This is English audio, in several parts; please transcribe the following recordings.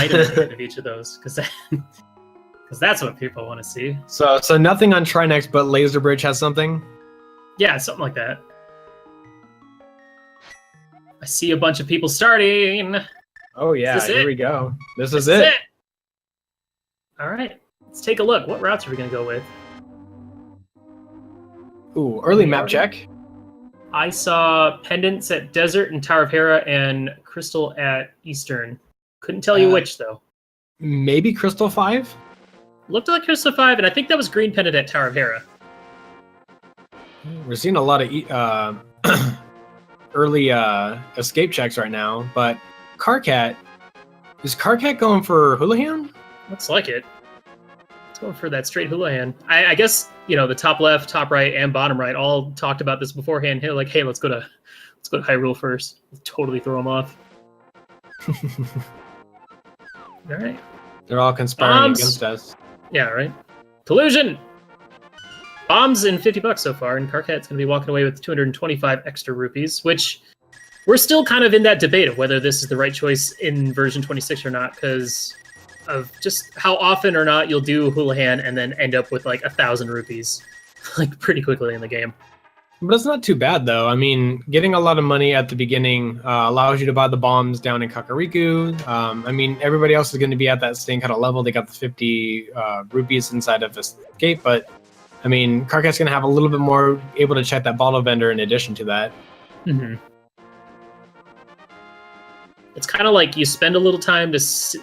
item at the end of each of those, because that's what people want to see. So nothing on Trinex, but Laser Bridge has something? Yeah, something like that. I see a bunch of people starting. Oh yeah, here we go. This is it. All right, let's take a look. What routes are we going to go with? Ooh, early map check. I saw Pendants at Desert and Tower of Hera and Crystal at Eastern. Couldn't tell you which, though. Maybe Crystal 5? Looked like Crystal 5, and I think that was Green Pendant at Tower of Hera. We're seeing a lot of early escape checks right now, but Karkat, is Karkat going for Houlihan? Looks like it. Let's go for that straight Houlihan. I guess, you know, the top left, top right, and bottom right all talked about this beforehand. Hey, like, hey, let's go to Hyrule first. Totally throw them off. All right. They're all conspiring against us. Yeah, right. Collusion! Bombs and $50 so far, and Karkat's going to be walking away with 225 extra rupees, which we're still kind of in that debate of whether this is the right choice in version 26 or not, because of just how often or not you'll do Houlihan and then end up with like 1,000 rupees, like pretty quickly in the game. But it's not too bad though. I mean, getting a lot of money at the beginning allows you to buy the bombs down in Kakariko. I mean, everybody else is going to be at that same kind of level. They got the 50 rupees inside of Escape, but I mean, Karkat's going to have a little bit more able to check that bottle vendor in addition to that. Mm-hmm. It's kind of like you spend a little time to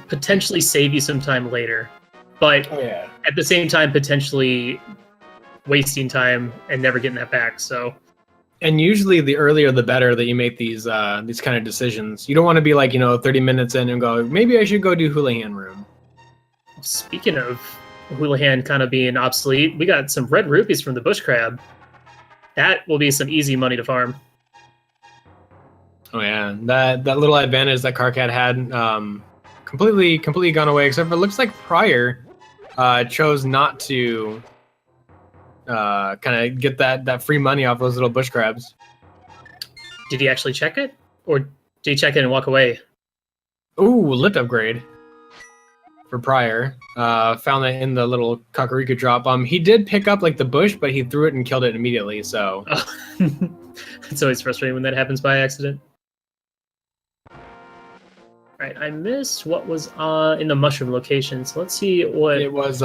potentially save you some time later, but at the same time, potentially wasting time and never getting that back. So, and usually the earlier the better that you make these kind of decisions. You don't want to be like, 30 minutes in and go, maybe I should go do Houlihan room. Speaking of Houlihan kind of being obsolete, we got some red rupees from the bush crab. That will be some easy money to farm. Oh yeah, that little advantage that Karkat had completely gone away, except for it looks like Prier chose not to kind of get that free money off those little bush crabs. Did he actually check it? Or did he check it and walk away? Ooh, lift upgrade for Prier. Found that in the little Kakariko drop. He did pick up like the bush, but he threw it and killed it immediately, so. Oh. It's always frustrating when that happens by accident. Right, I missed what was in the mushroom location, so let's see what... It was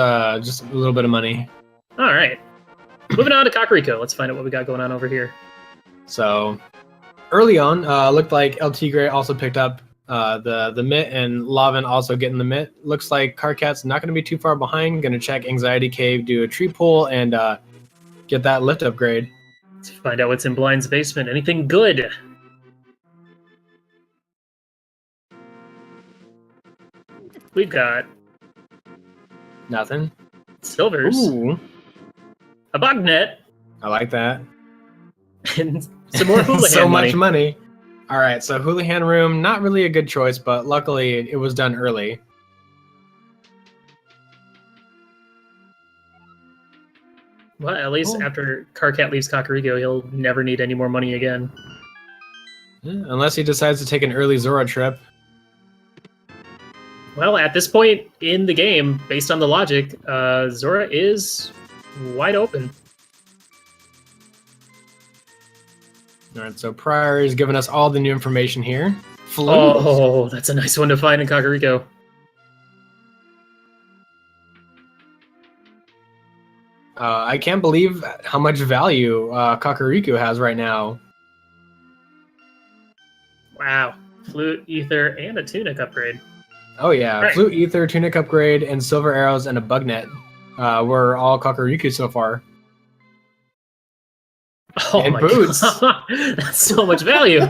just a little bit of money. All right. Moving on to Kakariko. Let's find out what we got going on over here. So, early on, looked like LTigre also picked up the mitt, and Lavan also getting the mitt. Looks like Karkat's not going to be too far behind. Going to check Anxiety Cave, do a tree pull, and get that lift upgrade. Let's find out what's in Blind's basement. Anything good? We've got... Nothing. Silvers. Ooh. A bug net. I like that. And some more Houlihan so money. much money. All right, so Houlihan room, not really a good choice, but luckily it was done early. Well, at least after Karkat leaves Kakariko, he'll never need any more money again. Yeah, unless he decides to take an early Zora trip. Well, at this point in the game, based on the logic, Zora is wide open. All right, so Prier is giving us all the new information here. Oh, that's a nice one to find in Kakariko. I can't believe how much value Kakariko has right now. Wow. Flute, Ether, and a Tunic upgrade. Oh yeah, right. Flute, Ether, Tunic upgrade, and Silver Arrows, and a Bug Net were all Kakariko so far. Oh and my boots. God. That's so much value.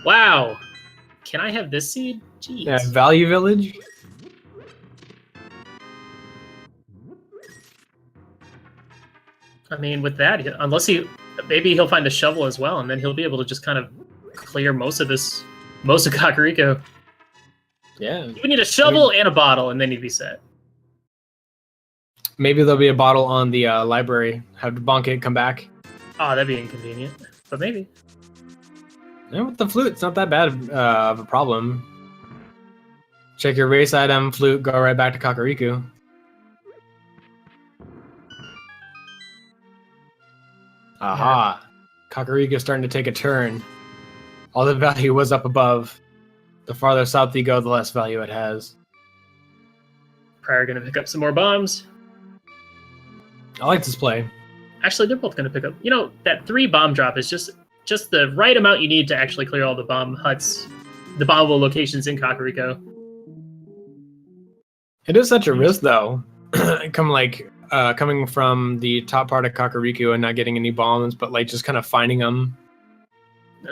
Wow. Can I have this seed? Jeez. Yeah, Value Village. I mean, with that, unless maybe he'll find a shovel as well, and then he'll be able to just kind of clear most of Kakariko. Yeah. You would need a shovel and a bottle, and then you'd be set. Maybe there'll be a bottle on the library. Have to bonk it, come back. Oh, that'd be inconvenient, but maybe. Yeah, with the flute, it's not that bad of a problem. Check your race item, flute, go right back to Kakariko. Aha. Yeah. Kakariko's starting to take a turn. All the value was up above. The farther south you go, the less value it has. Prier going to pick up some more bombs. I like this play. Actually, they're both going to pick up. You know, that 3 bomb drop is just the right amount you need to actually clear all the bomb huts, the bombable locations in Kakariko. It is such a risk, though. Coming from the top part of Kakariko and not getting any bombs, but like just kind of finding them.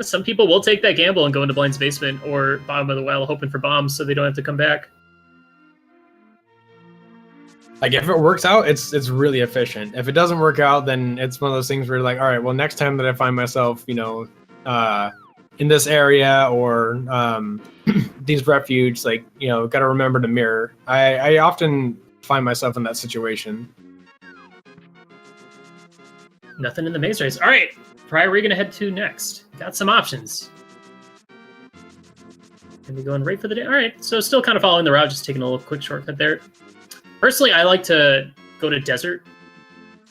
Some people will take that gamble and go into Blind's basement or bottom of the well hoping for bombs so they don't have to come back. Like, if it works out, it's really efficient. If it doesn't work out, then it's one of those things where you're like, all right, well, next time that I find myself, you know, in this area or these refuge, like, you know, got to remember to mirror. I often find myself in that situation. Nothing in the maze race. All right, Prier, where are you going to head to next? Got some options. Gonna be going right for the day. All right, so still kind of following the route, just taking a little quick shortcut there. Personally, I like to go to desert.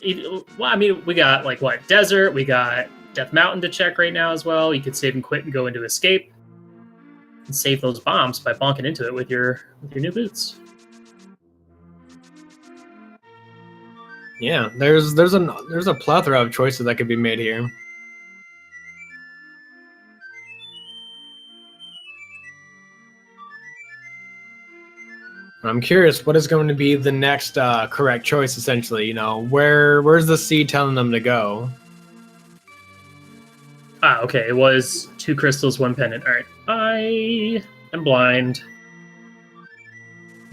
Well, I mean, we got like what? Desert. We got Death Mountain to check right now as well. You could save and quit and go into escape and save those bombs by bonking into it with your new boots. Yeah, there's a plethora of choices that could be made here. I'm curious, what is going to be the next correct choice, essentially? You know, where's the seed telling them to go? Ah, okay, it was 2 crystals, 1 pendant. All right, I am blind.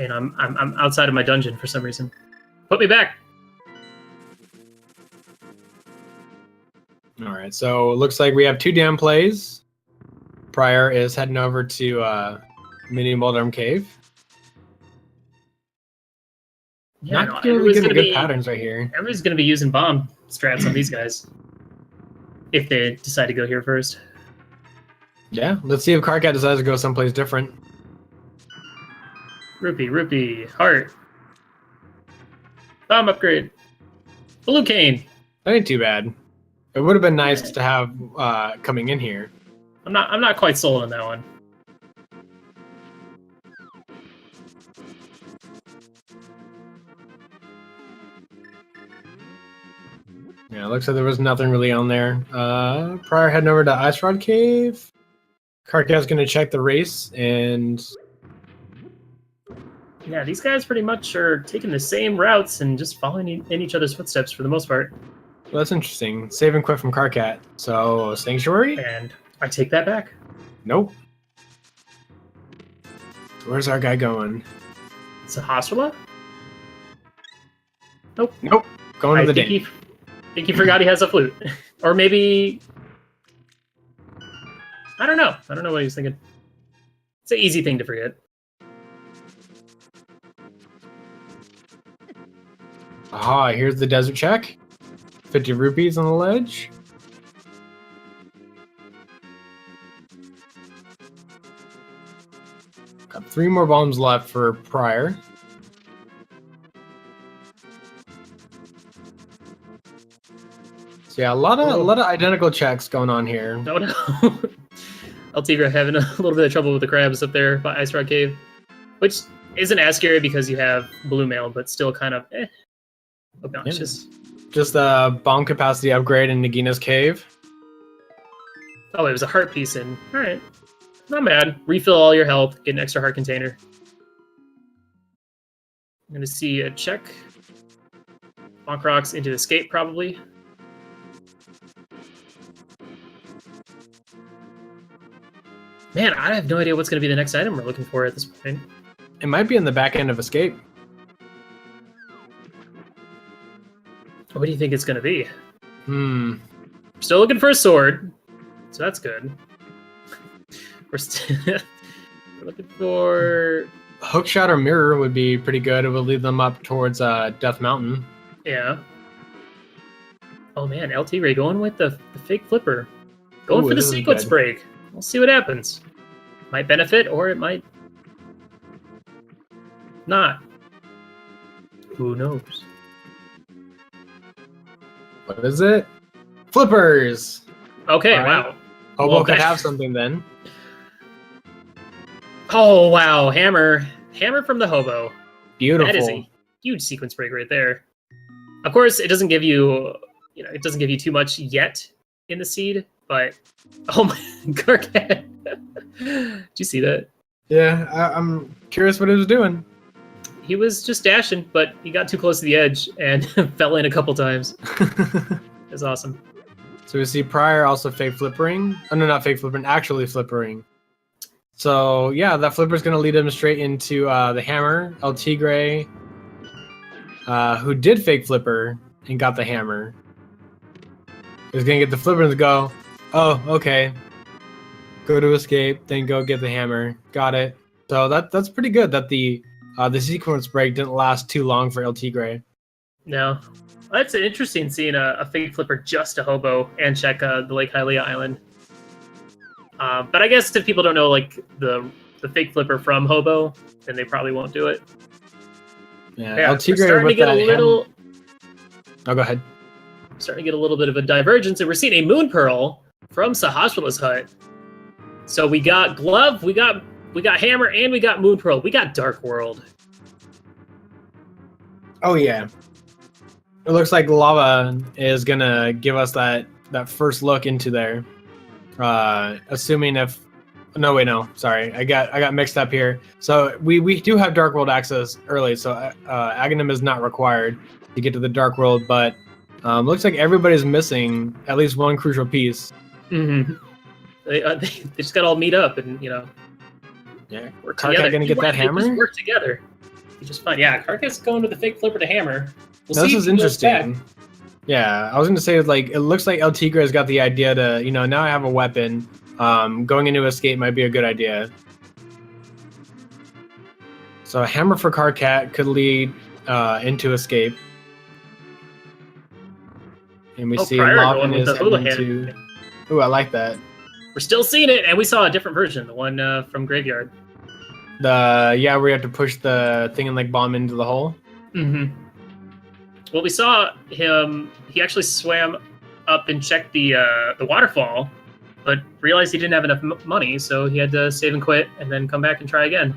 And I'm outside of my dungeon for some reason. Put me back! Alright, so it looks like we have 2 dam plays. Prier is heading over to Mini Moldorm Cave. Yeah, not really getting good patterns right here. Everybody's going to be using bomb strats on these guys. If they decide to go here first. Yeah, let's see if Karkat decides to go someplace different. Rupee, heart. Bomb upgrade. Blue cane. That ain't too bad. It would have been nice to have coming in here. I'm not quite sold on that one. Yeah, it looks like there was nothing really on there. Prier heading over to Ice Rod Cave. Karkat's gonna check the race and... Yeah, these guys pretty much are taking the same routes and just following in each other's footsteps for the most part. Well, that's interesting. Save and quit from Karkat. So, Sanctuary? And I take that back. Nope. Where's our guy going? It's a Hosrula? Nope. Nope. Going to the day. I think he forgot he has a flute. Or maybe... I don't know. I don't know what he was thinking. It's an easy thing to forget. Aha, here's the desert check. 50 rupees on the ledge. Got 3 more bombs left for Prier. So yeah, a lot of identical checks going on here. No. LTigre having a little bit of trouble with the crabs up there by Ice Rock Cave, which isn't as scary because you have blue mail, but still kind of obnoxious. Yeah. Just the bomb capacity upgrade in Nagina's cave. Oh, it was a heart piece in. All right, not bad. Refill all your health, get an extra heart container. I'm gonna see a check. Bonk rocks into escape probably. Man, I have no idea what's going to be the next item we're looking for at this point. It might be in the back end of escape. What do you think it's going to be? We're still looking for a sword, so that's good. We're looking for... Hookshot or mirror would be pretty good. It would lead them up towards Death Mountain. Yeah. Oh man, LTigre going with the fake flipper. Going for the sequence break. We'll see what happens. Might benefit, or it might not. Who knows? What is it? Flippers! Okay, All right. wow. Hobo Well, could that- have something then. Oh, wow. Hammer from the Hobo. Beautiful. That is a huge sequence break right there. Of course, it doesn't give you, it doesn't give you too much yet in the seed, but oh my, Karkat. Did you see that? Yeah, I'm curious what it was doing. He was just dashing, but he got too close to the edge and fell in a couple times. It was awesome. So we see Prier also fake flippering. Oh, no, not fake flippering, actually flippering. So yeah, that flipper is going to lead him straight into the hammer, LTigre, who did fake flipper and got the hammer. He's going to get the flipper and go, oh, okay. Go to escape, then go get the hammer. Got it. So that's pretty good that the sequence break didn't last too long for LTigre. No. That's an interesting seeing a fake flipper just a Hobo and check the Lake Hylia Island. But I guess if people don't know like the fake flipper from Hobo, then they probably won't do it. Yeah, we're LTigre starting to with get that a little. Oh, go ahead. Starting to get a little bit of a divergence, and we're seeing a Moon Pearl from Sahasrah's hut. So we got Glove, we got Hammer, and we got Moon Pearl. We got Dark World. Oh yeah. It looks like Lava is gonna give us that first look into there. Assuming if no, sorry, I got mixed up here. So we do have Dark World access early, so Aghanim is not required to get to the Dark World, but looks like everybody's missing at least one crucial piece. Mm-hmm. They just got all meet up and Yeah, work Karkat together. gonna get that They hammer? just work together. It's just fine. Yeah, Karkat's going to the fake flipper to hammer. We'll this see is if he goes back. interesting. Yeah, I was gonna say like it looks like LTigre has got the idea to now I have a weapon. Going into escape might be a good idea. So a hammer for Karkat could lead into escape. And we see Prier Lavin going with is the hula heading hand. to. Ooh, I like that. We're still seeing it, and we saw a different version, the one from Graveyard. Where you have to push the thing and like bomb into the hole. Mm-hmm. Well, we saw him. He actually swam up and checked the waterfall, but realized he didn't have enough money, so he had to save and quit, and then come back and try again.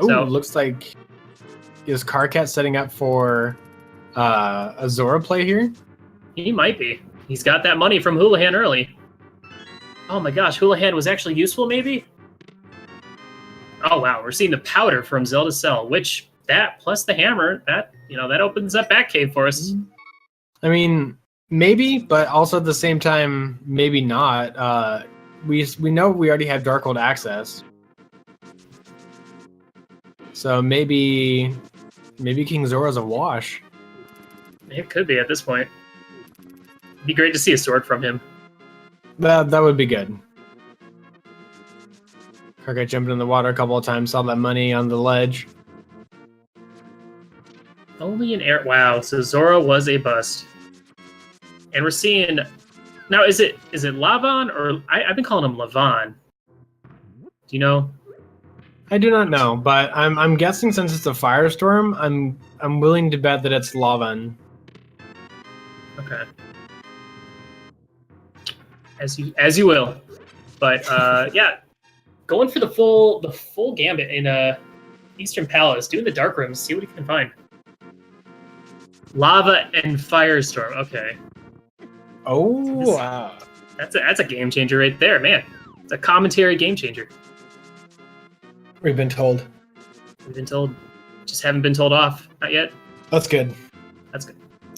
Ooh, So- looks like is Karkat setting up for a Zora play here? He might be. He's got that money from Houlihan early. Oh my gosh, Houlihan was actually useful, maybe? Oh wow, we're seeing the powder from Zelda Cell, which that plus the hammer, that opens up Batcave for us. I mean, maybe, but also at the same time, maybe not. We know we already have Darkhold access, so maybe King Zora's a wash. It could be at this point. Be great to see a sword from him. That would be good. Karkat jumped in the water a couple of times, saw that money on the ledge. Only an air. Wow, so Zora was a bust. And we're seeing now. Is it Lavan or I've been calling him Lavan. Do you know? I do not know, but I'm guessing since it's a firestorm, I'm willing to bet that it's Lavan. Okay. As you will, but yeah, going for the full gambit in Eastern Palace, doing the dark rooms, see what he can find. Lava and Firestorm. Okay, Oh, wow. that's a game changer right there, man. It's a commentary game changer. We've been told. We've been told, just haven't been told off. Not yet. That's good. That's good.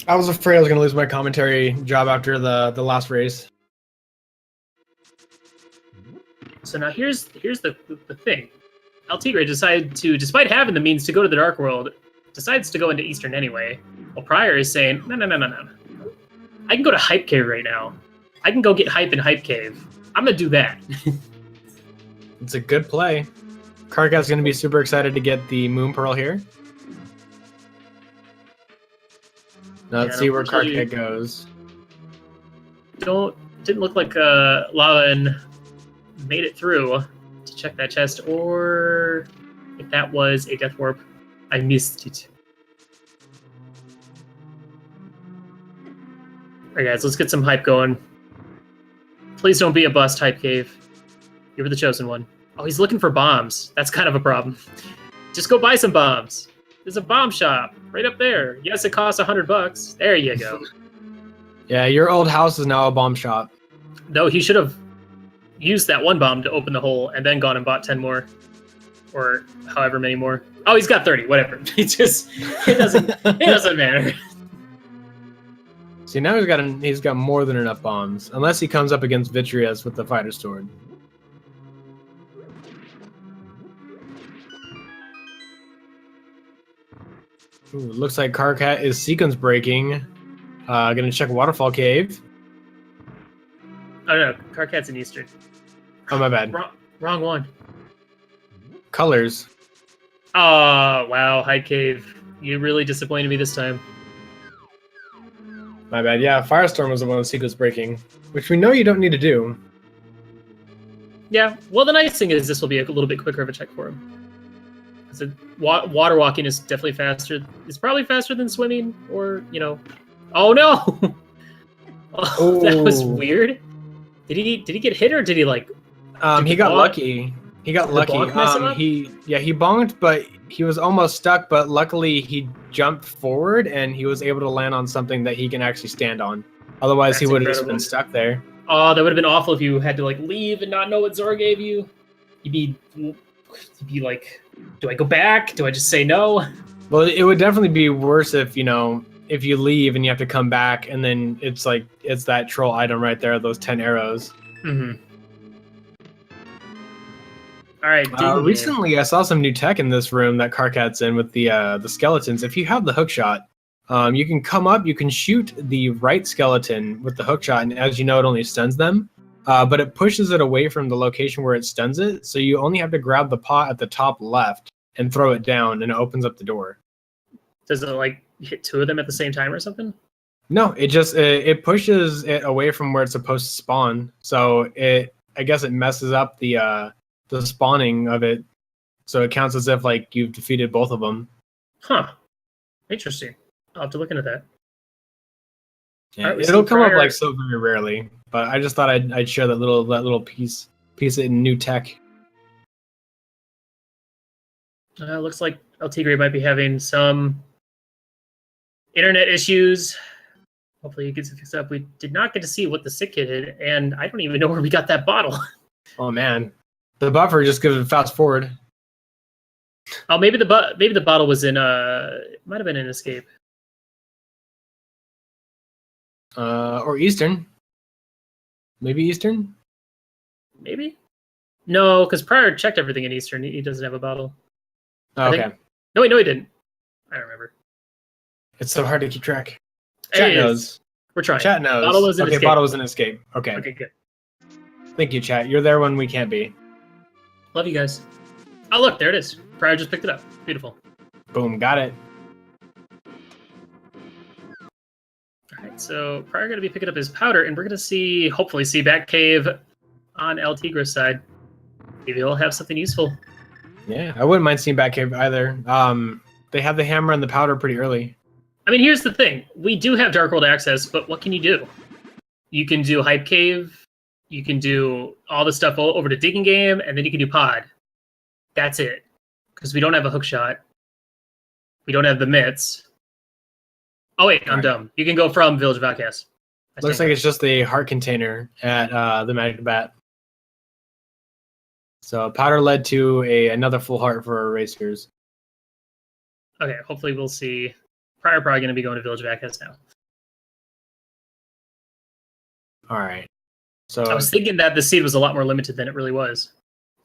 I was afraid I was going to lose my commentary job after the last race. So now here's the thing. LTigre decided to, despite having the means to go to the Dark World, decides to go into Eastern anyway. Well, Prier is saying, no. I can go to Hype Cave right now. I can go get hype in Hype Cave. I'm gonna do that. It's a good play. Karkat's going to be super excited to get the Moon Pearl here. Now let's see where unfortunately, Karkat goes. Didn't look like Lavan made it through to check that chest, or if that was a Death Warp. I missed it. Alright guys, let's get some hype going. Please don't be a bust, Hype Cave. You were the chosen one. Oh, he's looking for bombs. That's kind of a problem. Just go buy some bombs. There's a bomb shop right up there. Yes, it costs $100. There you go. Yeah, your old house is now a bomb shop. No, he should have used that one bomb to open the hole and then gone and bought 10 more. Or however many more. Oh, he's got 30, whatever. It doesn't matter. See, now he's got more than enough bombs. Unless he comes up against Vitreous with the Fighter Sword. Ooh, looks like Karkat is sequence breaking. Gonna check Waterfall Cave. Oh no, Karkat's in Eastern. Oh, my bad. Wrong one. Colors. Oh, wow, Hype Cave. You really disappointed me this time. My bad. Yeah, Firestorm was the one with sequence breaking, which we know you don't need to do. Yeah, well, the nice thing is this will be a little bit quicker of a check for him. Because water walking is definitely faster. It's probably faster than swimming, or, you know... Oh, no! Oh, that was weird. Did he get hit, or did he, like... He got lucky. He got lucky. He bonked, but he was almost stuck, but luckily he jumped forward and he was able to land on something that he can actually stand on. Otherwise, he would have just been stuck there. Oh, that would have been awful if you had to like leave and not know what Zora gave you. You'd be like, do I go back? Do I just say no? Well, it would definitely be worse if, you know, if you leave and you have to come back and then it's like, it's that troll item right there, those 10 arrows. Mm-hmm. All right. Recently, I saw some new tech in this room that Karkat's in with the skeletons. If you have the hook shot, you can come up, you can shoot the right skeleton with the hook shot, and as you know, it only stuns them. But it pushes it away from the location where it stuns it, so you only have to grab the pot at the top left and throw it down, and it opens up the door. Does it like hit two of them at the same time or something? No, it just it pushes it away from where it's supposed to spawn. So I guess it messes up the spawning of it, so it counts as if like you've defeated both of them. Huh. Interesting. I'll have to look into that. Yeah, it'll come up like so very rarely, but I just thought I'd share that little piece of new tech. Looks like LTigre might be having some internet issues. Hopefully he gets it fixed up. We did not get to see what the sick kid did, and I don't even know where we got that bottle. Oh man. The buffer just gives it fast forward. Oh, maybe the bottle was in it might have been in Escape. Or Eastern. Maybe Eastern? Maybe? No, because Prier checked everything in Eastern. He doesn't have a bottle. Oh, okay. No, wait, no, he didn't. I don't remember. It's so hard to keep track. Chat knows. We're trying. Chat knows. Bottle was in Escape. Bottle was in Escape. Okay. Okay, good. Thank you, chat. You're there when we can't be. Love you guys. Oh, look, there it is. Prier just picked it up. Beautiful. Boom, got it. All right, so Prier going to be picking up his powder, and we're going to hopefully see Batcave on LTigre's side. Maybe he'll have something useful. Yeah, I wouldn't mind seeing Batcave either. They have the hammer and the powder pretty early. I mean, here's the thing. We do have Dark World access, but what can you do? You can do Hype Cave. You can do all the stuff over to Digging Game, and then you can do Pod. That's it. Because we don't have a hook shot. We don't have the mitts. Oh, wait, I'm dumb. You can go from Village of Outcasts. Looks like it's just a heart container at the Magic Bat. So powder led to another full heart for Erasers. Okay, hopefully we'll see. Prier probably going to be going to Village of Outcasts now. All right. So I was thinking that the seed was a lot more limited than it really was.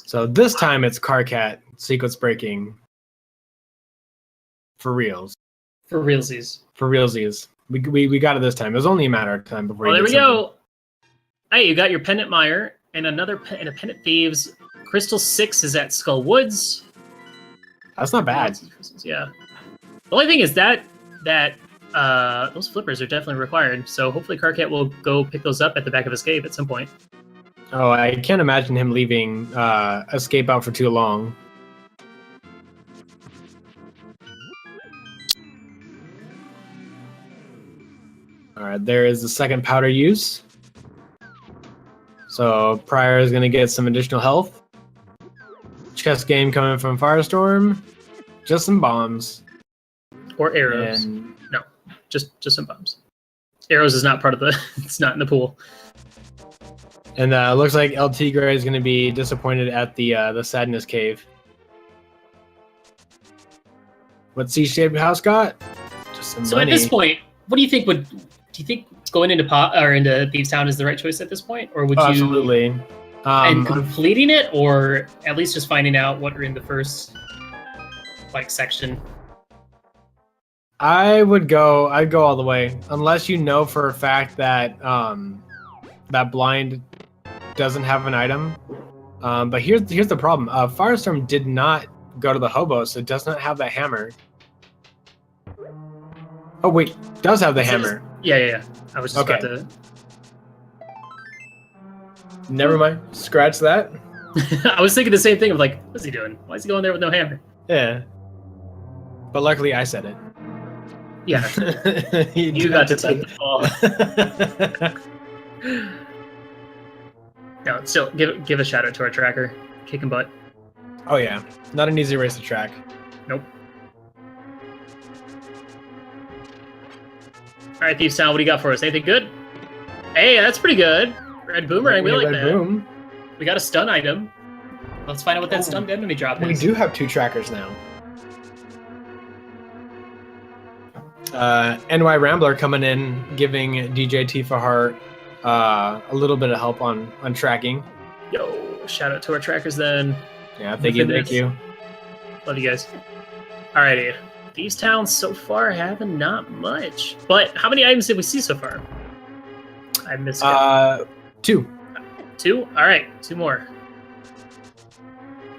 So this time it's Karkat sequence breaking. For reals. For realsies. For realsies. We got it this time. It was only a matter of time before. Well, there we go. Hey, you got your Pendant Mire and a Pendant Thieves. Crystal 6 is at Skull Woods. That's not bad. Yeah. The only thing is that those flippers are definitely required. So hopefully Karkat will go pick those up at the back of Escape at some point. Oh, I can't imagine him leaving Escape out for too long. All right, there is the second powder use. So Prier is going to get some additional health. Chess game coming from Firestorm. Just some bombs. Or arrows. And No, just some bombs. Arrows is not part of the. It's not in the pool. And looks like LTigre is going to be disappointed at the Sadness Cave. What C-shaped house got? Just some So money. at this point, what do you think would? Do you think going into into Thieves Town is the right choice at this point, or would you? Absolutely. And completing it, or at least just finding out what are in the first section. I'd go all the way, unless you know for a fact that that blind doesn't have an item. But here's the problem. Firestorm did not go to the hobo, so it does not have that hammer. Oh wait, does have the hammer. Yeah. I was just about to. Never mind. Scratch that. I was thinking the same thing of what's he doing? Why is he going there with no hammer? Yeah. But luckily I said it. Yeah. you got to take the fall. No, still give a shout out to our tracker, kicking butt. Oh yeah, not an easy race to track. Nope. All right, Thieves Town, what do you got for us? Anything good? Hey, that's pretty good. Red boomerang, we like that. Boom. We got a stun item. Let's find out what that stunned enemy drop is. We do have 2 trackers now. NY Rambler coming in, giving DJ Tifa Heart a little bit of help on tracking. Yo, shout out to our trackers then. Yeah, thank you. Love you guys. Alrighty. Thieves Town so far having not much. But how many items did we see so far? I missed it. 2. 2? Alright, 2 more.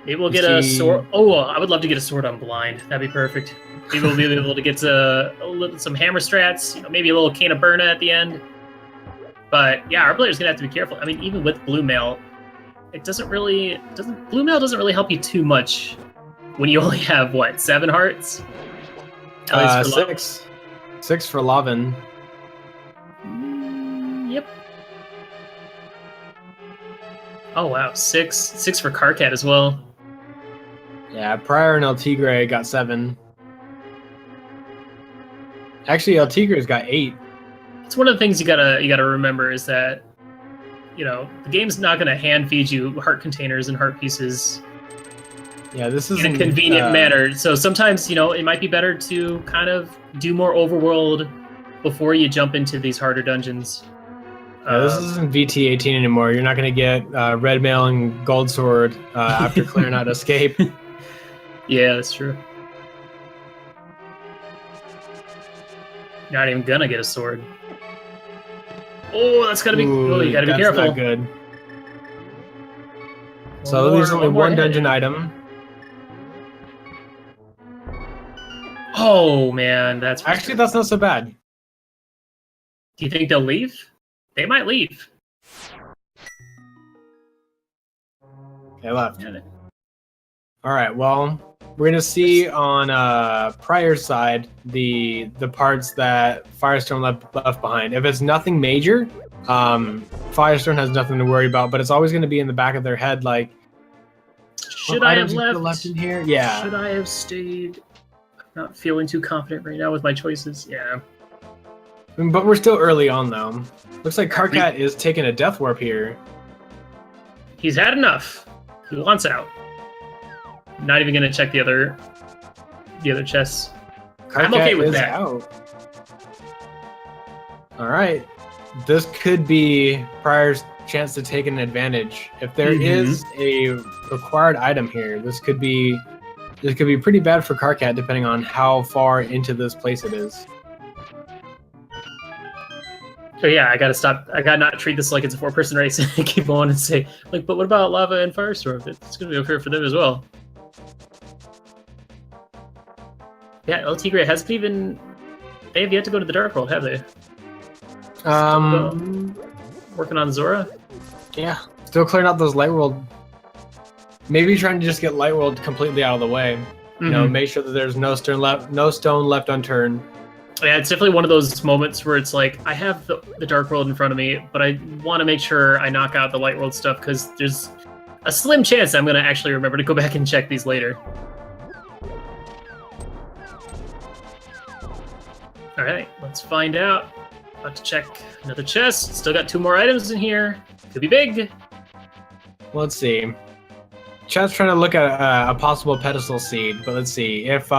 Maybe we'll get a sword. Oh, I would love to get a sword on blind. That'd be perfect. Maybe we'll be able to get some hammer strats, maybe a little can of burna at the end. But yeah, our player's gonna have to be careful. I mean, even with blue mail, blue mail doesn't really help you too much when you only have 7 hearts? At least for 6. 6 for Lavan. Yep. Oh wow, 6 for Karkat as well. Yeah, Prier and LTigre got 7. Actually, LTigre's got 8. It's one of the things you gotta remember is that the game's not gonna hand feed you heart containers and heart pieces. Yeah, this is in a convenient manner. So sometimes it might be better to kind of do more overworld before you jump into these harder dungeons. Yeah, this isn't VT18 anymore. You're not gonna get red mail and gold sword after clearing out escape. Yeah, that's true. You're not even gonna get a sword. Oh, that's gotta be. You gotta be careful. Not good. So there's only one dungeon item. Oh man, that's that's not so bad. Do you think they'll leave? They might leave. They left. Yeah. All right. Well, we're gonna see on Prier's side the parts that Firestorm left behind. If it's nothing major, Firestorm has nothing to worry about. But it's always gonna be in the back of their head, like, should I have left in here? Yeah. Should I have stayed? I'm not feeling too confident right now with my choices. Yeah. But we're still early on, though. Looks like Karkat is taking a death warp here. He's had enough. He wants out. Not even gonna check the other chests. Karkat I'm okay with that. Out. All right, this could be Prier's chance to take an advantage. If there is a required item here, this could be pretty bad for Karkat, depending on how far into this place it is. So yeah, I gotta stop. I gotta not treat this like it's a 4-person race and keep going and say, but what about Lava and Firestorm? It's gonna be okay for them as well. Yeah, LTigre hasn't even. They have yet to go to the Dark World, have they? Working on Zora. Yeah, still clearing out those Light World. Maybe trying to just get Light World completely out of the way. You know, make sure that there's no stone left unturned. Yeah, it's definitely one of those moments where it's like, I have the Dark World in front of me, but I want to make sure I knock out the Light World stuff, because there's a slim chance I'm going to actually remember to go back and check these later. Alright, let's find out. About to check another chest. Still got 2 more items in here. Could be big. Let's see. Chat's trying to look at a possible pedestal seed, but let's see. If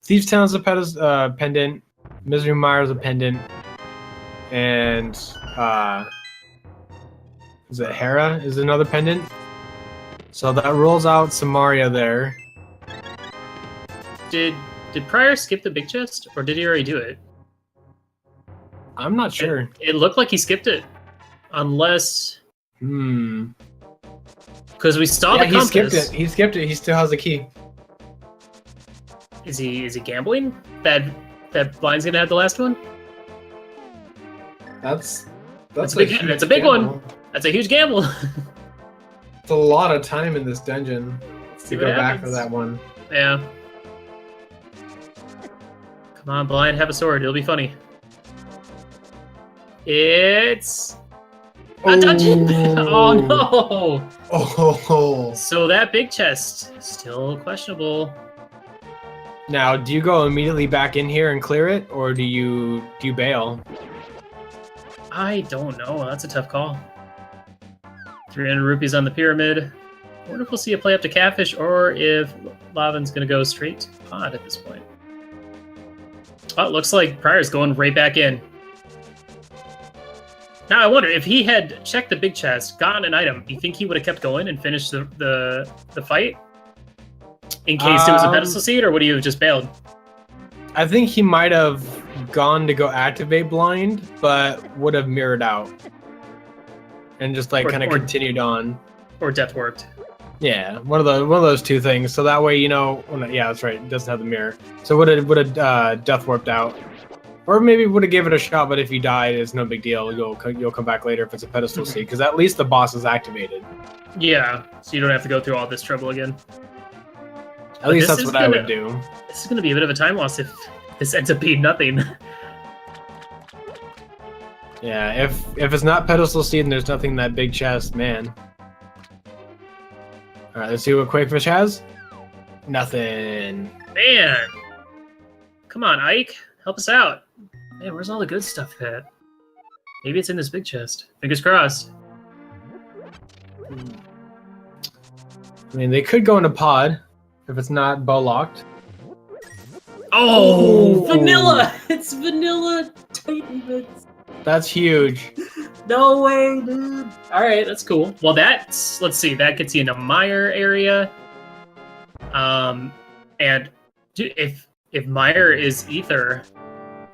Thieves' Town's a pendant, Misery Mire's a pendant, and is it Hera is another pendant? So that rolls out Samaria there. Did Prier skip the big chest, or did he already do it? I'm not sure. It looked like he skipped it, unless. Because we saw the compass. He skipped it. He still has the key. Is he gambling? That Blind's gonna have the last one? That's a big one. That's a huge gamble. It's a lot of time in this dungeon to go back for that one. Yeah. Come on, Blind, have a sword. It'll be funny. It's a dungeon. Oh no. Oh. So that big chest still questionable. Now, do you go immediately back in here and clear it, or do you bail? I don't know. That's a tough call. 300 rupees on the pyramid. I wonder if we'll see a play up to Catfish, or if Lavan's going to go straight to Pod at this point. Oh, it looks like Prier's going right back in. Now, I wonder, if he had checked the big chest, gotten an item, do you think he would have kept going and finished the fight? In case it was a pedestal seed, or would he have just bailed? I think he might have gone to go activate Blind, but would have mirrored out. And just like kind of continued on. Or death warped. Yeah, one of those two things. So that way, you know, yeah, that's right. It doesn't have the mirror. So would have death warped out, or maybe would have gave it a shot. But if you died, it's no big deal. You'll come back later if it's a pedestal seed, because at least the boss is activated. Yeah, so you don't have to go through all this trouble again. At least that's what I would do. This is going to be a bit of a time loss if this ends up being nothing. Yeah, if it's not pedestal seed and there's nothing in that big chest, man. All right, let's see what Quakefish has. Nothing. Man, come on, Ike, help us out. Man, where's all the good stuff at? Maybe it's in this big chest. Fingers crossed. I mean, they could go into pod if it's not bow locked. Oh, vanilla! It's vanilla Titan bits. That's huge. No way, dude. All right, that's cool. Well, let's see. That gets you into Mire area. And dude, if Mire is Ether,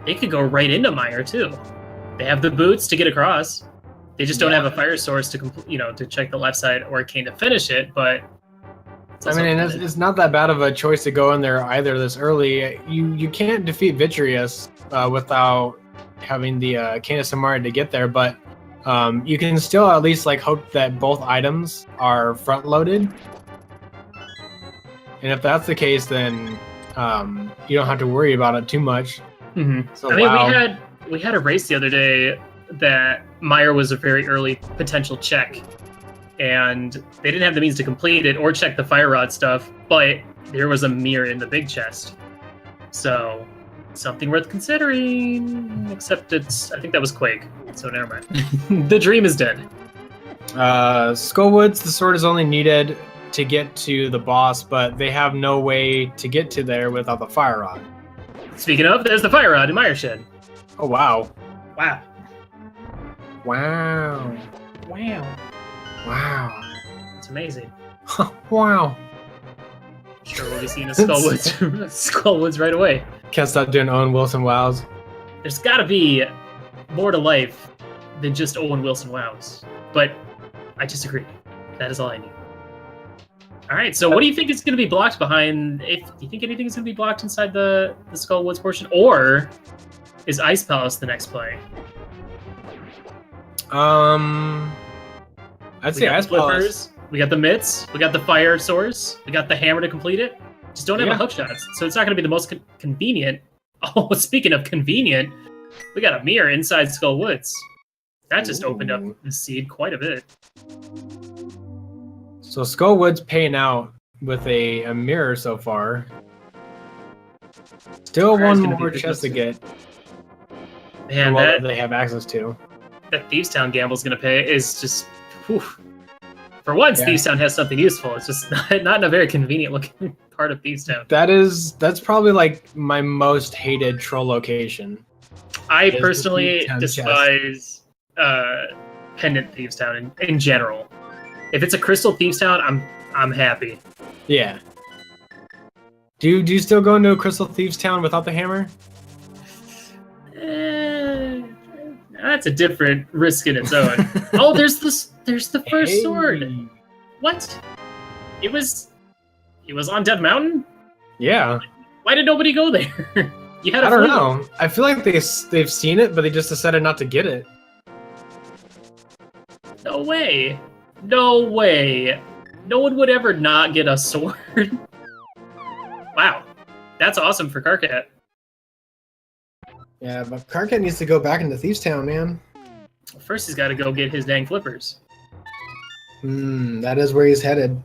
they could go right into Mire too. They have the boots to get across. They just don't have a fire source to check the left side or Arcane to finish it. But I mean, it's not that bad of a choice to go in there either this early. You can't defeat Vitreous without having the Cane of Samaria to get there, but you can still at least like hope that both items are front loaded. And if that's the case, then you don't have to worry about it too much. Mm-hmm. So, I mean, we had a race the other day that Mire was a very early potential check, and they didn't have the means to complete it or check the fire rod stuff, but there was a mirror in the big chest. So something worth considering, except I think that was Quake, so never mind. The dream is dead. Skullwoods, the sword is only needed to get to the boss, but they have no way to get to there without the fire rod. Speaking of, there's the fire rod in Mire Shed. Oh, wow. Wow. Wow. Wow. Wow. It's amazing. Wow. Sure, we'll be seeing a Skullwoods right away. Can't stop doing Owen Wilson wows. There's gotta be more to life than just Owen Wilson wows. But I disagree. That is all I need. Alright, so what do you think is going to be blocked behind... do you think anything is going to be blocked inside the Skullwoods portion? Or is Ice Palace the next play? I'd say Ice Palace. We got the mitts. We got the fire source. We got the hammer to complete it. Just don't have a hook shot. So it's not going to be the most convenient, Oh, speaking of convenient, we got a mirror inside Skull Woods. That just opened up the seed quite a bit. So Skullwood's paying out with a mirror so far. Still one more chest to get. Man, that they have access to. That Thieves Town gamble's gonna pay is just. Whew. For once, Thieves Town has something useful. It's just not in a very convenient looking part of Thieves Town. That's probably like my most hated troll location. I personally despise Pendant Thieves Town in general. If it's a Crystal Thieves Town, I'm happy. Yeah. Do you still go into a Crystal Thieves Town without the hammer? That's a different risk in its own. Oh, there's the first sword. What? It was on Dead Mountain? Yeah. Why did nobody go there? You had I don't know. I feel like they've seen it, but they just decided not to get it. No way. No way. No one would ever not get a sword. Wow. That's awesome for Karkat. Yeah, but Karkat needs to go back into Thieves Town, man. First, he's got to go get his dang flippers. That is where he's headed.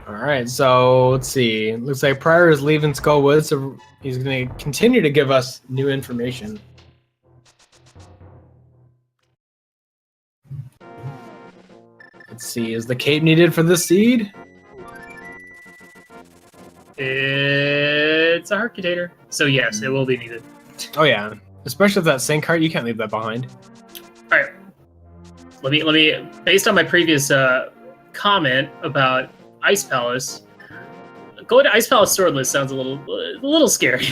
Alright, so let's see. Looks like Prier is leaving Skullwood, so he's going to continue to give us new information. Let's see, is the cape needed for this seed? It's a Hercutator. So yes, it will be needed. Oh yeah, especially with that sink cart, you can't leave that behind. Alright. Let me based on my previous comment about Ice Palace, going to Ice Palace swordless sounds a little scary.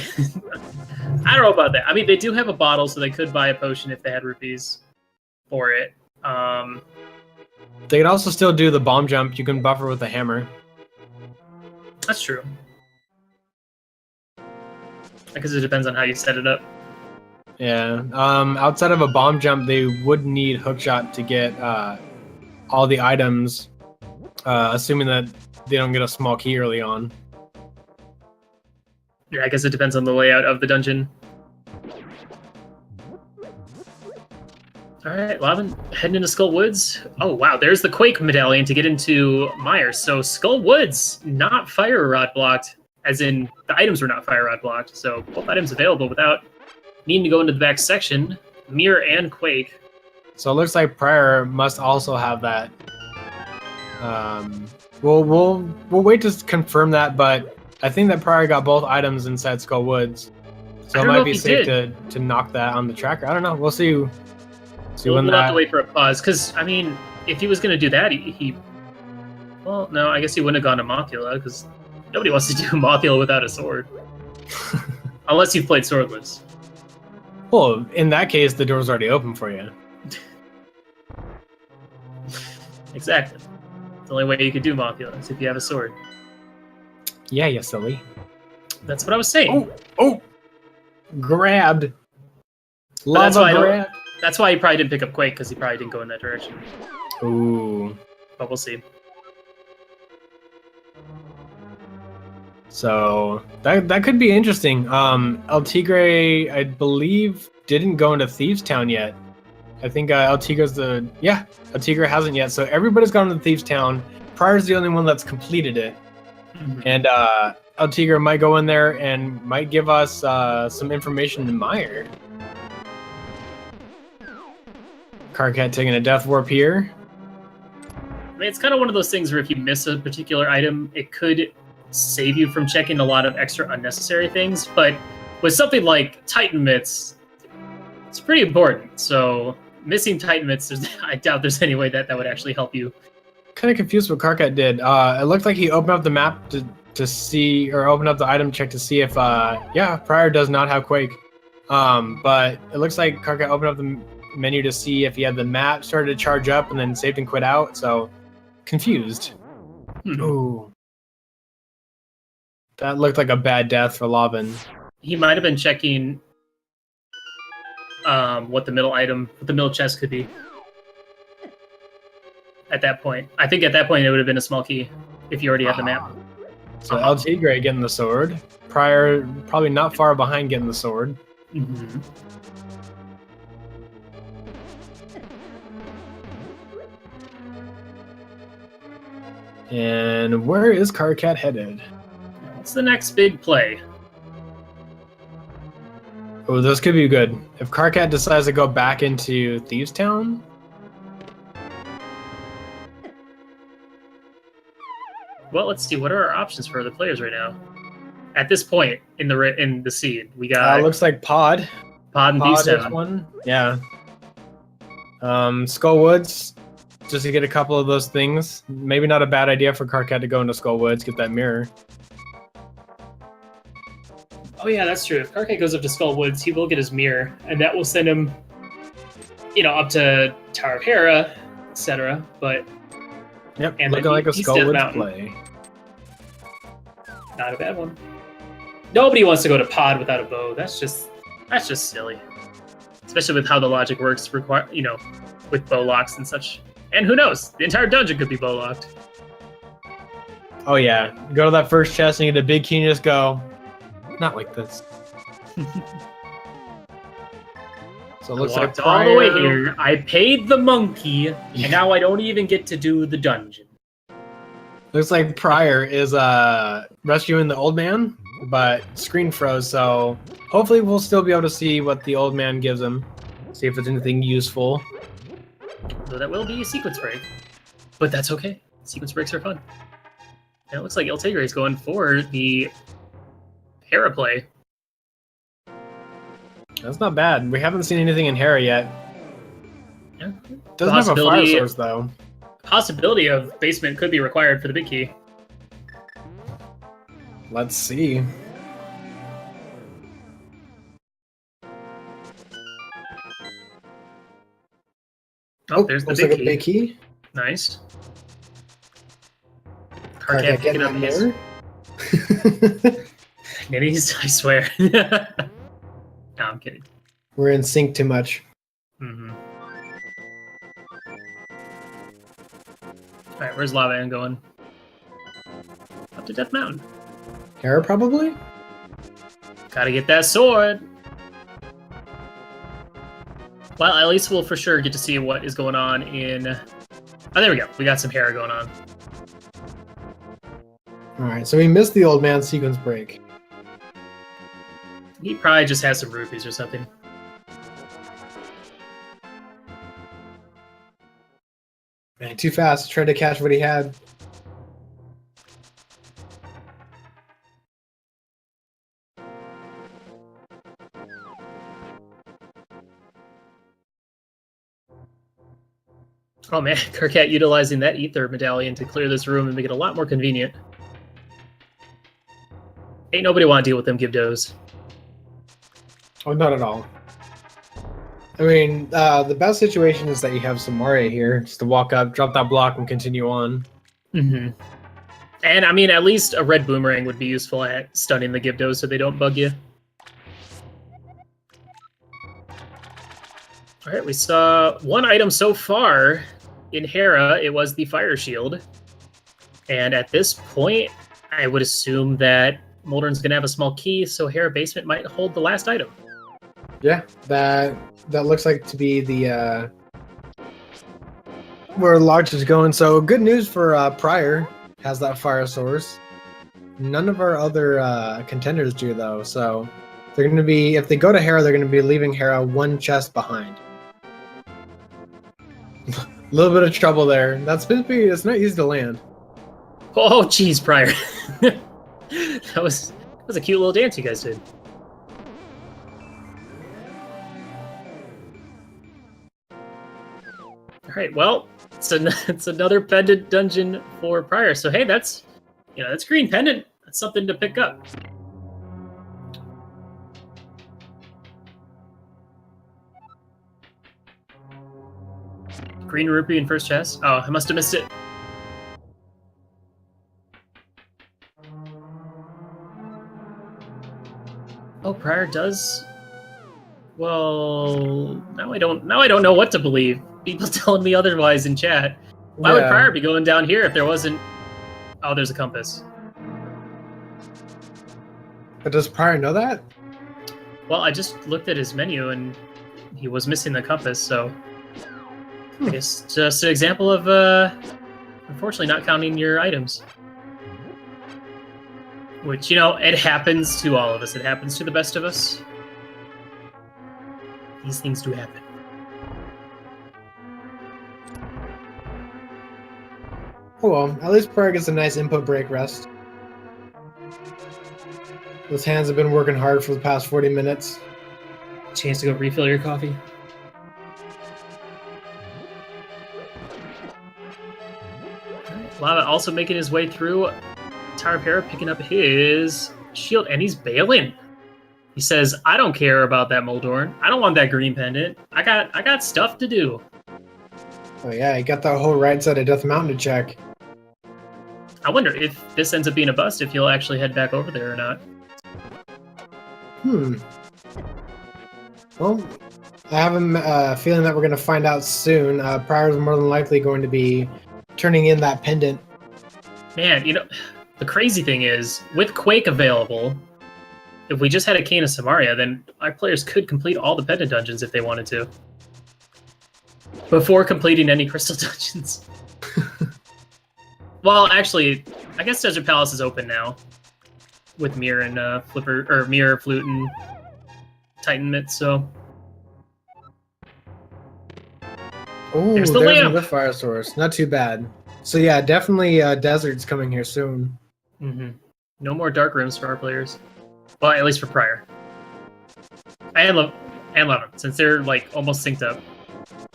I don't know about that. I mean, they do have a bottle, so they could buy a potion if they had rupees for it. They could also still do the bomb jump. You can buffer with a hammer. That's true. I guess it depends on how you set it up. Yeah. Outside of a bomb jump, they would need hookshot to get all the items. Assuming that they don't get a small key early on. Yeah, I guess it depends on the layout of the dungeon. Alright, Lavan, heading into Skull Woods. Oh wow, there's the Quake medallion to get into Myers. So Skull Woods, not fire rod blocked, as in the items were not fire rod blocked. So both items available without needing to go into the back section. Mirror and Quake. So it looks like Prier must also have that. We'll wait to confirm that, but I think that Prier got both items inside Skull Woods, so it might be safe to knock that on the tracker. I don't know. We'll see. We'll have to wait for a pause, because I mean, if he was going to do that, well, no, I guess he wouldn't have gone to Mothula, because nobody wants to do Mothula without a sword, unless you've played swordless. Well, in that case, the door's already open for you. Exactly. The only way you could do Mothula is if you have a sword. Yeah, you silly. That's what I was saying. Oh! Grabbed. That's why he probably didn't pick up Quake, because he probably didn't go in that direction. Ooh. But we'll see. So, that could be interesting. LTigre, I believe, didn't go into Thieves Town yet. I think LTigre's LTigre hasn't yet, so everybody's gone to Thieves Town. Prier's the only one that's completed it. Mm-hmm. And LTigre might go in there and might give us some information to Meyer. Karkat taking a death warp here. I mean, it's kind of one of those things where if you miss a particular item, it could save you from checking a lot of extra unnecessary things, but with something like Titan Mitts, it's pretty important, so missing Titan Mitts, I doubt there's any way that would actually help you. Kind of confused what Karkat did. It looked like he opened up the map to see, or opened up the item check to see if, Prier does not have Quake. But it looks like Karkat opened up the menu to see if he had the map, started to charge up, and then saved and quit out, so confused. Ooh. That looked like a bad death for Lavan. He might have been checking what the middle chest could be. at that point. I think at that point it would have been a small key if you already had the map. So LTigre getting the sword. Prier probably not far behind getting the sword. Mm-hmm. And where is Karkat headed? What's the next big play? Oh, this could be good. If Karkat decides to go back into Thieves Town. Well, let's see. What are our options for the players right now? At this point in the seed, we got Looks like Pod. Pod and Thieves Town. One. Yeah. Skull Woods. Just to get a couple of those things. Maybe not a bad idea for Karkat to go into Skull Woods, get that mirror. Oh yeah, that's true. If Karkat goes up to Skull Woods, he will get his mirror, and that will send him, up to Tower of Hera, etc. But yep, and looking like a Skull Woods Mountain. play. Not a bad one. Nobody wants to go to Pod without a bow. That's just silly, especially with how the logic works. With bow locks and such. And who knows? The entire dungeon could be bow locked. Oh yeah, go to that first chest and you get a big key and just go. Not like this. So it looks like all the way here. I paid the monkey, and now I don't even get to do the dungeon. Looks like Prier is rescuing the old man, but screen froze, so hopefully we'll still be able to see what the old man gives him. See if it's anything useful. So that will be a sequence break. But that's okay. Sequence breaks are fun. And it looks like LTigre is going for the Hera play. That's not bad. We haven't seen anything in Hera yet. Yeah. Doesn't have a fire source though. Possibility of basement could be required for the big key. Let's see. Oh, there's the big, like key. A big key. Nice. Karkat picking up his. Ninnies, I swear. No, I'm kidding. We're in sync too much. Mm-hmm. Alright, where's Lavan going? Up to Death Mountain. Hera, probably? Gotta get that sword! Well, at least we'll for sure get to see what is going on in... Oh, there we go. We got some Hera going on. Alright, so we missed the old man sequence break. He probably just has some rupees or something. Man, too fast. Tried to catch what he had. Oh man, Karkat utilizing that ether medallion to clear this room and make it a lot more convenient. Ain't nobody want to deal with them Gibdos. Oh, not at all. I mean, the best situation is that you have Samaria here, just to walk up, drop that block, and continue on. Mm-hmm. And, I mean, at least a red boomerang would be useful at stunning the Gibdos so they don't bug you. Alright, we saw one item so far in Hera. It was the Fire Shield. And at this point, I would assume that Moldern's going to have a small key, so Hera Basement might hold the last item. Yeah, that looks like to be the where Larch is going. So good news for Prier, has that fire source. None of our other contenders do though. So they're going to be, if they go to Hera, they're going to be leaving Hera one chest behind. A little bit of trouble there. It's not easy to land. Oh, jeez, Prier. that was a cute little dance you guys did. All right, well, it's another pendant dungeon for Prier. So hey, that's green pendant. That's something to pick up. Green rupee in first chest. Oh, I must have missed it. Oh, Prier does. Well, now I don't know what to believe. People telling me otherwise in chat. Why would Prier be going down here if there wasn't... Oh, there's a compass. But does Prier know that? Well, I just looked at his menu and he was missing the compass, so... I guess just an example of, unfortunately not counting your items. Which, you know, it happens to all of us. It happens to the best of us. These things do happen. Oh well, at least Prier gets a nice input break rest. Those hands have been working hard for the past 40 minutes. Chance to go refill your coffee. Lava also making his way through. Tarapera picking up his shield, and he's bailing. He says, I don't care about that Moldorn. I don't want that green pendant. I got stuff to do. Oh yeah, he got that whole right side of Death Mountain to check. I wonder if this ends up being a bust, if he'll actually head back over there or not. Well, I have a feeling that we're going to find out soon. Prier's more than likely going to be turning in that pendant. Man, you know, the crazy thing is, with Quake available, if we just had a Cane of Samaria, then our players could complete all the pendant dungeons if they wanted to. Before completing any crystal dungeons. Well, actually, I guess Desert Palace is open now. With Mirror and Flipper, or Mirror, Flute, and Titan Mitt, so... Ooh, there's the there's lamp! the fire source. Not too bad. So yeah, definitely Desert's coming here soon. Mm-hmm. No more dark rooms for our players. Well, at least for Prier. And Levin, since they're like almost synced up.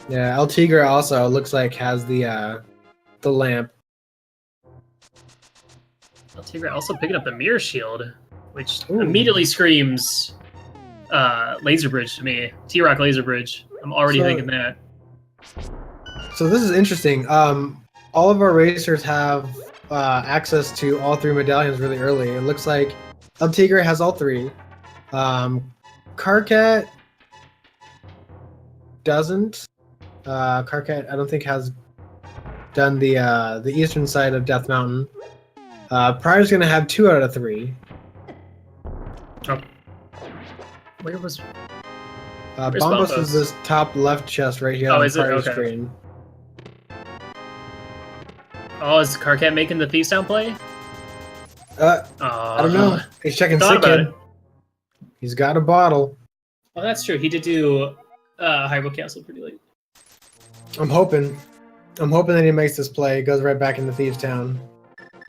Yeah, LTigre also looks like has the lamp. LTigre also picking up the Mirror Shield, which immediately screams Laser Bridge to me. T-Rock Laser Bridge. I'm already thinking that. So this is interesting. All of our racers have access to all 3 medallions really early. It looks like LTigre has all 3. Karkat doesn't. Karkat, I don't think, has done the eastern side of Death Mountain. Prier's gonna have 2 out of 3. Oh. Where was... Bombos is this top left chest right here on Prier's screen. Oh, is Karkat making the Thief's Town play? I don't know. He's checking sick kid. He's got a bottle. Oh, that's true. He did do Hyrule Castle pretty late. I'm hoping that he makes this play. Goes right back into Thieves Town.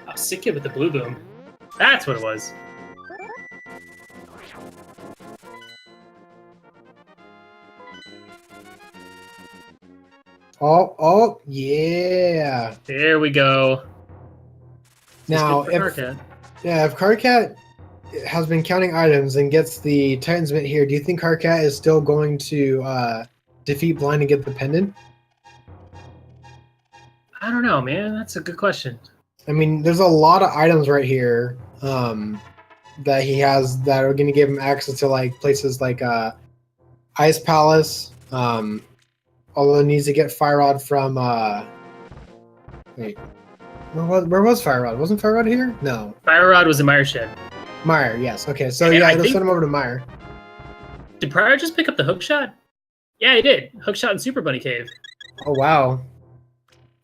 Oh, sick kid with the blue boom. That's what it was. Oh, yeah. There we go. Now, if Karkat has been counting items and gets the Titan's Mitt here, do you think Karkat is still going to defeat Blind and get the pendant? I don't know, man. That's a good question. I mean, there's a lot of items right here that he has that are going to give him access to like places like Ice Palace. Although it needs to get Fire Rod from wait, where was Fire Rod? Wasn't Fire Rod here? No. Fire Rod was in Mire Shed. Mire, yes. Okay, so yeah, let's send him over to Mire. Did Prier just pick up the hookshot? Yeah, he did. Hookshot in Super Bunny Cave. Oh wow.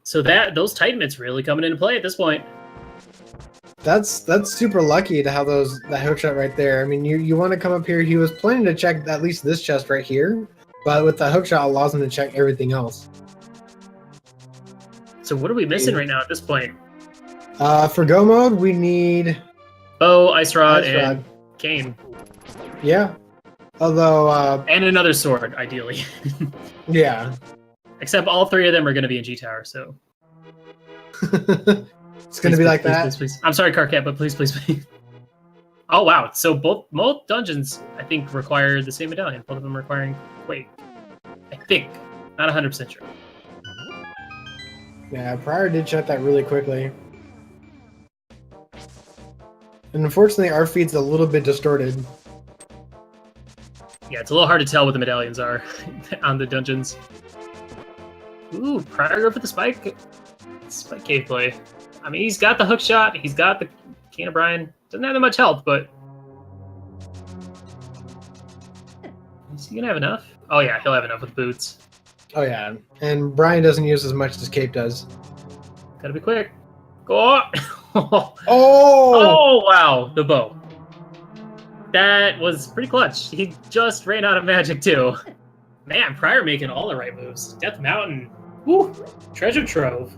So those Titan Mitts really coming into play at this point. That's super lucky to have that hookshot right there. I mean, you want to come up here. He was planning to check at least this chest right here, but with the hookshot allows him to check everything else. So what are we missing right now at this point? For go mode, we need bow, ice rod, and cane. Yeah. Although and another sword, ideally. Yeah. Except all 3 of them are going to be in G Tower, so it's going to be like that. Please. I'm sorry, Karkat, but please. Oh wow! So both dungeons, I think, require the same medallion. Both of them requiring Quake. I think, not 100% sure. Yeah, Prier did check that really quickly. And unfortunately, our feed's a little bit distorted. Yeah, it's a little hard to tell what the medallions are on the dungeons. Ooh, Ooh, Prier for the spike cave play. I mean, he's got the hook shot. He's got the Cane of Brian. Doesn't have that much health, but is he gonna have enough? Oh yeah, he'll have enough with boots. Oh yeah, and Brian doesn't use as much as Cape does. Gotta be quick. Go! Oh! Oh wow, the bow. That was pretty clutch. He just ran out of magic too. Man, Prier making all the right moves. Death Mountain. Woo! Treasure trove.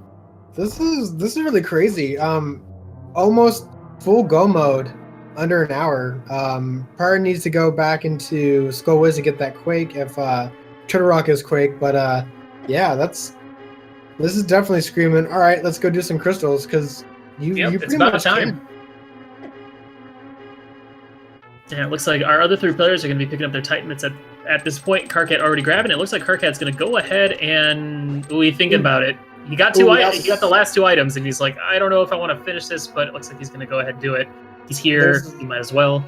This is really crazy. Almost full go mode under an hour. Prier needs to go back into Skull Wiz to get that Quake if Turtle Rock is Quake, but yeah, this is definitely screaming. All right, let's go do some crystals because you it's pretty about much time. Yeah, it looks like our other three players are going to be picking up their Titan Mitts at this point. Karkat already grabbing it. It looks like Karkat's going to go ahead and thinking about it. He got two items. He got the last two items, and he's like, I don't know if I want to finish this, but it looks like he's going to go ahead and do it. He's here. He might as well.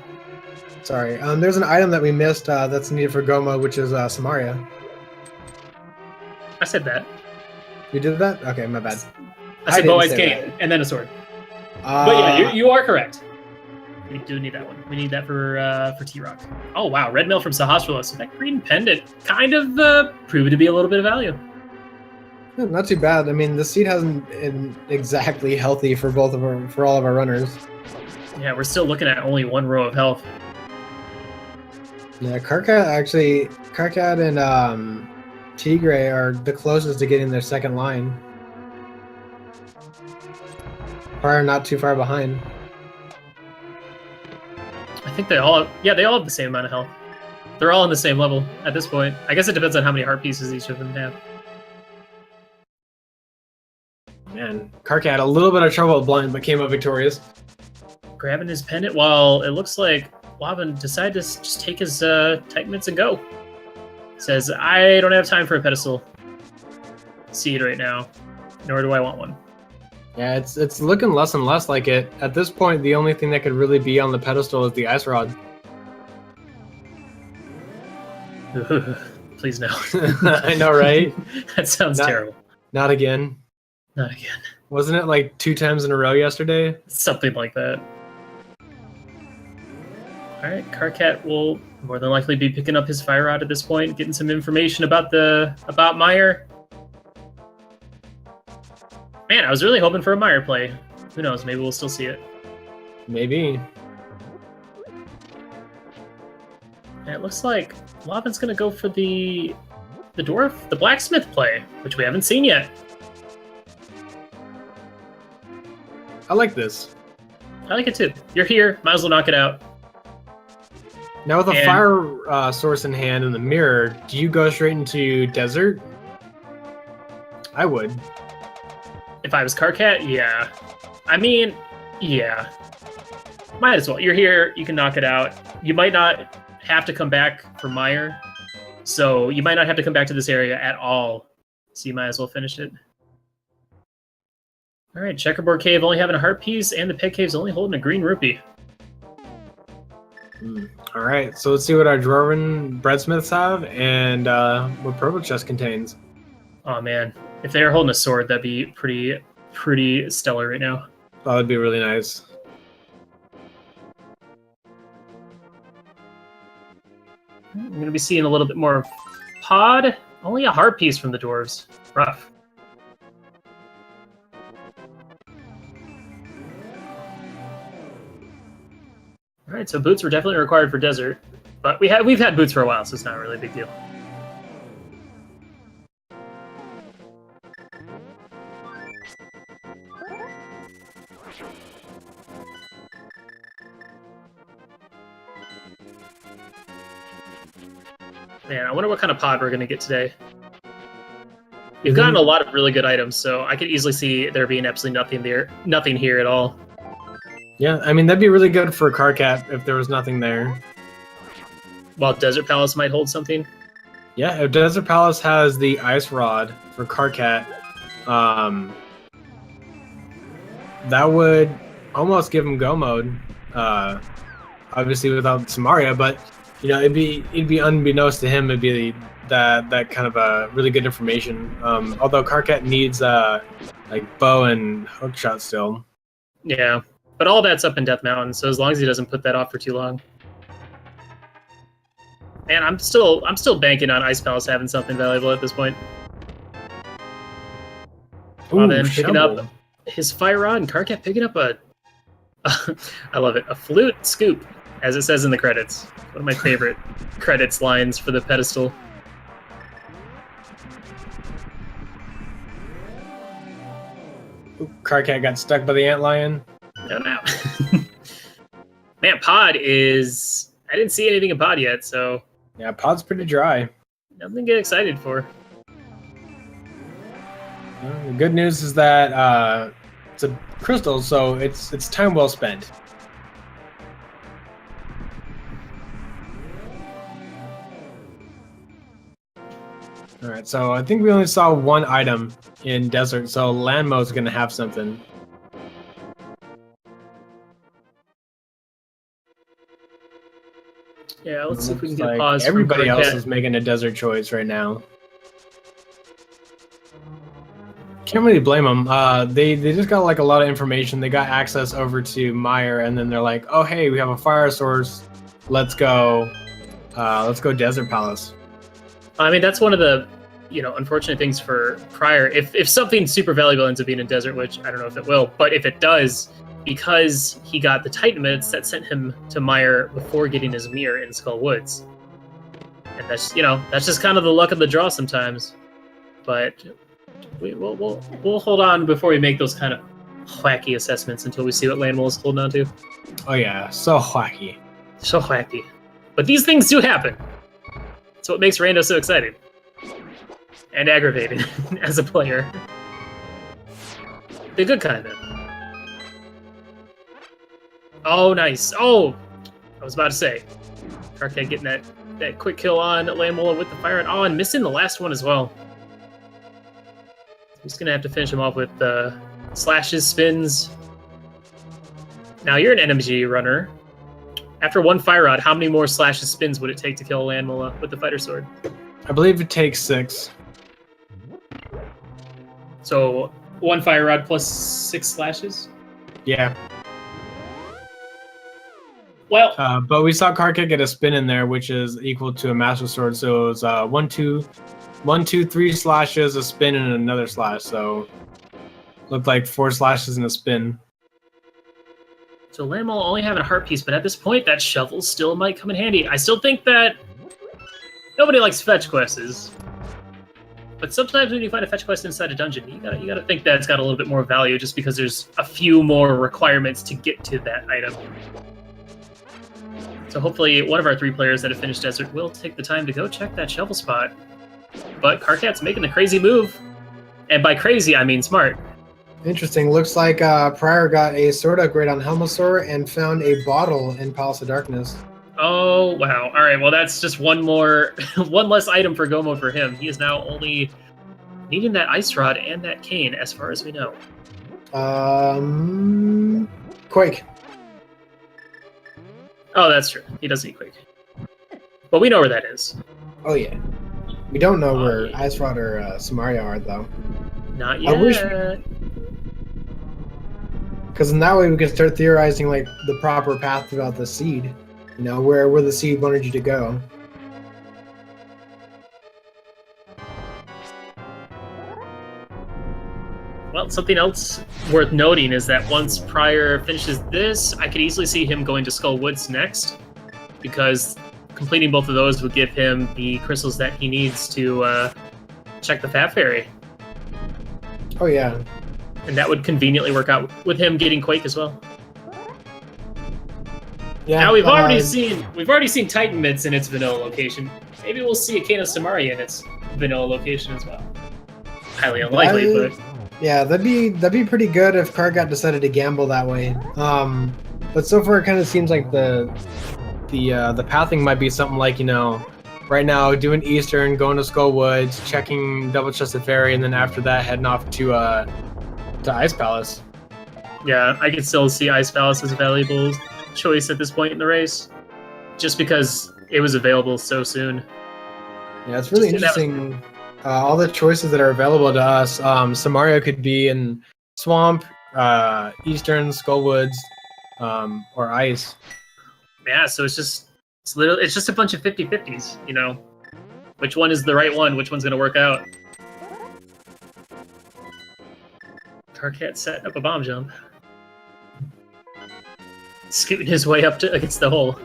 Sorry. There's an item that we missed that's needed for Goma, which is Samaria. I said that. You did that? Okay, my bad. I said bow, ice, cane, and then a sword. But yeah, you are correct. We do need that one. We need that for T-Rock. Oh wow, red mail from Sahasrala. So that green pendant kind of proved to be a little bit of value. Yeah, not too bad. I mean, the seed hasn't been exactly healthy for all of our runners. Yeah, we're still looking at only one row of health. Yeah, Karkat and Tigre are the closest to getting their second line. Prier not too far behind. I think they all have the same amount of health. They're all on the same level at this point. I guess it depends on how many heart pieces each of them have. Man, Karkat had a little bit of trouble with blind, but came up victorious. Grabbing his pendant while it looks like Lavan decided to just take his Titan Mitts and go. Says, I don't have time for a pedestal seed right now, nor do I want one. Yeah, it's looking less and less like it. At this point, the only thing that could really be on the pedestal is the ice rod. Please no. I know, right? That sounds terrible. Not again. Not again. Wasn't it like 2 times in a row yesterday? Something like that. Alright, Karkat will more than likely be picking up his fire rod at this point, getting some information about Meyer. Man, I was really hoping for a Meyer play. Who knows, maybe we'll still see it. Maybe. And it looks like Lavan's gonna go for the dwarf, the blacksmith play, which we haven't seen yet. I like this. I like it too. You're here, might as well knock it out. Now with a fire source in hand and the mirror, do you go straight into desert? I would. If I was Karkat, yeah. I mean, yeah. Might as well. You're here, you can knock it out. You might not have to come back for Meyer, so you might not have to come back to this area at all. So you might as well finish it. Alright, Checkerboard Cave only having a heart piece, and the Peg Cave's only holding a green rupee. Alright, so let's see what our Dwarven breadsmiths have and what purple chest contains. Oh man, if they are holding a sword, that'd be pretty stellar right now. That would be really nice. I'm going to be seeing a little bit more pod. Only a heart piece from the dwarves. Rough. All right, so boots were definitely required for desert, but we've had boots for a while, so it's not really a big deal. Man, I wonder what kind of pod we're going to get today. We've gotten a lot of really good items, so I could easily see there being absolutely nothing here at all. Yeah, I mean, that'd be really good for Karkat if there was nothing there. While Desert Palace might hold something? Yeah, if Desert Palace has the Ice Rod for Karkat, that would almost give him go mode. Obviously without Samaria, but you know, it'd be unbeknownst to him, it'd be that kind of really good information. Although Karkat needs like bow and hook shot still. Yeah, but all that's up in Death Mountain, so as long as he doesn't put that off for too long. Man, I'm still banking on Ice Palace having something valuable at this point. Ooh, Then picking shovel. up his Fire Rod, and Karkat picking up a I love it, a flute scoop, as it says in the credits. One of my favorite credits lines for the pedestal. Ooh, Karkat got stuck by the antlion. No. Man, Pod is... I didn't see anything in Pod yet, so... Yeah, Pod's pretty dry. Nothing to get excited for. The good news is that it's a crystal, so it's time well spent. All right, so I think we only saw one item in desert, so Landmo's gonna have something. Yeah, let's see if we can get Like a pause. everybody from else Karkat. is making a desert choice right now. Can't really blame them. They just got like a lot of information. They got access over to Meyer, and then they're like, "Oh, hey, we have a fire source. Let's go. Let's go Desert Palace." I mean, that's one of the, unfortunate things for Prier. If something super valuable ends up being in Desert, which I don't know if it will, but if it does, because he got the Titan minutes, that sent him to Meyer before getting his mirror in Skull Woods. And that's just kind of the luck of the draw sometimes. But we'll hold on before we make those kind of wacky assessments until we see what Landwell is holding on to. Oh yeah, so wacky. So wacky. But these things do happen. That's what makes Rando so exciting. And aggravating as a player. The good kind, though. Oh, nice. Oh! I was about to say. Karkat getting that quick kill on Landmola with the fire. Oh, and missing the last one as well. He's going to have to finish him off with slashes, spins. Now, you're an NMG runner. After one Fire Rod, how many more slashes, spins would it take to kill Landmola with the Fighter Sword? I believe it takes 6. So, one Fire Rod plus 6 slashes? Yeah. Well, But we saw Karkat get a spin in there, which is equal to a Master Sword. So it was 1, 2, 3 slashes, a spin, and another slash. So looked like 4 slashes and a spin. so Landmola only having a heart piece, but at this point, that shovel still might come in handy. I still think that nobody likes fetch quests, but sometimes when you find a fetch quest inside a dungeon, you gotta think that it's got a little bit more value just because there's a few more requirements to get to that item. So hopefully one of our 3 players that have finished Desert will take the time to go check that shovel spot. But Karkat's making a crazy move. And by crazy, I mean smart. Interesting. Looks like Prier got a sword upgrade on Helmosaur and found a bottle in Palace of Darkness. Oh, wow. All right, well, that's just one less item for Gomo for him. He is now only needing that Ice Rod and that Cane, as far as we know. Quake. Oh, that's true. He does need Quake. But we know where that is. Oh, yeah. We don't know Oh, where yeah. Ice Rod or Samaria are, though. Not I wish- yet. Because in that way we can start theorizing, like, the proper path about the seed. You know, where the seed wanted you to go. Well, something else worth noting is that once Prier finishes this, I could easily see him going to Skull Woods next, because completing both of those would give him the crystals that he needs to check the Fat Fairy. Oh, yeah. And that would conveniently work out with him getting Quake as well. Yeah. Now we've already seen Titan Mitts in its vanilla location. Maybe we'll see a Kano Samaria in its vanilla location as well. Highly unlikely, but Yeah, that'd be pretty good if Karkat decided to gamble that way. But so far it kind of seems like the pathing might be something like, right now doing Eastern, going to Skull Woods, checking Double Chested Fairy, and then after that heading off to Ice Palace. yeah, I could still see Ice Palace as a valuable choice at this point in the race, just because it was available so soon. Yeah, it's really Just do that. interesting. All the choices that are available to us. Samaria could be in Swamp, Eastern, Skullwoods, or Ice. Yeah, so it's just a bunch of 50-50s, you know. Which one is the right one? Which one's gonna work out? Karkat setting up a bomb jump. Scooting his way up to against the hole.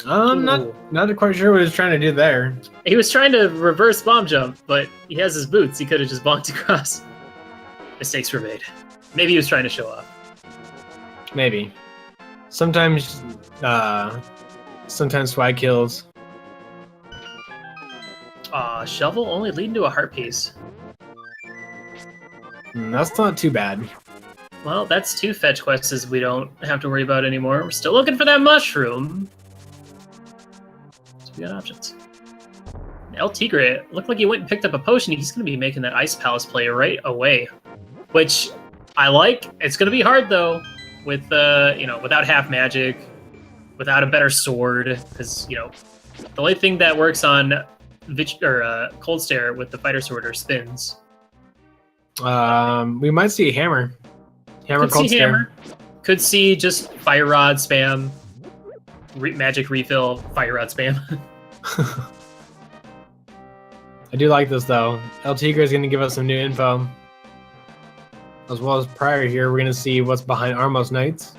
I'm not quite sure what he's trying to do there. He was trying to reverse bomb jump, but he has his boots. He could have just bonked across. Mistakes were made. Maybe he was trying to show off. Maybe. Sometimes swag kills. Shovel only leading to a heart piece. That's not too bad. Well, that's 2 fetch quests we don't have to worry about anymore. We're still looking for that mushroom. So we got options. LTigre looked like he went and picked up a potion. He's going to be making that Ice Palace play right away, which I like. It's going to be hard though, with without half magic, without a better sword, because the only thing that works on Cold Stare with the fighter sword are spins. We might see hammer. Hammer, Cold Stare. Hammer. Could see just fire rod spam, magic refill, fire rod spam. I do like this though. LTigre is going to give us some new info. As well as Prier here, we're going to see what's behind Armos Knights.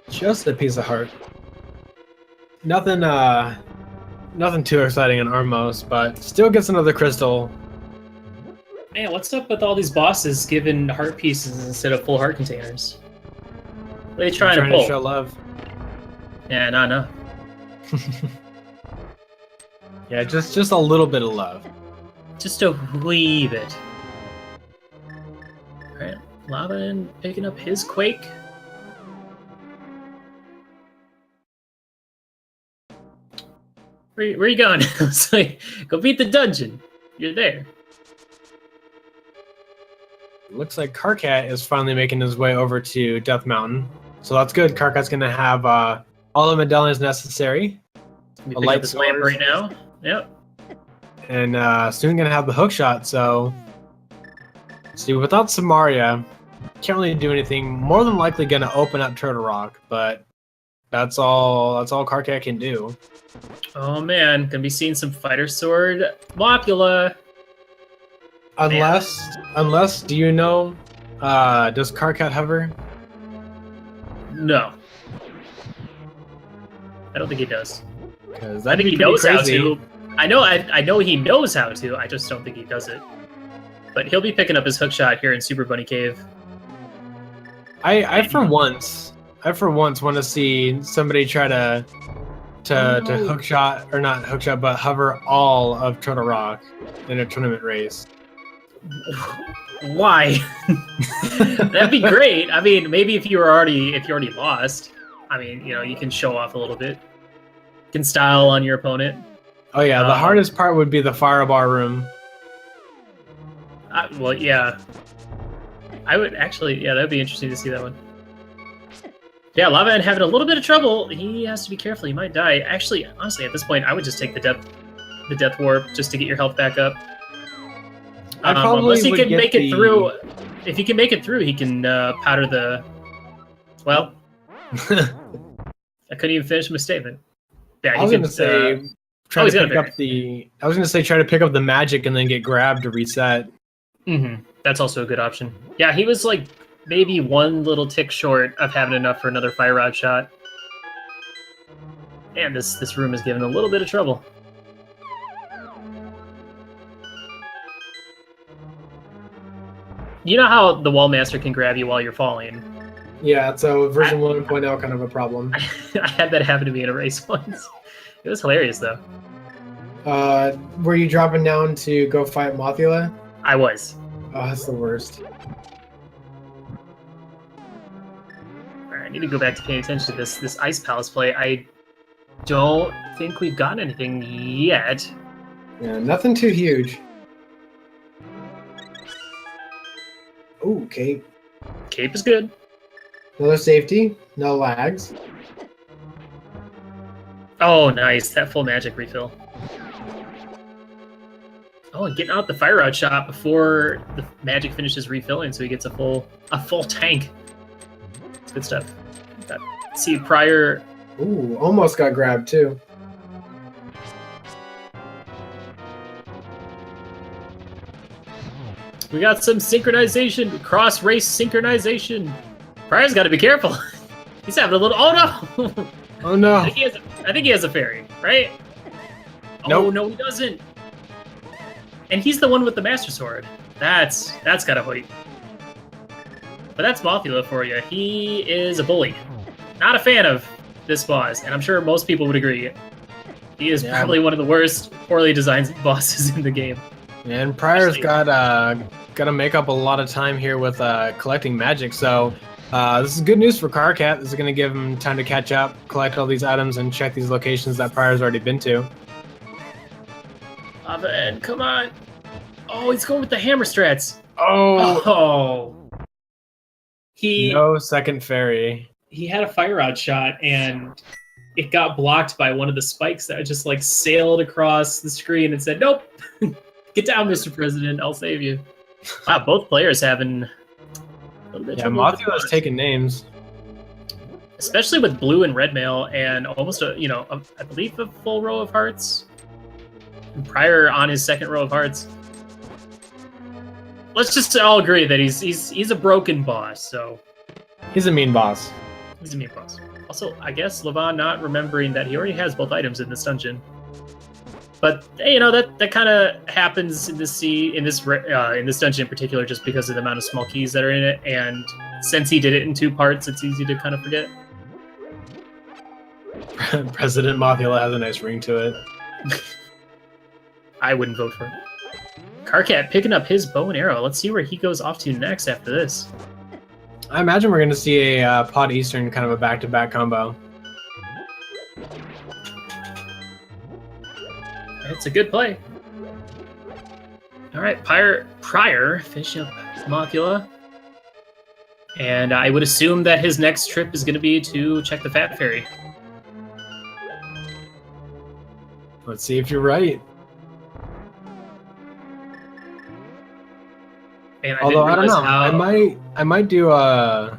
Just a piece of heart. Nothing too exciting in Armos, but still gets another crystal. Man, what's up with all these bosses giving heart pieces instead of full heart containers? What are they trying to pull? Show love. Yeah, no. Yeah, just a little bit of love. Just a wee bit. Alright, Lava picking up his Quake. Where are you going? It's like, go beat the dungeon. You're there. Looks like Karkat is finally making his way over to Death Mountain. So that's good. Karkat's going to have all the medallions necessary. A light lamp right now. Yep. And soon going to have the hook shot. So, see, without Samaria, can't really do anything. More than likely going to open up Turtle Rock, but that's all Karkat can do. Oh man, gonna be seeing some fighter sword Mopula. Unless, do you know, does Karkat hover? No. I don't think he does. Because I think he knows how to. I know he knows how to, I just don't think he does it. But he'll be picking up his hook shot here in Super Bunny Cave. I for once want to see somebody try to hook shot, or not hook shot, but hover all of Turtle Rock in a tournament race. Why? That'd be great. I mean, maybe if you already lost, I mean, you can show off a little bit. You can style on your opponent. Oh yeah, the hardest part would be the firebar room. Well, yeah. I would actually, yeah, that'd be interesting to see that one. Yeah, Lava having a little bit of trouble. He has to be careful. He might die. Actually, honestly, at this point, I would just take the death warp just to get your health back up. Unless he can make it through. If he can make it through, he can powder the. Well, I couldn't even finish my statement. Yeah, I was going to say try to pick up the magic and then get grabbed to reset. Mm-hmm. That's also a good option. Yeah, he was like maybe one little tick short of having enough for another fire rod shot. And this room is giving a little bit of trouble. You know how the Wall Master can grab you while you're falling? Yeah, so version 1.0 kind of a problem. I had that happen to me in a race once. It was hilarious, though. Were you dropping down to go fight Mothula? I was. Oh, that's the worst. Alright, I need to go back to paying attention to this Ice Palace play. don't think we've gotten anything yet. Yeah, nothing too huge. Ooh, cape. Cape is good. Another safety. No lags. Oh, nice. That full magic refill. Oh, and getting out the fire rod shot before the magic finishes refilling, so he gets a full tank. It's good stuff. See, Prier. Ooh, almost got grabbed too. We got some synchronization, cross race synchronization. Prier's got to be careful. He's having a little. Oh no! Oh no! I think he has a fairy, right? Nope. Oh no, he doesn't. And he's the one with the Master Sword. That's gotta hurt. But that's Mothula for you. He is a bully. Not a fan of this boss, and I'm sure most people would agree. He is probably one of the worst, poorly designed bosses in the game. And Prier's got to make up a lot of time here with collecting magic. So this is good news for Karkat. This is going to give him time to catch up, collect all these items, and check these locations that Prier's already been to. Lavan, come on! Oh, he's going with the hammer strats. Oh! He No second fairy. He had a fire rod shot, and it got blocked by one of the spikes that just like sailed across the screen and said, "Nope, get down, Mr. President. I'll save you." Wow, both players having a little bit. Yeah, trouble with Mothula's taking names. especially with blue and red mail, and almost I believe a full row of hearts. And Prior on his second row of hearts. Let's just all agree that he's a broken boss. So He's a mean boss. he's a mean boss. Also, I guess Lavan not remembering that he already has both items in this dungeon. But that kind of happens in this dungeon in particular, just because of the amount of small keys that are in it, and since he did it in 2 parts, it's easy to kind of forget. President Mothula has a nice ring to it. I wouldn't vote for it. Karkat picking up his bow and arrow. Let's see where he goes off to next after this. I imagine we're going to see a Pod Eastern kind of a back-to-back combo. It's a good play. All right, Prier finish up Mothula. And I would assume that his next trip is going to be to check the Fat Fairy. Let's see if you're right. And Although I don't know, how... I might do I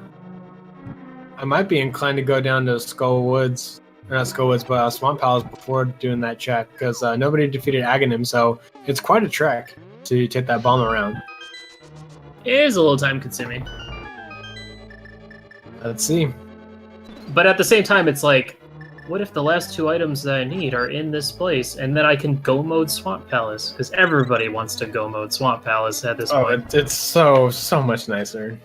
might be inclined to go down to Skull Woods, or not Skull Woods, but Swamp Palace before doing that check, because nobody defeated Aghanim, so it's quite a trek to take that bomb around. It is a little time consuming. Let's see. But at the same time, it's like, what if the last 2 items that I need are in this place, and then I can go mode Swamp Palace? Because everybody wants to go mode Swamp Palace at this point. It's so much nicer.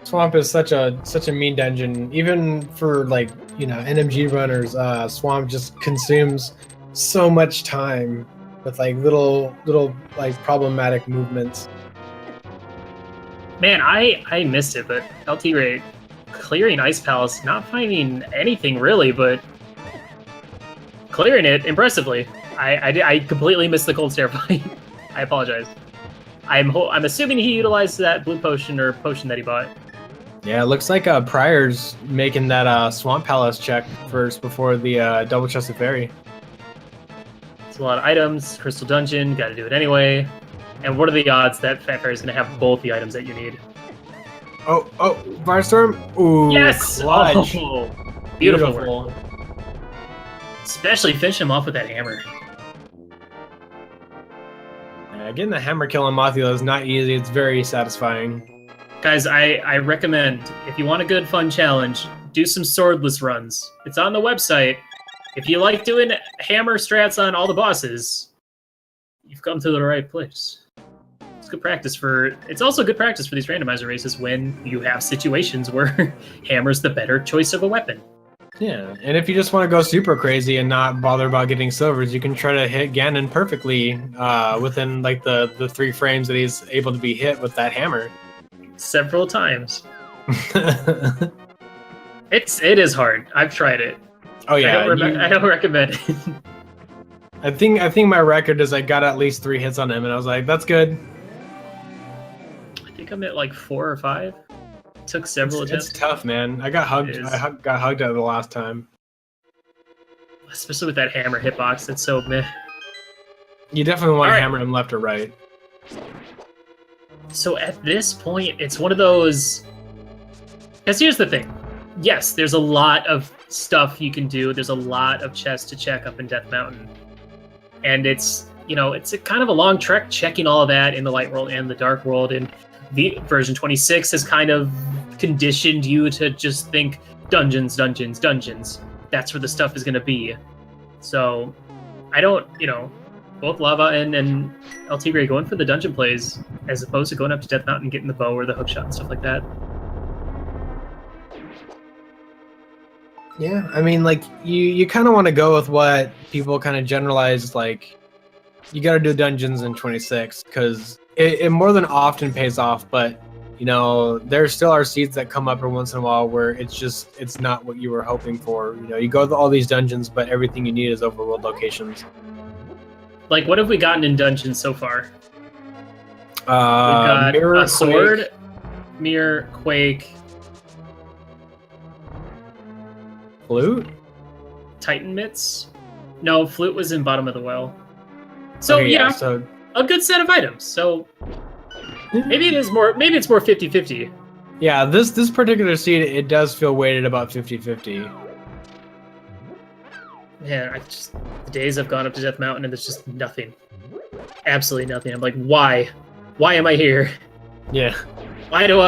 Swamp is such a mean dungeon. Even for NMG runners, Swamp just consumes so much time with little problematic movements. Man, I missed it, but LTigre clearing Ice Palace, not finding anything really, but clearing it impressively. I completely missed the cold stare fight. I apologize. I'm assuming he utilized that blue potion or potion that he bought. Yeah, it looks like Prior's making that Swamp Palace check first before the double chested fairy. It's a lot of items, Crystal Dungeon, gotta do it anyway. And what are the odds that Fat Fairy's gonna have both the items that you need? Oh, Firestorm! Ooh, Yes! clutch. Oh, beautiful. Especially finish him off with that hammer. Getting the hammer kill on Mothula is not easy. It's very satisfying. Guys, I recommend, if you want a good fun challenge, do some swordless runs. It's on the website. If you like doing hammer strats on all the bosses, you've come to the right place. It's good practice it's also good practice for these randomizer races when you have situations where hammer's the better choice of a weapon. Yeah, and if you just want to go super crazy and not bother about getting silvers, you can try to hit Ganon perfectly within the 3 frames that he's able to be hit with that hammer. Several times. It is hard. I've tried it. Oh yeah, I don't recommend it. I think my record is I got at least 3 hits on him, and I was like, that's good. I think I'm at like 4 or 5. Took several attempts. It's tough, man. I got hugged. Got hugged out of the last time. Especially with that hammer hitbox, it's so meh. You definitely want to Alright. hammer him left or right. So at this point, it's one of those... Because here's the thing. Yes, there's a lot of stuff you can do. There's a lot of chests to check up in Death Mountain. And it's, you know, it's a kind of a long trek checking all of that in the Light World and the Dark World. And the version 26 has kind of conditioned you to just think dungeons, dungeons, dungeons. That's where the stuff is going to be. So I don't, you know, both Lava and LTigre going for the dungeon plays as opposed to going up to Death Mountain and getting the bow or the hookshot and stuff like that. Yeah, I mean, like, you kind of want to go with what people kind of generalize, like, you got to do dungeons in 26, because it more than often pays off, but, you know, there still are seeds that come up every once in a while where it's not what you were hoping for. You know, you go to all these dungeons, but everything you need is overworld locations. Like, what have we gotten in dungeons so far? We've We've got Mirror, a sword, mirror, quake, flute. Titan mitts. No, flute was in bottom of the well. So Okay, yeah, so a good set of items. So maybe it is more. Maybe it's more 50-50. yeah, this particular seed, it does feel weighted about 50-50. Man, the days I've gone up to Death Mountain and there's just nothing, absolutely nothing. I'm like, why? Why am I here? Yeah. Why did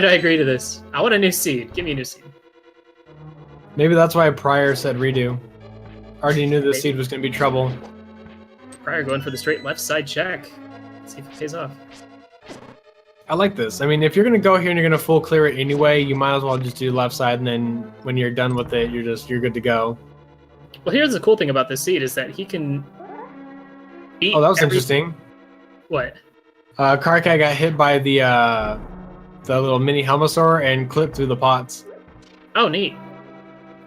I agree to this? I want a new seed. Give me a new seed. Maybe that's why Prier said redo. Already knew this seed was going to be trouble. Prior going for the straight left side check. Let's see if it pays off. I like this. I mean, if you're going to go here and you're going to full clear it anyway, you might as well just do left side, and then when you're done with it, you're good to go. Well, here's the cool thing about this seed is that he can beat Oh, that was interesting. What? Karkat got hit by the little mini Helmosaur and clipped through the pots. Oh, neat.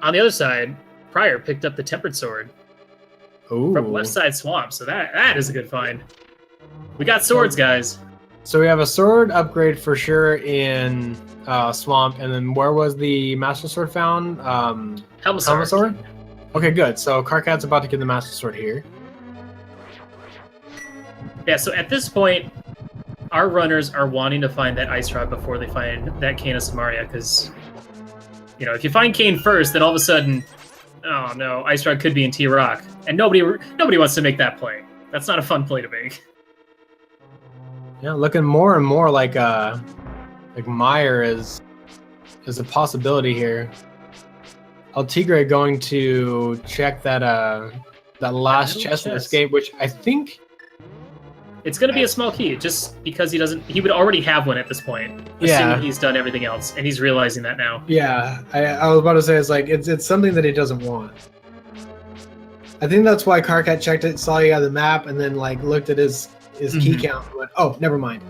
On the other side, Prior picked up the Tempered Sword Ooh. from left side swamp, so that is a good find. We got swords, guys. So we have a sword upgrade for sure in swamp, and then where was the Master Sword found? Helmosaur. Okay, good. So Karkat's about to get the Master Sword here. Yeah, so at this point, our runners are wanting to find that Ice Rod before they find that Cane of Samaria, because, you know, if you find Cane first, then all of a sudden, oh no, Ice Rod could be in T-Rock, and nobody wants to make that play. That's not a fun play to make. Yeah, looking more and more like Meyer is a possibility here. LTigre going to check that last chest and escape, which I think it's going to be a small key, just because he would already have one at this point. Yeah. Assuming he's done everything else, and he's realizing that now. Yeah, I was about to say it's something that he doesn't want. I think that's why Karkat checked it, saw you on the map, and then like looked at his key count and went, oh, never mind.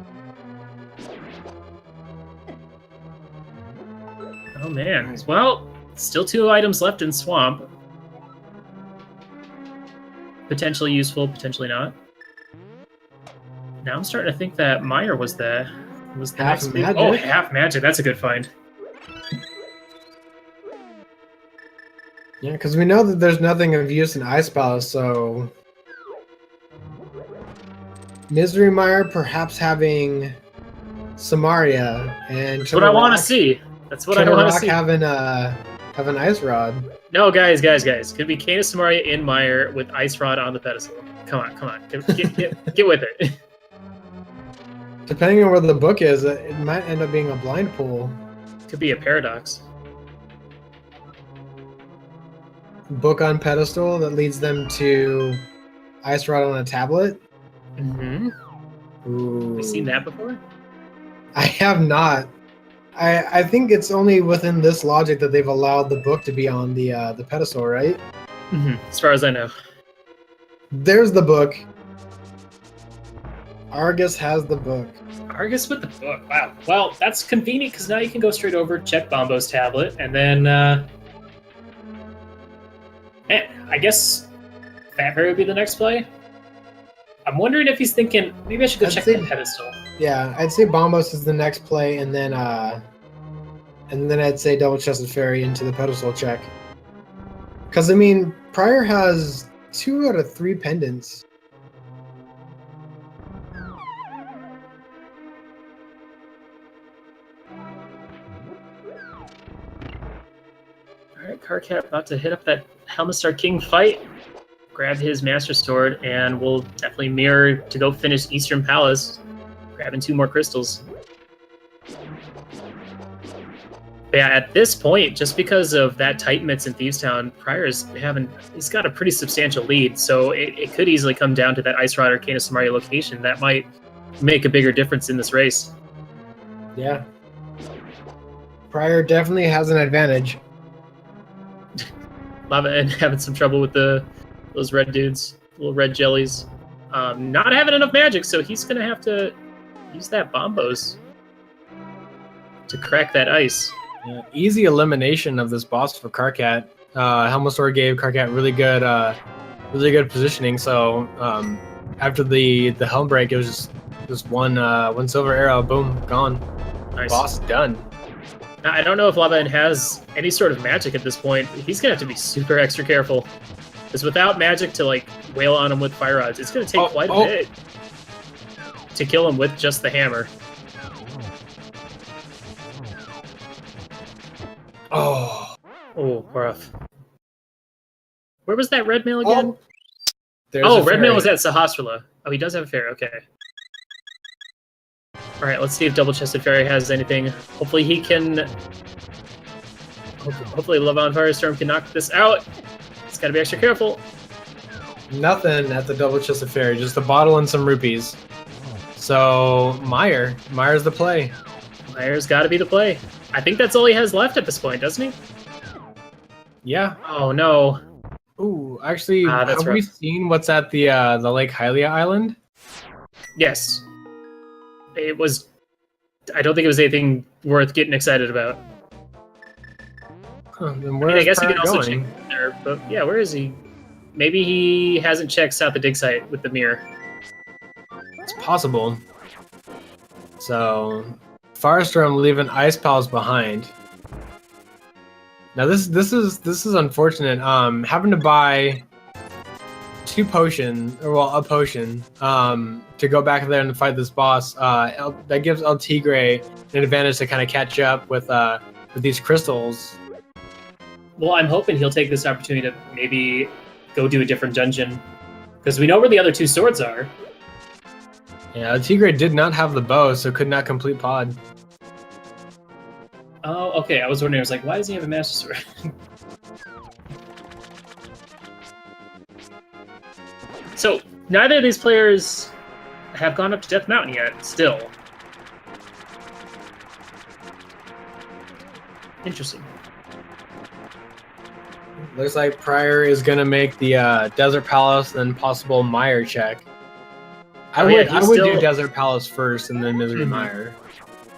Oh man. Well, still 2 items left in Swamp. Potentially useful, potentially not. Now I'm starting to think that Meyer was the Half next big... magic. Oh, half magic. That's a good find. Yeah, because we know that there's nothing of use in Ice Palace, so Misery Meyer perhaps having Samaria and That's what I want to see. That's what I want to see. having an Ice Rod. No, guys. Could be Cane of Samaria in Meyer with Ice Rod on the pedestal. Come on. Get with it. Depending on where the book is, it might end up being a blind pool. Could be a paradox. Book on pedestal that leads them to Ice Rod on a tablet. Mm-hmm. Ooh. Have you seen that before? I have not. I think it's only within this logic that they've allowed the book to be on the pedestal, right? Mm-hmm. As far as I know. There's the book. Argus has the book. Argus with the book. Wow. Well, that's convenient because now you can go straight over, check Bombo's tablet, and then I guess Fat Fairy would be the next play. I'm wondering if he's thinking maybe I should go I'd check say- the pedestal. Yeah, I'd say Bombos is the next play, and then I'd say Double Chested Fairy into the pedestal check. Because I mean, Prier has 2 out of 3 pendants. All right, Karkat about to hit up that Helmet Star King fight. Grab his Master Sword, and we'll definitely mirror to go finish Eastern Palace, grabbing 2 more crystals. But yeah, at this point, just because of that tight mitts in Thieves Town, he's got a pretty substantial lead, so it could easily come down to that Ice Rod Arcana Samaria location. That might make a bigger difference in this race. Yeah. Prier definitely has an advantage. Lava and having some trouble with those red dudes, little red jellies. Not having enough magic, so he's going to have to use that Bombos to crack that ice. Yeah, easy elimination of this boss for Karkat. Helmet Sword gave Karkat really good positioning. So after the helm break, it was just one silver arrow, boom, gone. Nice. Boss done. Now, I don't know if Lava has any sort of magic at this point. He's going to have to be super extra careful. Because without magic to like wail on him with fire rods, it's going to take quite a bit to kill him with just the hammer. Oh, Rough. Where was that red mail again? There's Red mail was at Sahasrahla. Oh, he does have a fairy. Okay. All right, let's see if Double Chested Fairy has anything. Hopefully he can. Hopefully LavanFirestorm can knock this out. It's got to be extra careful. Nothing at the Double Chested Fairy, just just a bottle and some rupees. So Meyer's the play. Meyer's got to be the play. I think that's all he has left at this point, doesn't he? Yeah. Oh no. Ooh, actually, that's have we rough. seen what's at the Lake Hylia Island? Yes. It was. I don't think it was anything worth getting excited about. Huh, then I where mean, I is guess he Prier can also going? check there, but yeah, where is he? Maybe he hasn't checked South the Dig Site with the mirror. It's possible. So, Firestorm leaving Ice Palace behind. Now this is unfortunate. Having to buy a potion to go back there and fight this boss. That gives LTigre an advantage to kind of catch up with these crystals. Well, I'm hoping he'll take this opportunity to maybe go do a different dungeon, because we know where the other 2 swords are. Yeah, LTigre did not have the bow, so could not complete pod. Oh, okay. I was wondering. I was like, why does he have a Master Sword? So neither of these players have gone up to Death Mountain yet. Still, interesting. Looks like Prier is gonna make the Desert Palace, then possible Meyer check. I would do Desert Palace first, and then Misery Meyer.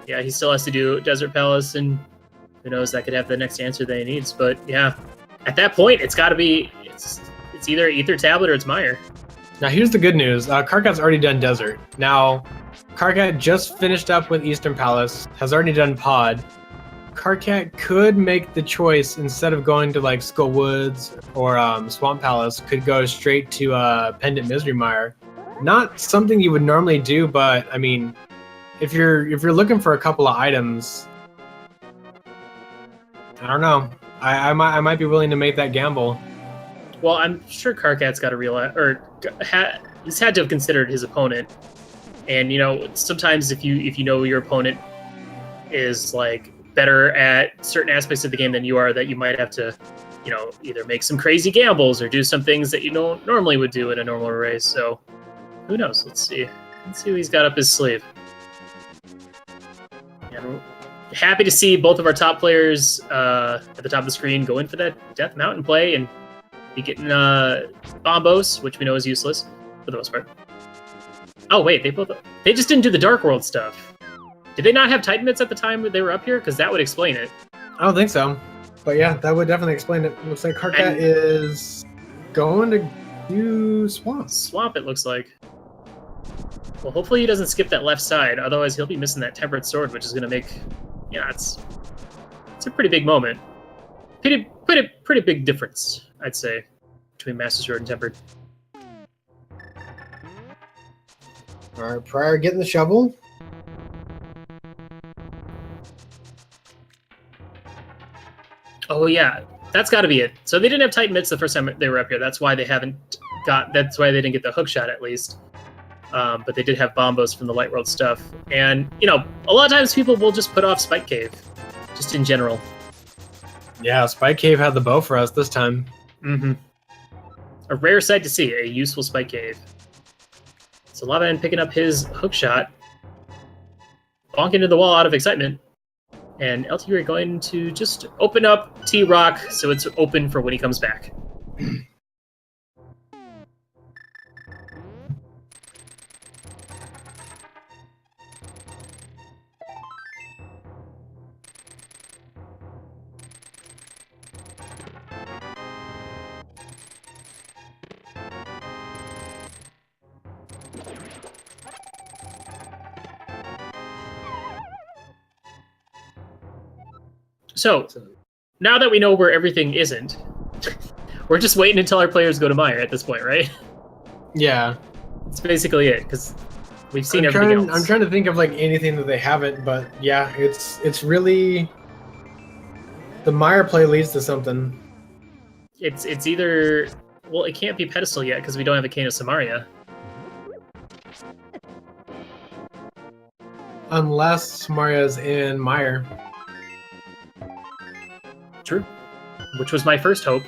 Yeah, he still has to do Desert Palace, and who knows, that could have the next answer that he needs. But yeah, at that point, it's got to be it's either Ether Tablet or it's Meyer. Now here's the good news. Karkat's already done Desert. Now, Karkat just finished up with Eastern Palace, has already done Pod. Karkat could make the choice, instead of going to like Skull Woods or Swamp Palace, could go straight to Pendant Misery Mire. Not something you would normally do, but I mean, if you're looking for a couple of items, I don't know. I might be willing to make that gamble. Well, I'm sure Karkat's got to realize, or he's had to have considered his opponent. And you know, sometimes if you know your opponent is like better at certain aspects of the game than you are, that you might have to, you know, either make some crazy gambles or do some things that you don't normally would do in a normal race. So who knows? Let's see what he's got up his sleeve. And happy to see both of our top players at the top of the screen go in for that Death Mountain play and be getting Bombos, which we know is useless for the most part. Oh wait, they just didn't do the Dark World stuff. Did they not have Titan Mitts at the time they were up here? Because that would explain it. I don't think so. But yeah, that would definitely explain it. Looks like Karkat is going to do Swamp. Swamp, it looks like. Well, hopefully he doesn't skip that left side. Otherwise, he'll be missing that Tempered Sword, which is going to make... Yeah, it's a pretty big moment. Pretty big difference, I'd say, between Master Sword and Tempered. All right, Prior getting the shovel. Oh yeah, that's got to be it. So they didn't have Titan mitts the first time they were up here. That's why they haven't got. That's why they didn't get the hook shot at least. But they did have bombos from the Light World stuff. And you know, a lot of times people will just put off Spike Cave, just in general. Yeah, Spike Cave had the bow for us this time. Mm-hmm. A rare sight to see, a useful Spike Cave. So LavanFirestorm picking up his hook shot, bonking into the wall out of excitement. And LTigre going to just open up T-Rock so it's open for when he comes back. So, now that we know where everything isn't, we're just waiting until our players go to Mire at this point, right? Yeah. That's basically it, because we've seen everything else. I'm trying to think of like anything that they haven't, but yeah, it's really... The Mire play leads to something. It's either... Well, it can't be Pedestal yet, because we don't have a Cane of Samaria. Unless Samaria's in Mire. True. Which was my first hope.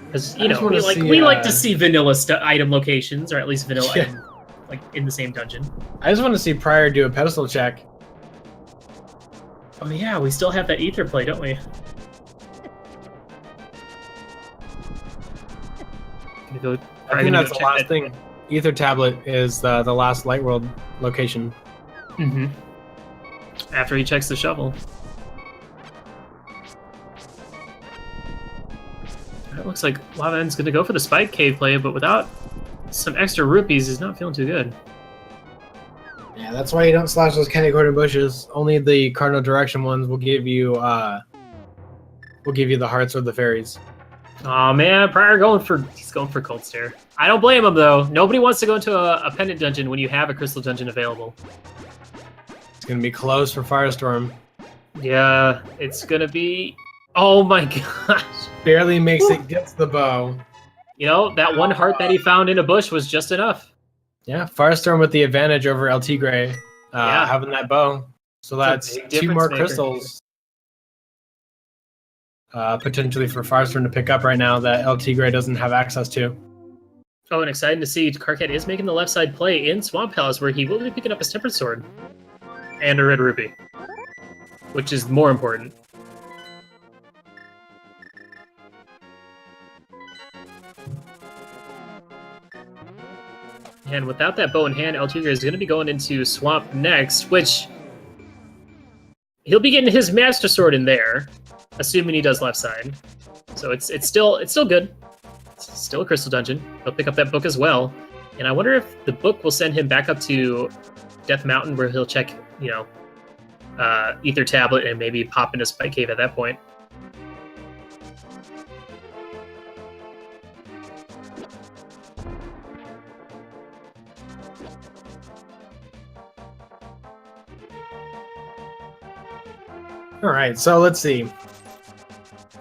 Because, you know, we like to see vanilla item locations, or at least vanilla item, like, in the same dungeon. I just want to see Prior do a pedestal check. Oh yeah, we still have that ether play, don't we? I think that's the last thing. Ether Tablet is the last Light World location. Mm-hmm. After he checks the shovel. It looks like LavanFirestorm's going to go for the Spike Cave play, but without some extra rupees, he's not feeling too good. Yeah, that's why you don't slash those candy corn bushes. Only the cardinal direction ones will give you the hearts or the fairies. Oh man, Prior he's going for Cold Stare. I don't blame him though. Nobody wants to go into a pendant dungeon when you have a crystal dungeon available. It's going to be close for Firestorm. Yeah, it's going to be... Oh my gosh. Barely makes it, gets the bow. You know, that one heart that he found in a bush was just enough. Yeah, Firestorm with the advantage over LTigre, having that bow. So that's 2 more crystals potentially for Firestorm to pick up right now that LTigre doesn't have access to. Oh, and exciting to see Karkat is making the left side play in Swamp Palace, where he will be picking up his Tempered Sword and a red rupee, which is more important. And without that bow in hand, LTigre is going to be going into Swamp next, which he'll be getting his Master Sword in there, assuming he does left side. So it's still good. It's still a crystal dungeon. He'll pick up that book as well. And I wonder if the book will send him back up to Death Mountain, where he'll check, you know, Ether Tablet and maybe pop into Spike Cave at that point. All right, so let's see.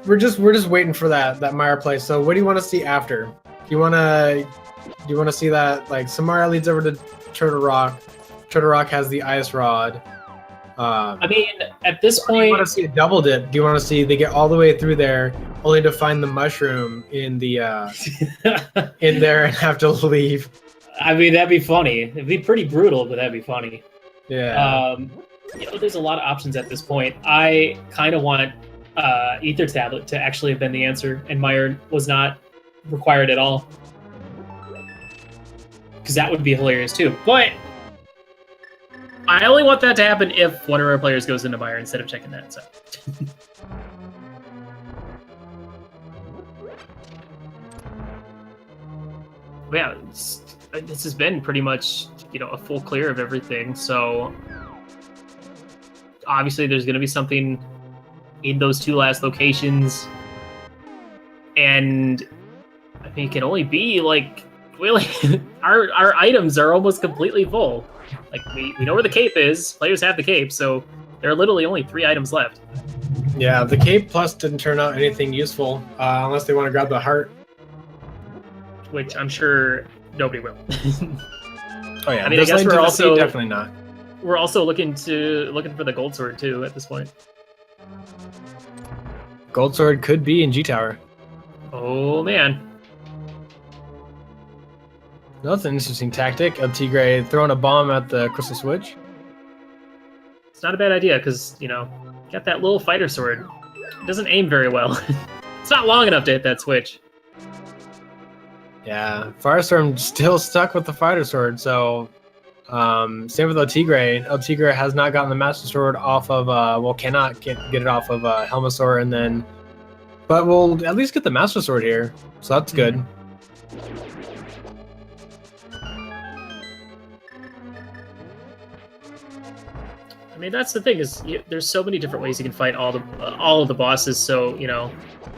We're just waiting for that Mire play. So what do you want to see after? Do you want to see that like Samaria leads over to Turtle Rock? Turtle Rock has the Ice Rod. I mean, at this point, do you want to see a double dip? Do you want to see they get all the way through there, only to find the mushroom in the in there and have to leave? I mean, that'd be funny. It'd be pretty brutal, but that'd be funny. Yeah. You know, there's a lot of options at this point. I kind of want Ether Tablet to actually have been the answer, and Mire was not required at all. Because that would be hilarious too. But I only want that to happen if one of our players goes into Mire instead of checking that. So yeah, this has been pretty much, a full clear of everything. So obviously there's going to be something in those 2 last locations. And I mean, it can only be like, really, our items are almost completely full. Like, we know where the cape is. Players have the cape, so there are literally only 3 items left. Yeah, the cape plus didn't turn out anything useful, unless they want to grab the heart. Which I'm sure nobody will. Oh yeah, I mean, I guess we're also definitely not. We're also looking for the gold sword too at this point. Gold sword could be in G Tower. Oh man. That's an interesting tactic. LTigre throwing a bomb at the crystal switch. It's not a bad idea because, got that little fighter sword. It doesn't aim very well. It's not long enough to hit that switch. Yeah, Firestorm still stuck with the fighter sword, so same with LTigre. LTigre has not gotten the Master Sword off of, cannot get it off of Helmasaur, and then, but we'll at least get the Master Sword here, so that's good. I mean, that's the thing is, there's so many different ways you can fight all of the bosses. So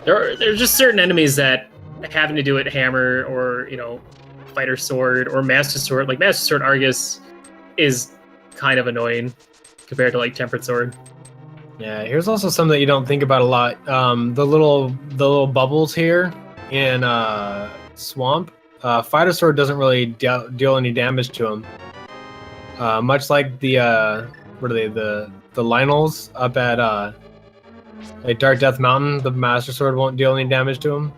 there are just certain enemies that having to do it hammer or fighter sword or master sword, like Master Sword Argus, is kind of annoying compared to like Tempered Sword. Yeah, here's also something that you don't think about a lot. The little bubbles here in Swamp. Fighter Sword doesn't really deal any damage to them. Much like the what are they? The Lionels up at like Dark Death Mountain. The Master Sword won't deal any damage to them.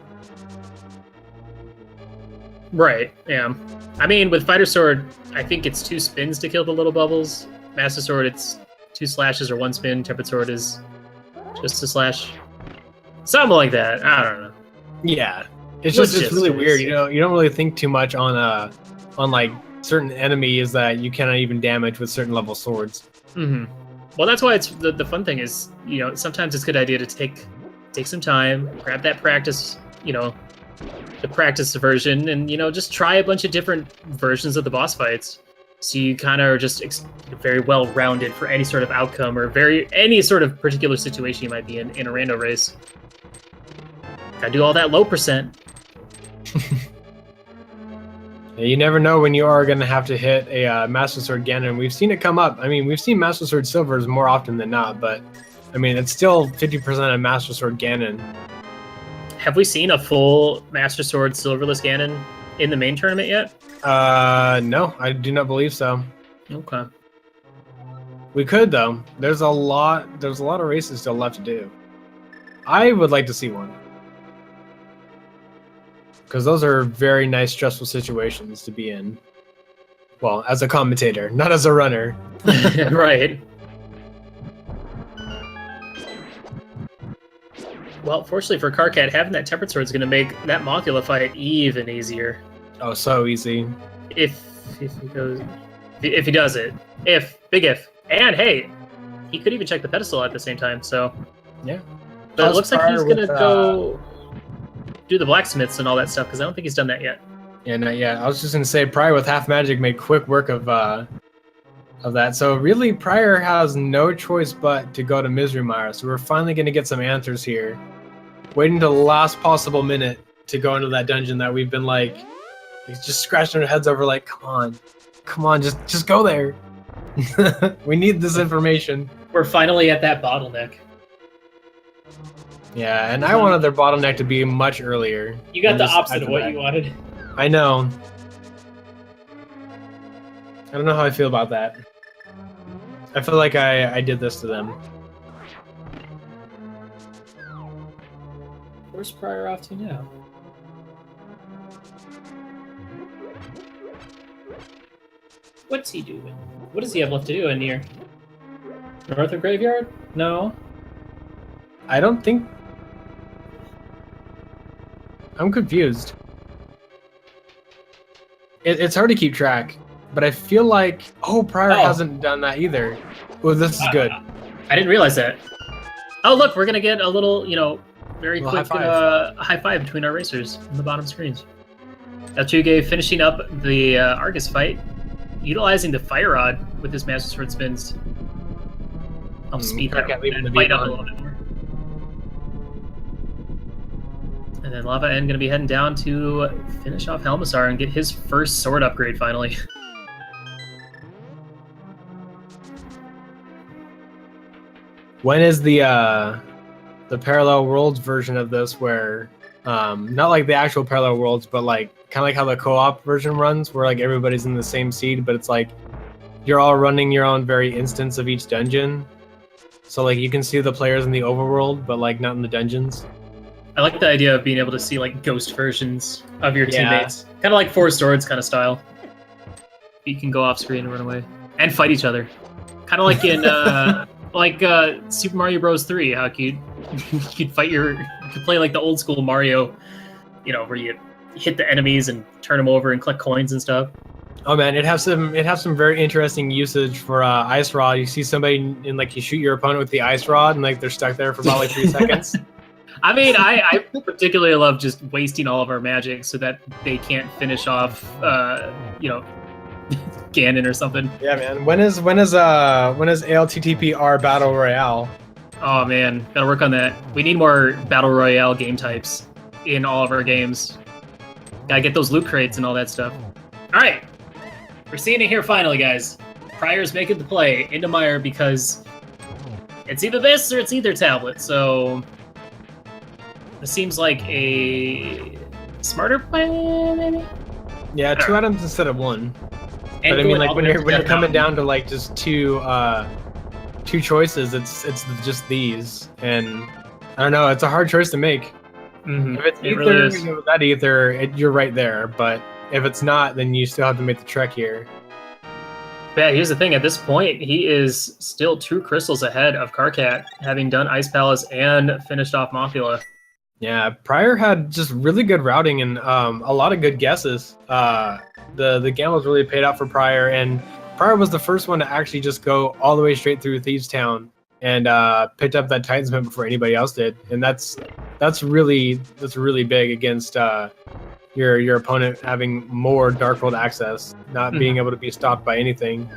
Right. Yeah. I mean, with Fighter Sword, I think it's 2 spins to kill the little bubbles. Master Sword, it's 2 slashes or 1 spin. Tempered Sword is just a slash. Something like that. I don't know. Yeah, it's really weird. You don't really think too much on like certain enemies that you cannot even damage with certain level swords. Mm-hmm. Well, that's why it's the fun thing is, sometimes it's a good idea to take some time, grab that practice, the practice version, and just try a bunch of different versions of the boss fights, so you kind of are just very well rounded for any sort of outcome or any sort of particular situation you might be in a rando race. Gotta do all that low percent. You never know when you are going to have to hit a Master Sword Ganon. We've seen it come up. I mean, we've seen Master Sword Silvers more often than not, but I mean, it's still 50% of Master Sword Ganon. Have we seen a full Master Sword Silverless Ganon in the main tournament yet? No, I do not believe so. Okay. We could though. There's a lot of races still left to do. I would like to see one. Because those are very nice, stressful situations to be in. Well, as a commentator, not as a runner. Right. Well, fortunately for Karkat, having that Tempered Sword is going to make that Mothula fight even easier. Oh, so easy. If he does it. Big if. And hey, he could even check the pedestal at the same time, so. Yeah. But it looks like he's going to go do the blacksmiths and all that stuff, because I don't think he's done that yet. Yeah, not yet. I was just going to say, Prier with half magic made quick work of that. So really, Prier has no choice but to go to Misery Mire. So we're finally going to get some answers here. Waiting till the last possible minute to go into that dungeon that we've been just scratching our heads over, like, come on, just go there. We need this information. We're finally at that bottleneck. Yeah, and I wanted their bottleneck to be much earlier. You got the opposite of what you wanted. I know. I don't know how I feel about that. I feel like I did this to them. Where's Prier off to now? What's he doing? What does he have left to do in here? North of Graveyard? No. I don't think... I'm confused. It's hard to keep track, but I feel like... Oh, Prier hasn't done that either. Well, this is good. I didn't realize that. Oh, look, we're going to get a little, very quick high five between our racers on the bottom screens. LTigre finishing up the Argus fight, utilizing the Fire Rod with his Master Sword spins. Help speed that fight up a little bit more. And then Lava N going to be heading down to finish off Helmasaur and get his first sword upgrade finally. When is the parallel worlds version of this where not like the actual parallel worlds, but like kind of like how the co-op version runs, where like everybody's in the same seed, but it's like you're all running your own very instance of each dungeon. So like you can see the players in the overworld, but like not in the dungeons. I like the idea of being able to see like ghost versions of your teammates, kind of like Four Swords kind of style. You can go off screen and run away and fight each other, kind of like in Super Mario Bros. 3. How you'd fight you could play like the old school Mario, you know, where you hit the enemies and turn them over and collect coins and stuff. Oh man, it has some very interesting usage for ice rod. You see somebody and like you shoot your opponent with the ice rod and like they're stuck there for about like 3 seconds. I mean, I particularly love just wasting all of our magic so that they can't finish off, you know, Ganon or something. Yeah, man. When is ALTTP R Battle Royale? Oh man, gotta work on that. We need more Battle Royale game types in all of our games. Gotta get those loot crates and all that stuff. All right, we're seeing it here finally, guys. Prier's making the play into Mire because it's either this or it's either tablet. So this seems like a smarter plan, maybe? Yeah, 2 items instead of 1. And but I mean, like when you're coming Mountain. down to like just two choices, it's just these, and I don't know. It's a hard choice to make. Mm-hmm. If it's It ether, really is. you know, that ether, you're right there. But if it's not, then you still have to make the trek here. Yeah, here's the thing. At this point, he is still 2 crystals ahead of Karkat, having done Ice Palace and finished off Mothula. Yeah, Prior had just really good routing and a lot of good guesses. The gambles really paid out for Prior, and Prior was the first one to actually just go all the way straight through Thieves Town and picked up that Titan's Mint before anybody else did. And that's really big against your opponent having more Dark World access, not being able to be stopped by anything.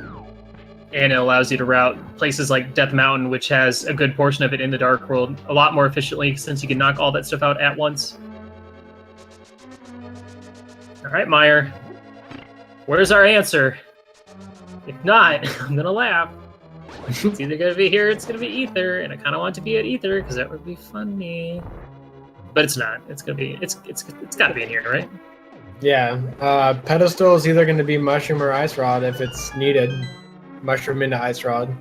And it allows you to route places like Death Mountain, which has a good portion of it in the Dark World, a lot more efficiently since you can knock all that stuff out at once. All right, Mire. Where's our answer? If not, I'm gonna laugh. It's either gonna be here, or it's gonna be Ether, and I kind of want to be at Ether because that would be funny. But it's not. It's gonna be. It's got to be in here, right? Yeah. Pedestal is either going to be Mushroom or Ice Rod if it's needed. Mushroom into Ice Rod.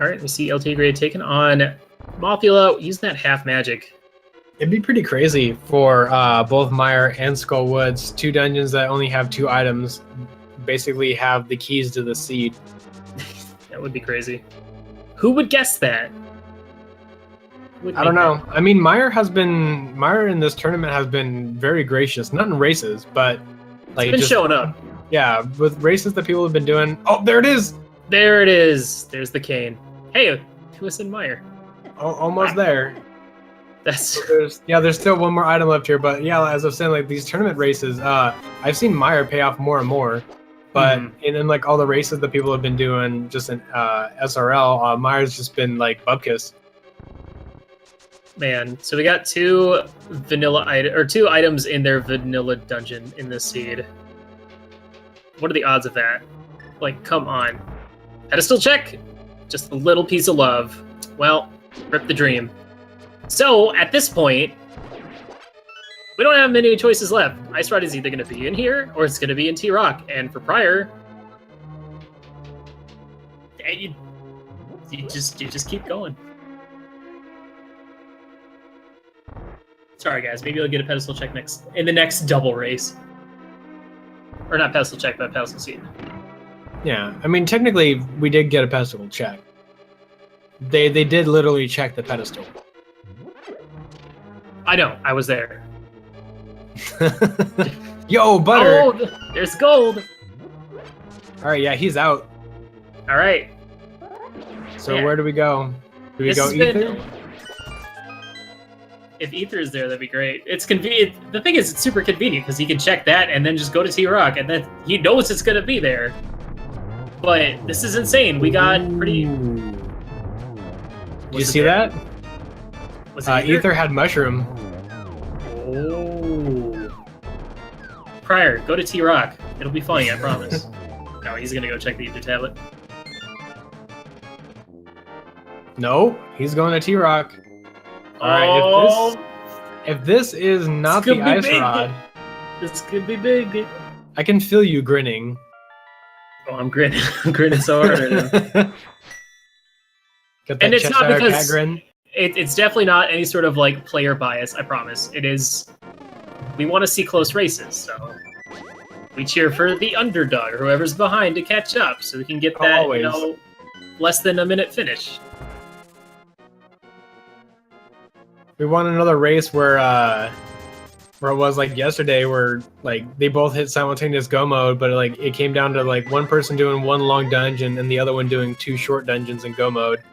All right, we see LTigre taking on Mothula using that half magic. It'd be pretty crazy for both Mire and Skull Woods, 2 dungeons that only have 2 items, basically have the keys to the seed. That would be crazy. Who would guess that? I don't know. I mean, Mire in this tournament has been very gracious. Not in races, but like it's been showing up. Yeah, with races that people have been doing. Oh, there it is. There it is. There's the cane. Hey, Twist and Mire. Almost there. That's there's still one more item left here, but yeah, as I was saying, like these tournament races, I've seen Mire pay off more and more. But in like all the races that people have been doing, just in SRL, Mire's just been like bupkis. man. So we got 2 items in their vanilla dungeon in this seed. What are the odds of that? Like, come on. Pedestal check. Just a little piece of love. Well, rip the dream. So at this point, we don't have many choices left. Ice Rod is either going to be in here or it's going to be in T-Rock. And for Prior, you just keep going. Sorry, guys. Maybe I'll get a pedestal check in the next double race. Or not pedestal check, but pedestal seed. Yeah, I mean, technically, we did get a pedestal check. They did literally check the pedestal. I know. I was there. Yo, Butter! Gold! There's gold! All right, yeah, he's out. All right. So where do we go? Do we go Ether? if Ether is there, that'd be great. It's convenient. The thing is, it's super convenient because he can check that and then just go to T-Rock, and then he knows it's gonna be there. But this is insane. We got pretty. Did you see that? Was it Ether? Ether had mushroom. Oh. Prior, go to T-Rock. It'll be funny, I promise. No, he's gonna go check the Ether tablet. No, he's going to T-Rock. All right, Oh, if this is not This the could be ice big. rod, this could be big. I can feel you grinning. Oh, I'm grinning. I'm grinning so hard right now. Got that And it's not Cheshire because- cat grin. It's definitely not any sort of like player bias, I promise. It is. We want to see close races, so we cheer for the underdog or whoever's behind to catch up, so we can get that Always. less than a minute finish. We won another race where it was like yesterday, where like they both hit simultaneous go mode, but like it came down to like one person doing one long dungeon and the other one doing 2 short dungeons in go mode.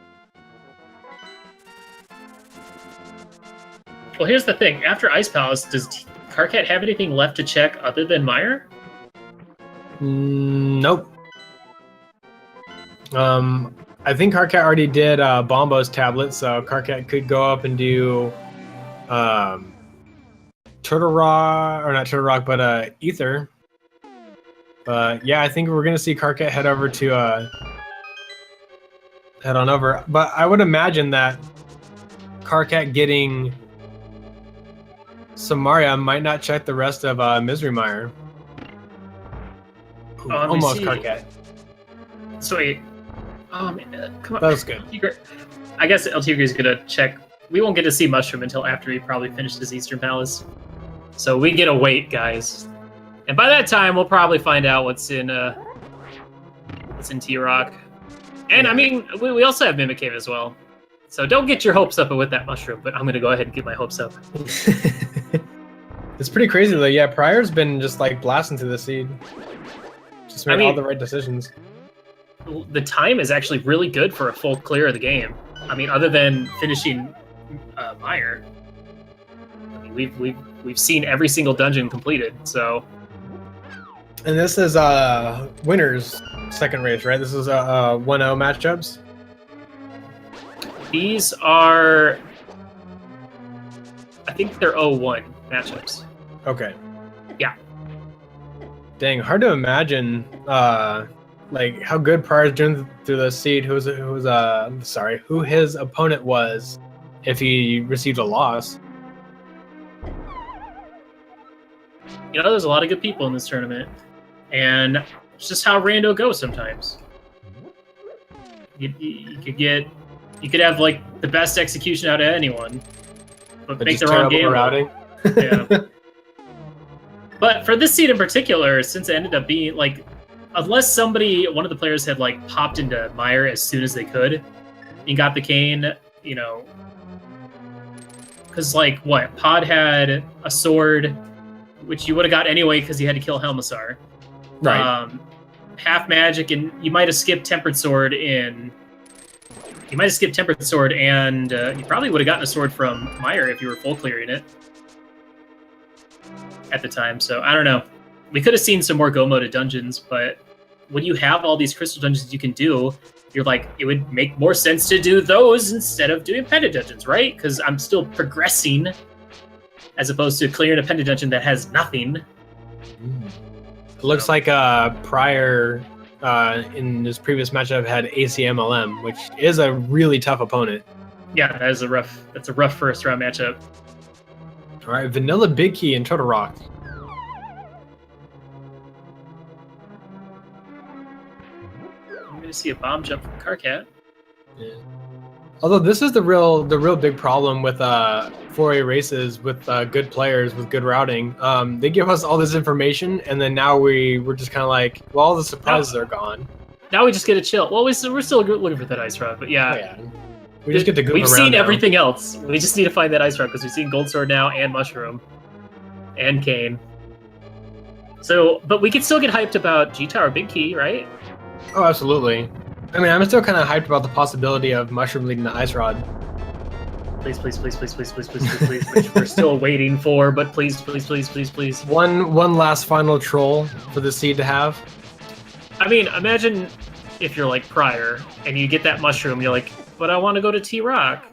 Well, here's the thing. After Ice Palace, does Karkat have anything left to check other than Meyer? Nope. I think Karkat already did Bombo's tablet, so Karkat could go up and do Turtle Rock, or not Turtle Rock, but Ether. But yeah, I think we're gonna see Karkat head over to head on over. But I would imagine that Karkat getting Samaria might not check the rest of Misery Mire. Ooh, Let me almost see. Karkat. So wait. Oh man, come on. That was good. LTigre. I guess LTigre is gonna check. We won't get to see Mushroom until after he probably finishes Eastern Palace. So we get to wait, guys. And by that time, we'll probably find out what's in T-Rock. And I mean, we also have Mimic Cave as well. So don't get your hopes up with that mushroom, but I'm gonna go ahead and get my hopes up. It's pretty crazy though. Yeah, Prior's been just like blasting through the seed. Just made all the right decisions. The time is actually really good for a full clear of the game. I mean, other than finishing Meyer, I mean, we've seen every single dungeon completed. So, And this is winner's second race, right? This is 1-0 matchups. these are, I think they're 0-1 matchups. Okay. Yeah. Dang, hard to imagine like how good Prior's doing through the seed. Who his opponent was if he received a loss. You know, there's a lot of good people in this tournament, and it's just how rando goes sometimes. You could have like the best execution out of anyone, but make just the wrong terrible game. routing. Yeah. But for this seed in particular, since it ended up being like, unless one of the players had like popped into Meyer as soon as they could and got the cane, you know, because like what Pod had a sword, which you would have got anyway because he had to kill Helmassar. Right. Half magic, and you might have skipped Tempered Sword and you probably would have gotten a sword from Meyer if you were full clearing it at the time. So I don't know. We could have seen some more go-moded dungeons, but when you have all these crystal dungeons you can do, you're like, it would make more sense to do those instead of doing pendant dungeons, right? Because I'm still progressing as opposed to clearing a pendant dungeon that has nothing. It looks like Prior in his previous matchup had ACMLM, which is a really tough opponent. Yeah, that's a rough first round matchup. All right, Vanilla Big Key and Turtle Rock. I'm going to see a bomb jump from Karkat. Yeah. Although this is the real big problem with 4A races with good players with good routing. They give us all this information, and then now we're just kind of like, well, all the surprises are gone. Now we just get to chill. Well, we're still looking for that ice rod, but yeah. Oh, yeah. We just get to goof We've around seen now. everything else. We just need to find that ice rod because we've seen Gold Sword now and Mushroom and Cane. So, but we could still get hyped about G-Tower Big Key, right? Oh, absolutely. I mean, I'm still kind of hyped about the possibility of Mushroom leading the Ice Rod. Please, please, please, please, please, please, please, please, please, which we're still waiting for, but please, please, please, please, please. One last final troll for the seed to have. I mean, imagine if you're like Prior and you get that mushroom, you're like, but I want to go to T-Rock.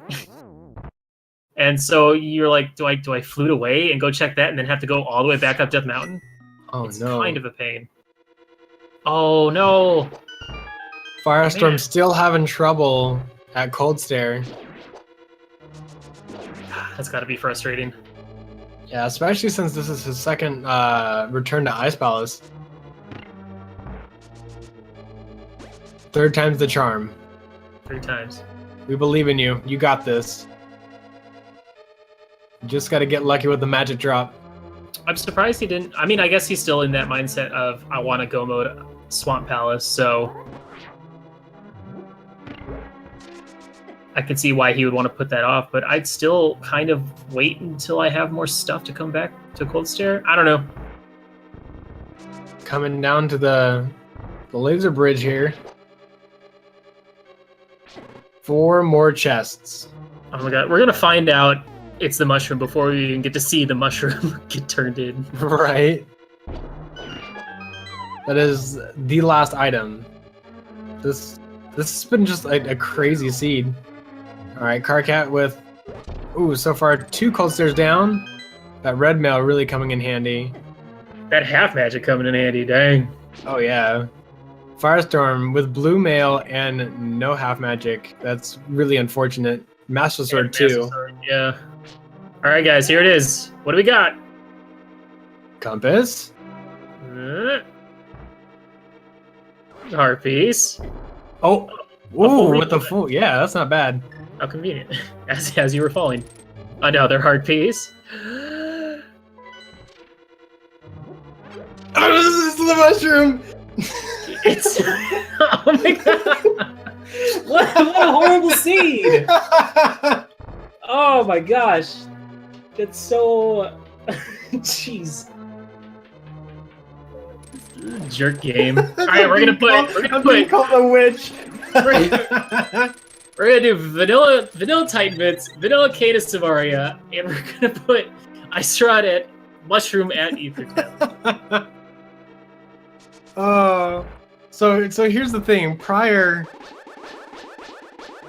And so you're like, do I flute away and go check that and then have to go all the way back up Death Mountain? Oh It's no. kind of a pain. Oh no. Firestorm Man. still having trouble at Cold Stare. That's got to be frustrating. Yeah, especially since this is his second return to Ice Palace. Third time's the charm. 3 times. We believe in you. You got this. You just got to get lucky with the magic drop. I'm surprised he didn't. I mean, I guess he's still in that mindset of I want to go mode Swamp Palace, so I could see why he would want to put that off, but I'd still kind of wait until I have more stuff to come back to Cold Stare. I don't know. Coming down to the laser bridge here. 4 more chests. Oh my god, we're gonna find out it's the mushroom before we even get to see the mushroom get turned in. Right. That is the last item. This has been just a crazy seed. All right, Karkat with, so far 2 Cold Stares down. That red mail really coming in handy. That half magic coming in handy, dang. Oh yeah. Firestorm with blue mail and no half magic. That's really unfortunate. Master Sword And Master too. Sword, yeah. All right, guys, here it is. What do we got? Compass. Heart piece. Oh, full ooh, with the reload. full. Yeah, that's not bad. How convenient. As you were falling. Another heart piece. Oh, this is the mushroom. It's oh my god! What a horrible seed! Oh my gosh, that's so jeez. Jerk game. All right, we're gonna called a witch. we're gonna do vanilla Titan bits, vanilla Canis Savaria, and we're gonna put Ice Rod at Mushroom at Ether Tap. So here's the thing. Prior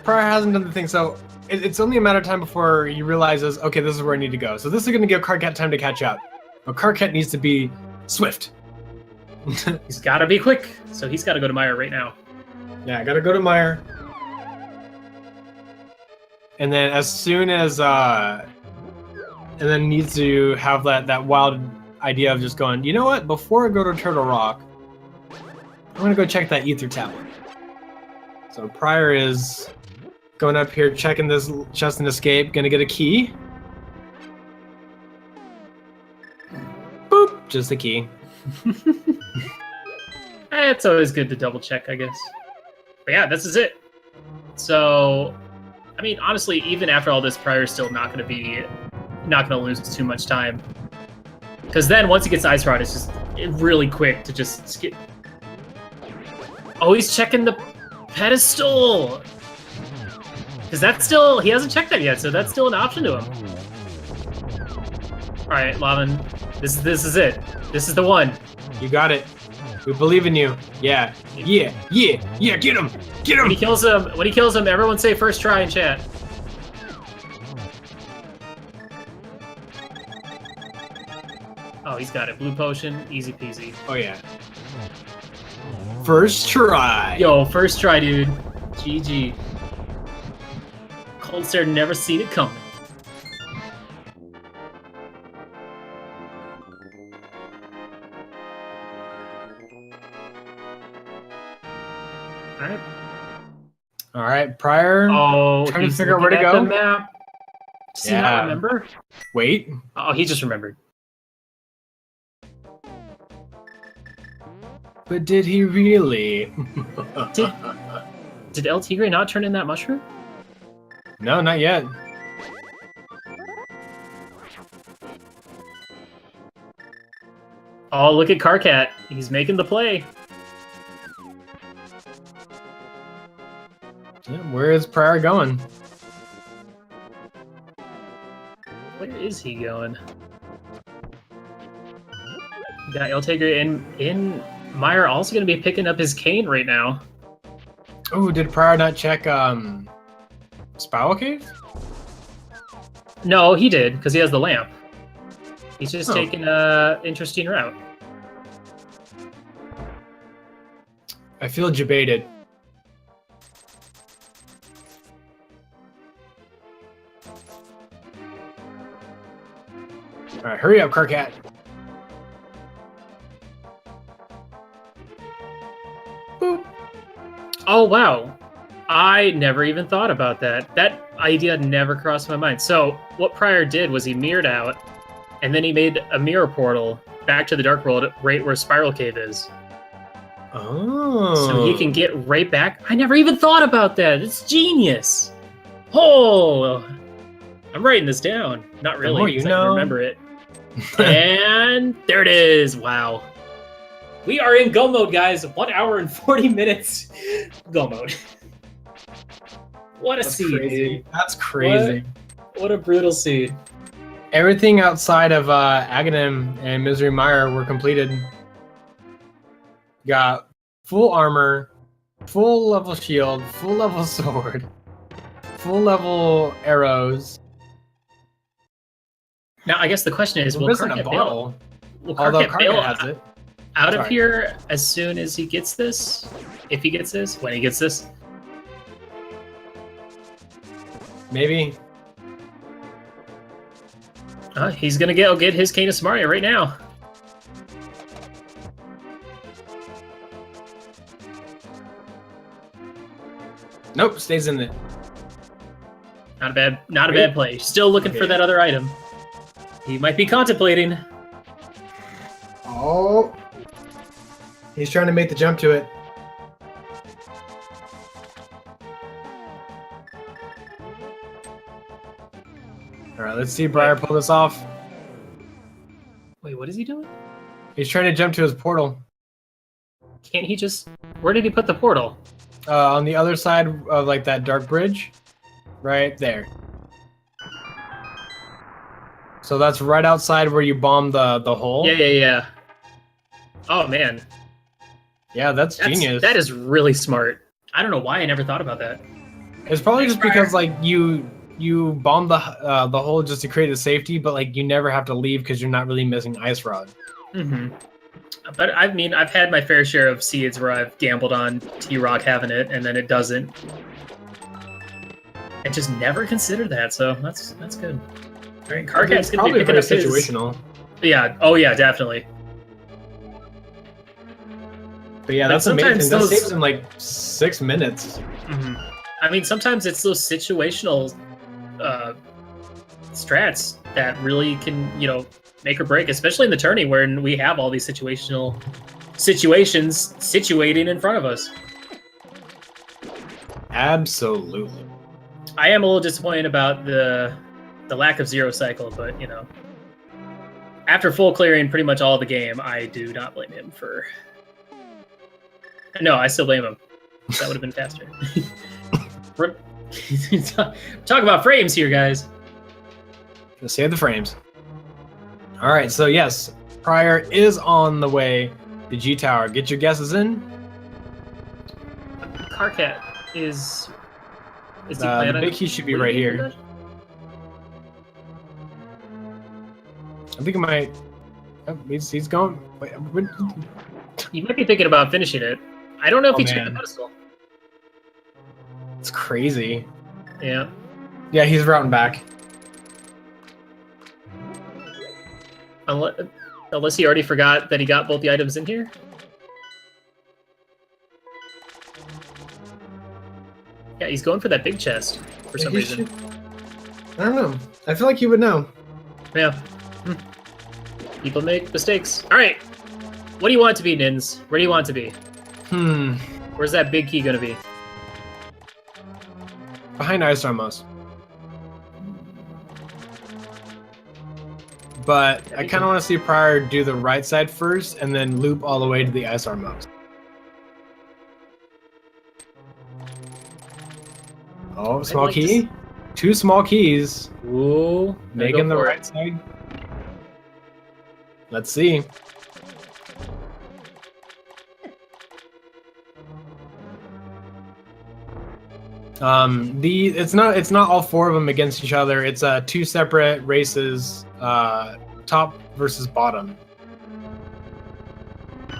hasn't done the thing. So it's only a matter of time before he realizes, okay, this is where I need to go. So this is going to give Karkat time to catch up. But Karkat needs to be swift. He's gotta be quick, so he's gotta go to Meyer right now. Yeah, I gotta go to Meyer. And then as soon as and then needs to have that wild idea of just going, you know what? Before I go to Turtle Rock, I'm gonna go check that Ether Tablet. So Prior is going up here, checking this chest and escape, gonna get a key. Boop, just a key. It's always good to double check, I guess. But yeah, this is it. So, I mean, honestly, even after all this, Prior's still not going to lose too much time. Because then once he gets Ice Rod, it's just really quick to just skip. Oh, he's checking the pedestal. Because that's still, he hasn't checked that yet, so that's still an option to him. All right, Lavan, this is it. This is the one. You got it. We believe in you. Yeah. Get him. When he kills him, everyone say first try in chat. Oh, he's got it. Blue potion, easy peasy. Oh yeah. First try. Yo, first try, dude. GG. Cold Stare never seen it coming. Alright. All right, Prior. Oh, trying to he's figure out where to looking at go. the map. Does he not remember? Wait. Oh, he just remembered. But did he really? Did LTigre not turn in that mushroom? No, not yet. Oh, look at Karkat. He's making the play. Yeah, where is Prior going? is he going? We got LTigre in. Meyer also going to be picking up his cane right now. Oh, did Prior not check Spiral Cave? No, he did, because he has the lamp. He's just taking a interesting route. I feel debated. All right, hurry up, Karkat. Boop. Oh, wow. I never even thought about that. That idea never crossed my mind. So what Prior did was he mirrored out, and then he made a mirror portal back to the Dark World right where Spiral Cave is. Oh. So he can get right back. I never even thought about that. It's genius. Oh, I'm writing this down. Not really, more you because I know. can remember it. And there it is. Wow. We are in go mode, guys. 1 hour and 40 minutes. Go mode. What a That's seed, crazy. dude. That's crazy. What a brutal seed. Everything outside of Aghanim and Misery Mire were completed. Got full armor, full level shield, full level sword, full level arrows. Now, I guess the question is, will We're missing a Karkat bottle. Will Although Karkat bail Karkat has it. out of Sorry. here as soon as he gets this? If he gets this? When he gets this? Maybe. He's gonna get his Cane of Samaria right now. Nope, stays in it. Not a bad play. Still looking for that other item. He might be contemplating. Oh. He's trying to make the jump to it. All right, let's see Briar pull this off. Wait, what is he doing? He's trying to jump to his portal. Can't he just... Where did he put the portal? On the other side of like that dark bridge, right there. So that's right outside where you bombed the hole. Yeah. Oh, man. Yeah, that's genius. That is really smart. I don't know why I never thought about that. It's probably just because like you bomb the hole just to create a safety, but like you never have to leave because you're not really missing ice rod. Mm-hmm. But I mean, I've had my fair share of seeds where I've gambled on T-Rock having it, and then it doesn't. I just never considered that, so that's good. All right, Karkat's gonna be picking up his... situational. Yeah. Oh yeah, definitely. But yeah, Like, that's amazing. sometimes That those- saves him like 6 minutes. Mm-hmm. I mean, sometimes it's those situational strats that really can, make or break, especially in the tourney where we have all these situations situating in front of us. Absolutely. I am a little disappointed about the lack of zero cycle, but after full clearing pretty much all the game, I do not blame him for. No, I still blame him. That would have been faster. Talk about frames here, guys. Just save the frames. All right, so yes, Prior is on the way to G Tower. Get your guesses in. Karkat is he The planning? big key should be right here. I think it might. Oh, he's going. Wait, You might be thinking about finishing it. I don't know if Oh, he checked the man. pedestal. it's crazy. Yeah. Yeah, he's routing back. Unless he already forgot that he got both the items in here. Yeah, he's going for that big chest for some He reason. should- I don't know. I feel like he would know. Yeah. People make mistakes. All right. What do you want it to be, Nins? Where do you want it to be? Where's that big key gonna be? Behind Ice Armos. But I kind of want to see Prior do the right side first and then loop all the way to the Ice Armos. Oh, small like key. 2 small keys. Ooh, Making the right side. Let's see. It's not all 4 of them against each other. It's 2 separate races, top versus bottom.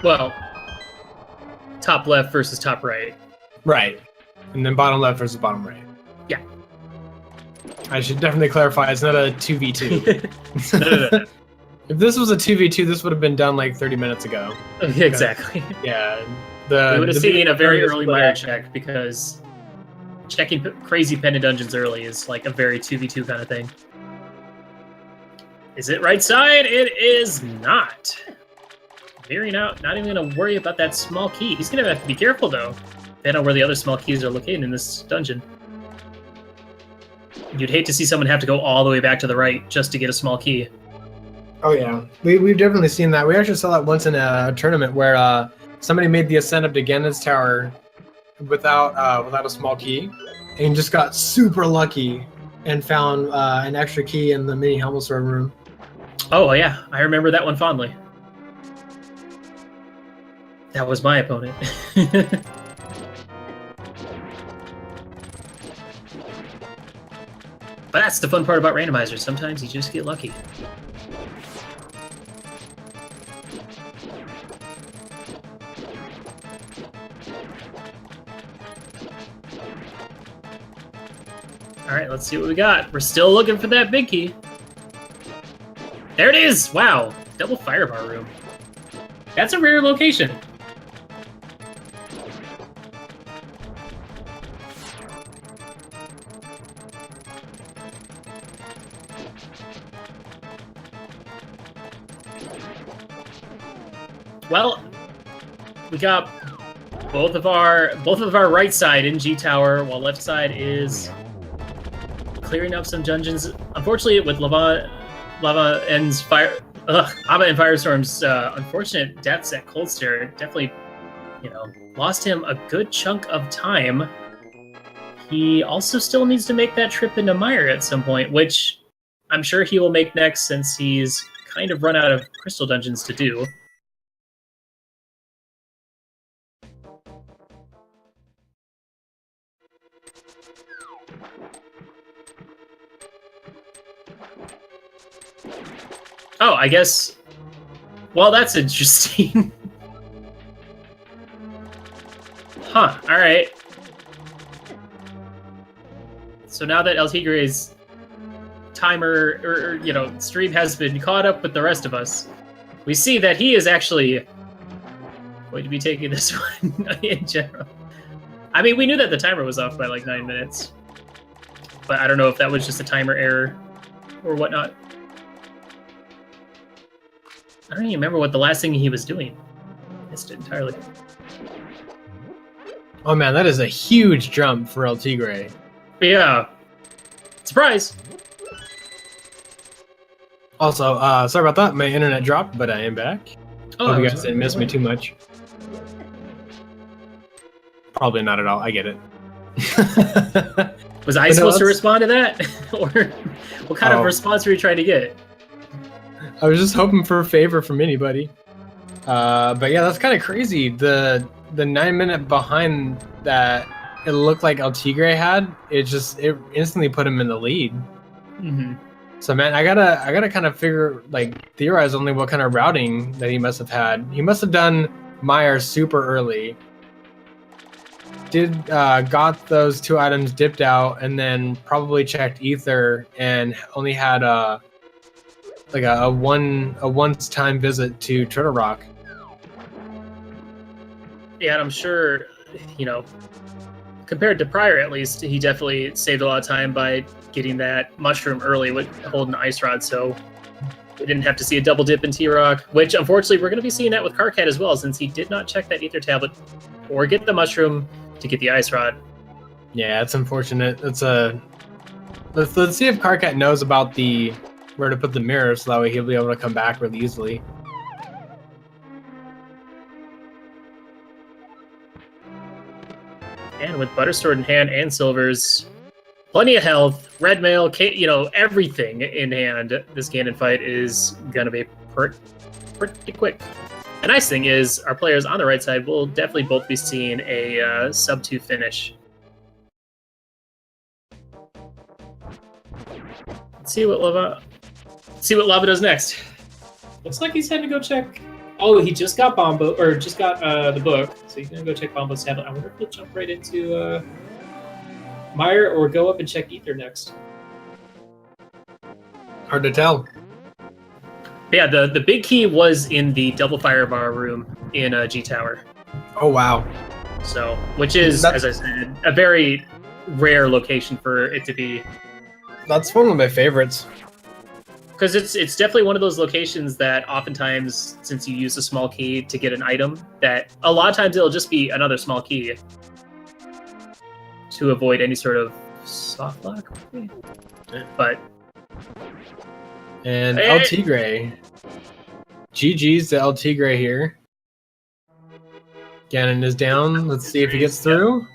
Well, top left versus top right. Right. And then bottom left versus bottom right. Yeah. I should definitely clarify, it's not a 2v2. No. If this was a 2v2, this would have been done like 30 minutes ago. Exactly. Yeah. We would have seen a very early split mire up. check, because checking crazy pendant dungeons early is like a very 2v2 kind of thing. Is it right side? It is not. Veering out, not even going to worry about that small key. He's going to have to be careful, though. Depending on where the other small keys are located in this dungeon. You'd hate to see someone have to go all the way back to the right just to get a small key. Oh yeah, we've definitely seen that. We actually saw that once in a tournament where somebody made the ascent up to Ganon's tower without a small key, and just got super lucky and found an extra key in the mini Helmsword room. Oh yeah, I remember that one fondly. That was my opponent. But that's the fun part about randomizers. Sometimes you just get lucky. Alright, let's see what we got. We're still looking for that big key. There it is! Wow! Double firebar room. That's a rare location. Well, we got both of our right side in G Tower, while left side is clearing up some dungeons. Unfortunately, with Ava and Firestorm's unfortunate deaths at Cold Stare, it definitely, lost him a good chunk of time. He also still needs to make that trip into Mire at some point, which I'm sure he will make next, since he's kind of run out of crystal dungeons to do. Oh, I guess... Well, that's interesting. Huh, alright. So now that LTigre's timer, or stream has been caught up with the rest of us, we see that he is actually going to be taking this one in general. I mean, we knew that the timer was off by like 9 minutes, but I don't know if that was just a timer error or whatnot. I don't even remember what the last thing he was doing. Missed it entirely. Oh man, that is a huge jump for LTigre. Yeah. Surprise! Also, sorry about that. My internet dropped, but I am back. Oh, Hope you guys didn't miss me too much. Probably not at all. I get it. Was I supposed to respond to that? Or what kind of response were you trying to get? I was just hoping for a favor from anybody. But yeah, that's kind of crazy. The 9 minute behind that it looked like LTigre had, it instantly put him in the lead. Mm-hmm. So man, I gotta kind of theorize only what kind of routing that he must have had. He must have done Mire super early. Got those 2 items dipped out, and then probably checked Ether and only had a once-time visit to Turtle Rock. Yeah, and I'm sure, compared to Prier at least, he definitely saved a lot of time by getting that mushroom early with holding the ice rod, so we didn't have to see a double dip in T-Rock, which unfortunately we're going to be seeing that with Karkat as well, since he did not check that Ether tablet or get the mushroom to get the ice rod. Yeah, it's unfortunate. Let's see if Karkat knows about where to put the mirror, so that way he'll be able to come back really easily. And with Buttersword in hand and Silvers, Plenty of health, red mail, everything in hand. This Ganon fight is gonna be pretty quick. The nice thing is, our players on the right side will definitely both be seeing a sub-2 finish. Let's see what Lava does next. Looks like he's heading to go check. Oh, he just got the book, so he's gonna go check Bombo's tablet. I wonder if he'll jump right into Meyer or go up and check Ether next. Hard to tell. Yeah, the big key was in the double fire bar room in G Tower. Oh wow! So, which is, as I said, a very rare location for it to be. That's one of my favorites. Because it's definitely one of those locations that oftentimes, since you use a small key to get an item, that a lot of times it'll just be another small key to avoid any sort of soft lock. But and LTigre, GG's to LTigre here. Ganon is down. Let's see if he gets through.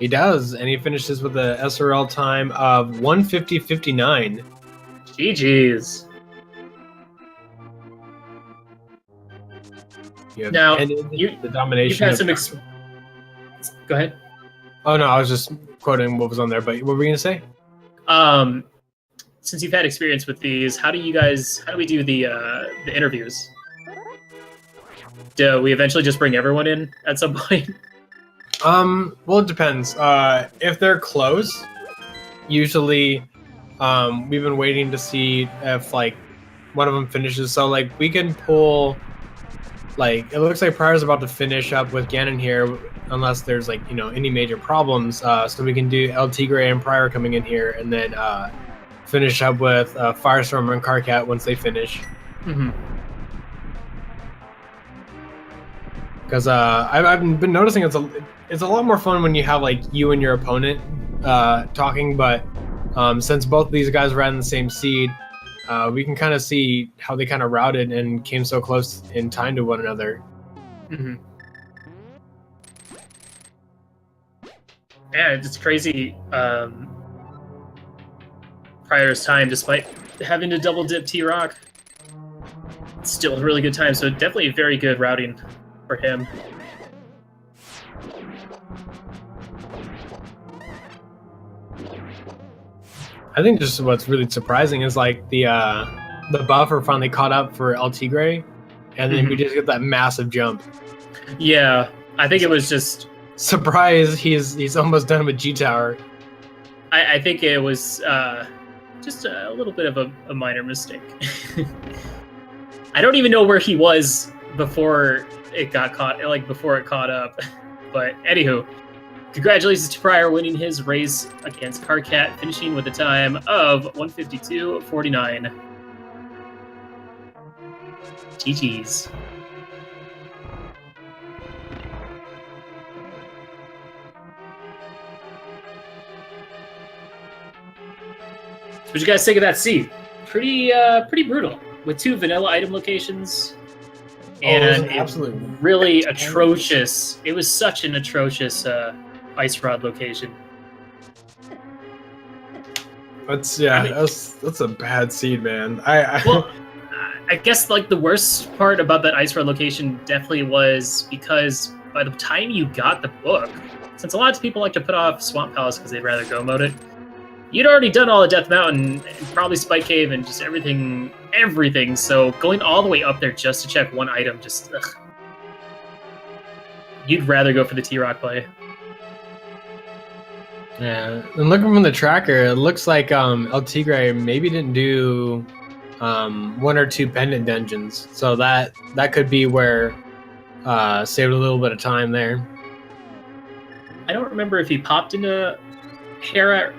He does, and he finishes with a SRL time of 1:50.59. GG's. Now, the domination. You've had some Go ahead. Oh no, I was just quoting what was on there. But what were you gonna say? Since you've had experience with these, how do we do the interviews? Do we eventually just bring everyone in at some point? Well, it depends. If they're close, usually, we've been waiting to see if like one of them finishes. So like we can pull, like it looks like Prier's about to finish up with Ganon here, unless there's like any major problems. So we can do LTigre and Prier coming in here, and then finish up with Firestorm and Karkat once they finish. Mm-hmm. Because I've been noticing it's a lot more fun when you have like you and your opponent talking, but since both of these guys ran the same seed, we can kind of see how they kind of routed and came so close in time to one another. Mm-hmm. Yeah, it's crazy. Prier's time, despite having to double dip T-Rock, it's still a really good time. So definitely very good routing for him. I think just what's really surprising is like the buffer finally caught up for LTigre, and then we just get that massive jump. Yeah, I think it was just surprise. He's almost done with G Tower. I think it was just a little bit of a minor mistake. I don't even know where he was before it got caught, before it caught up. But anywho, congratulations to Prier winning his race against Karkat, finishing with a time of 1:52.49. GG's. What did you guys think of that seed? Pretty brutal, with 2 vanilla item locations. And absolutely really atrocious. It was such an atrocious ice rod location. That's a bad seed, man. I guess like the worst part about that ice rod location definitely was because by the time you got the book, since a lot of people like to put off Swamp Palace because they'd rather go mode it, you'd already done all of Death Mountain and probably Spike Cave and just everything. So going all the way up there just to check one item, just ugh. You'd rather go for the T-Rock play. Yeah, and looking from the tracker, it looks like LTigre maybe didn't do 1 or 2 pendant dungeons, so that could be where saved a little bit of time there. I don't remember if he popped into Hera.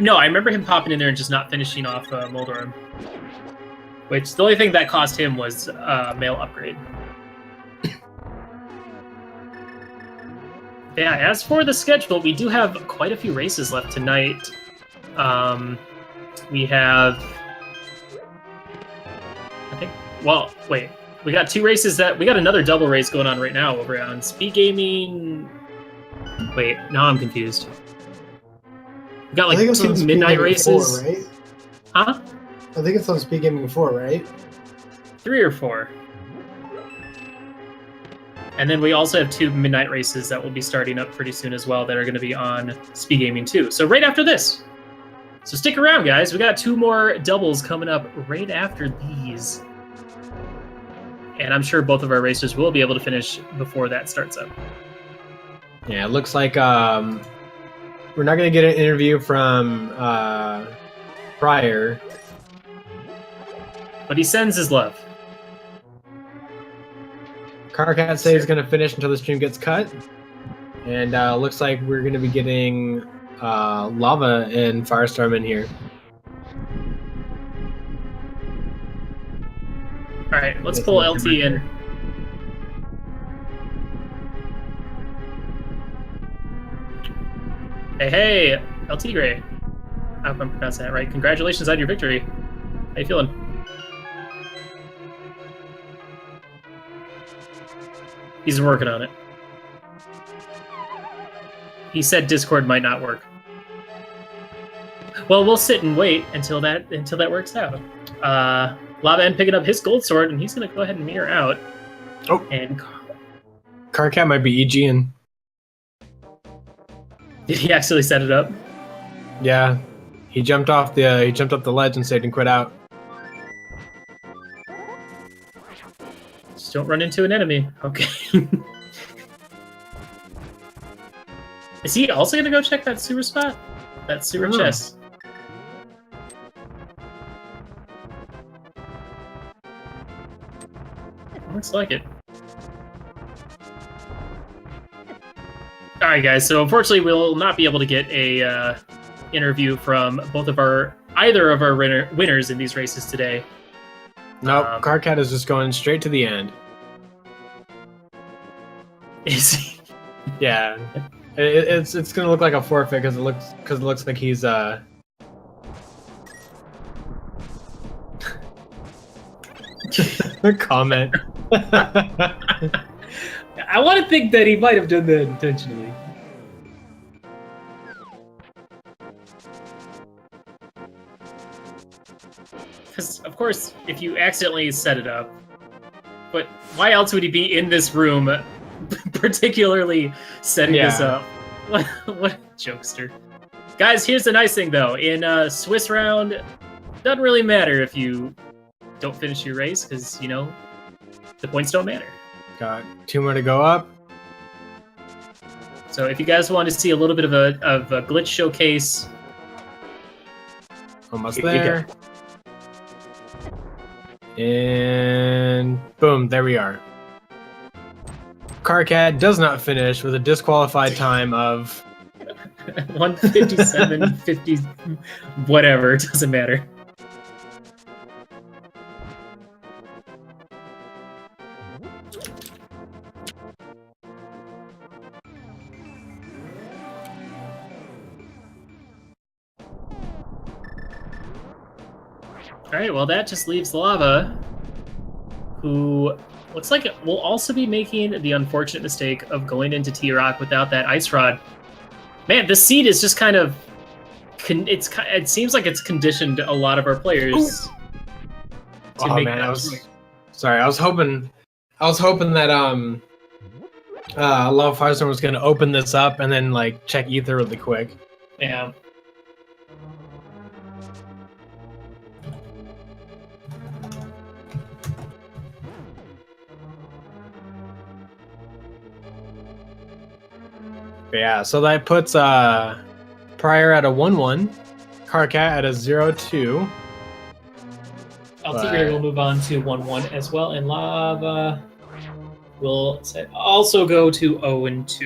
No, I remember him popping in there and just not finishing off Moldorum. Which, the only thing that cost him was mail upgrade. Yeah, as for the schedule, we do have quite a few races left tonight. We have... we got 2 races we got another double race going on right now over on Speed Gaming... Wait, now I'm confused. We got I think like it's 2 on Speed midnight Gaming races. 4, right? Huh? I think it's on Speed Gaming 4, right? 3 or 4. And then we also have 2 midnight races that will be starting up pretty soon as well that are going to be on Speed Gaming 2. So right after this. So stick around, guys. We got 2 more doubles coming up right after these. And I'm sure both of our racers will be able to finish before that starts up. Yeah, it looks like we're not going to get an interview from Prier. But he sends his love. Karkat says he's going to finish until the stream gets cut. And looks like we're going to be getting Lava and Firestorm in here. All right, let's pull LT in. Hey, LTigre. I hope I'm pronouncing that right. Congratulations on your victory. How you feeling? He's working on it. He said Discord might not work. Well, we'll sit and wait until that works out. LaVan picking up his gold sword, and he's gonna go ahead and mirror out. Oh, and Karkat might be EGing. Did he actually set it up? Yeah, he jumped off the ledge and saved and quit out. Just don't run into an enemy. Okay. Is he also gonna go check that sewer spot? That sewer chest? Looks like it. Alright guys, so unfortunately we'll not be able to get a interview from either of our winners in these races today. Nope, Karkat is just going straight to the end. Is he? Yeah. It's gonna look like a forfeit because it looks like he's comment. I want to think that he might have done that intentionally. Because of course, if you accidentally set it up, but why else would he be in this room? Particularly setting this up. What a jokester. Guys, here's the nice thing though. In Swiss round, doesn't really matter if you don't finish your race, because, you know, the points don't matter. Got 2 more to go up. So if you guys want to see a little bit of a glitch showcase. Almost there. And boom, there we are. Karkat does not finish with a disqualified time of 157, 50, whatever, it doesn't matter. Alright, well that just leaves Lava, who looks like it will also be making the unfortunate mistake of going into T-Rock without that Ice Rod. Man, the seed is just kind of... it seems like it's conditioned a lot of our players to make man, that I was hoping that LavanFirestorm was going to open this up and then like check ether really quick. Yeah. Yeah, so that puts Prier at a 1-1, Karkat at a 0-2. LTigre will move on to 1-1 as well, and Lava will also go to 0-2.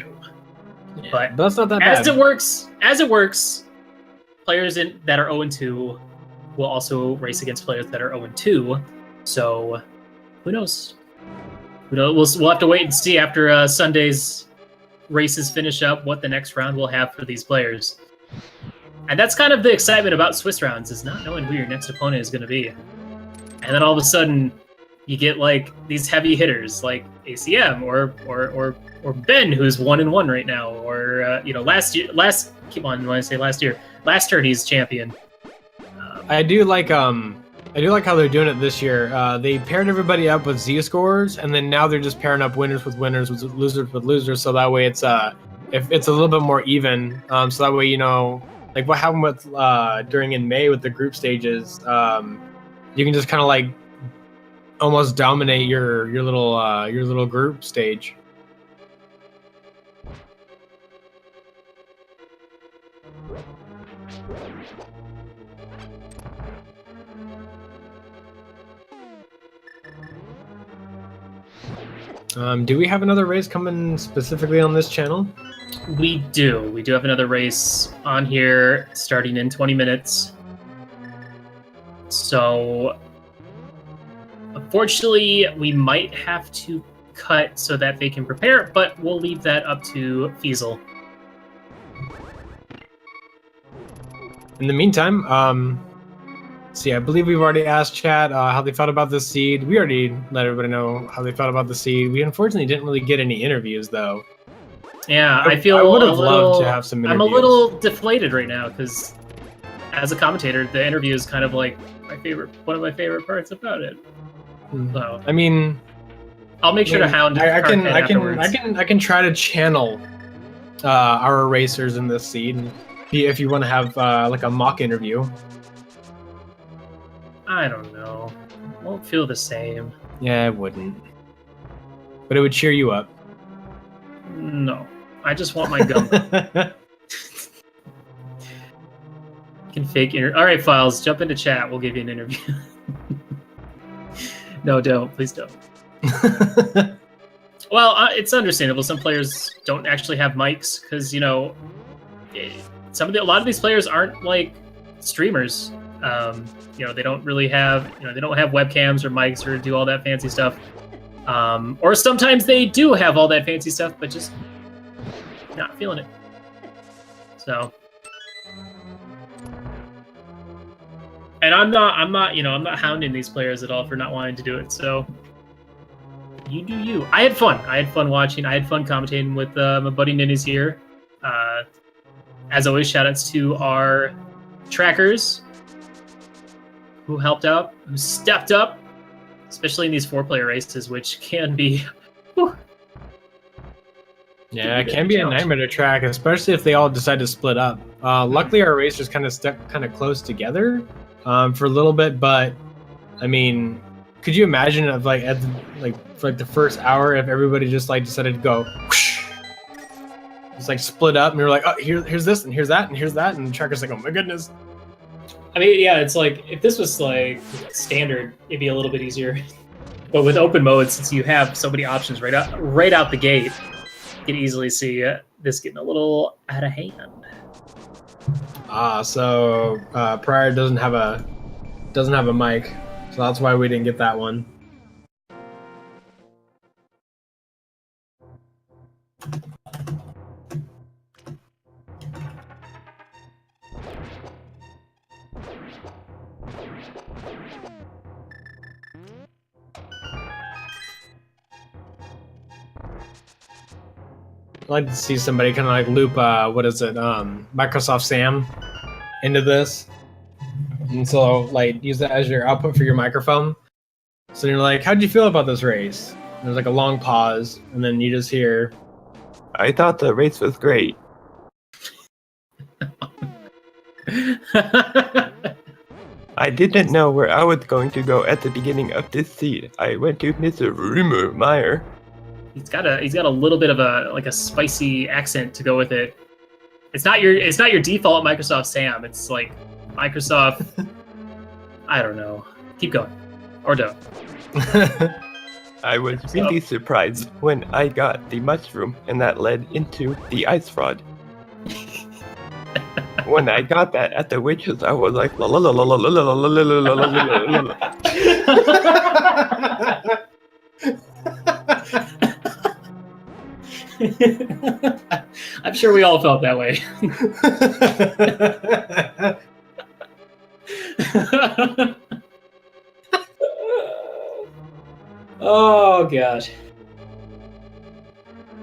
Yeah, but that's not that bad. As it works, players that are 0-2 will also race against players that are 0-2. So who knows? We'll have to wait and see after Sunday's races finish up what the next round will have for these players. And that's kind of the excitement about Swiss rounds, is not knowing who your next opponent is going to be. And then all of a sudden, you get like these heavy hitters like ACM or Ben, who's 1-1 right now, or last Tourneys champion. I do like how they're doing it this year. They paired everybody up with Z scores, and then now they're just pairing up winners with winners, with losers with losers. So that way it's if it's a little bit more even. So that way like what happened with during in May with the group stages, you can just kind of like almost dominate your little group stage. Do we have another race coming specifically on this channel? We do. We do have another race on here starting in 20 minutes. So, unfortunately, we might have to cut so that they can prepare, but we'll leave that up to Fiesel. In the meantime, see, I believe we've already asked chat how they felt about the seed. We already let everybody know how they felt about the seed. We unfortunately didn't really get any interviews, though. Yeah, I would have loved to have some interviews. I'm a little deflated right now because, as a commentator, the interview is kind of like one of my favorite parts about it. So, I mean, I'll make sure to hound. I can try to channel our racers in this seed if you want to have like a mock interview. I don't know. It won't feel the same. Yeah, it wouldn't. But it would cheer you up. No. I just want my gum. Config All right, Files, jump into chat. We'll give you an interview. No, don't. Please don't. Well, it's understandable. Some players don't actually have mics because, a lot of these players aren't like streamers. They don't really have, they don't have webcams or mics or do all that fancy stuff. Or sometimes they do have all that fancy stuff, but just not feeling it. So, and I'm not hounding these players at all for not wanting to do it. So, you do you. I had fun. I had fun watching. I had fun commentating with my buddy Ninjas here. As always, shoutouts to our trackers who helped out, who stepped up, especially in these 4-player races, which can be. Whew, yeah, it can be a nightmare to track, especially if they all decide to split up. Luckily, our racers kind of stuck kind of close together for a little bit, but I mean, could you imagine if for the first hour if everybody just like decided to go, whoosh, just like split up, and we were like, oh, here's this, and here's that, and here's that, and the tracker's like, oh my goodness. I mean, yeah, it's like if this was like standard, it'd be a little bit easier. But with open mode, since you have so many options right out the gate, you can easily see this getting a little out of hand. So Prier doesn't have a mic, so that's why we didn't get that one. I'd like to see somebody kind of like loop, Microsoft Sam into this. And so, like, use that as your output for your microphone. So you're like, how'd you feel about this race? And there's like a long pause, and then you just hear, I thought the race was great. I didn't know where I was going to go at the beginning of this seed. I went to Mr. Rumor Meyer. He's got a little bit of a spicy accent to go with it. It's not your default Microsoft Sam. It's like Microsoft. I don't know. Keep going, or don't. I was really surprised when I got the mushroom, and that led into the ice fraud. When I got that at the witches, I was like, la la la la la la la la la la la la. I'm sure we all felt that way. gosh.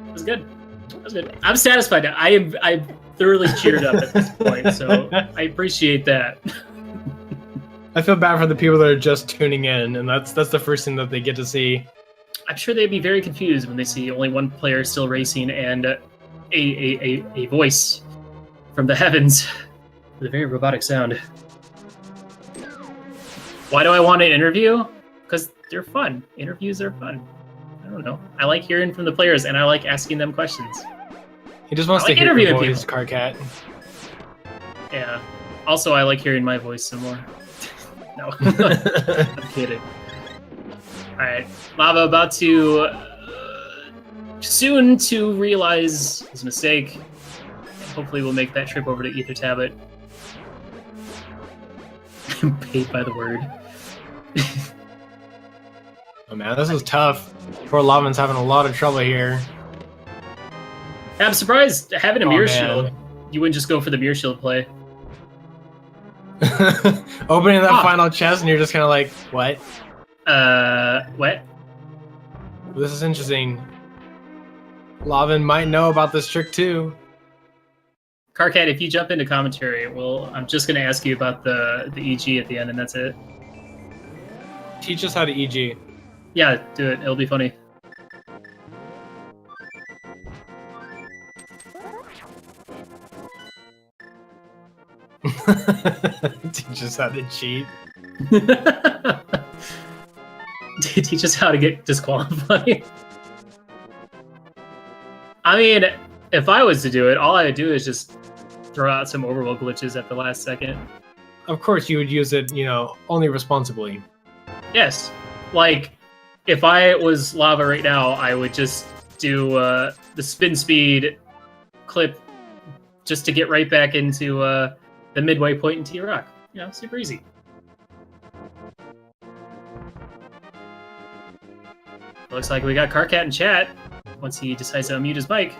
That was good. That was good. I'm satisfied now. I'm thoroughly cheered up at this point, so I appreciate that. I feel bad for the people that are just tuning in, and that's the first thing that they get to see. I'm sure they'd be very confused when they see only one player still racing and a voice from the heavens with a very robotic sound. Why do I want an interview? Because they're fun. Interviews are fun. I don't know. I like hearing from the players, and I like asking them questions. He just wants to hear your voice, Karkat. Yeah. Also, I like hearing my voice some more. No. I'm kidding. Alright. Lava about to... soon to realize his mistake. Hopefully we'll make that trip over to Ether Tablet. Paid by the word. Oh man, this is tough. Poor Lavan's having a lot of trouble here. I'm surprised having a mirror man. shield, you wouldn't just go for the mirror shield play. Opening that final chest and you're just kind of like, what? What? This is interesting. Lavan might know about this trick too. Karkat, if you jump into commentary, well, I'm just going to ask you about the EG at the end, and that's it. Teach us how to EG. Yeah, do it. It'll be funny. Teach us how to cheat. Teach us how to get disqualified. I mean, if I was to do it, all I would do is just throw out some overworld glitches at the last second. Of course, you would use it, only responsibly. Yes. Like, if I was Lava right now, I would just do the spin speed clip just to get right back into the midway point in T-Rock. Super easy. Looks like we got Karkat in chat once he decides to unmute his mic.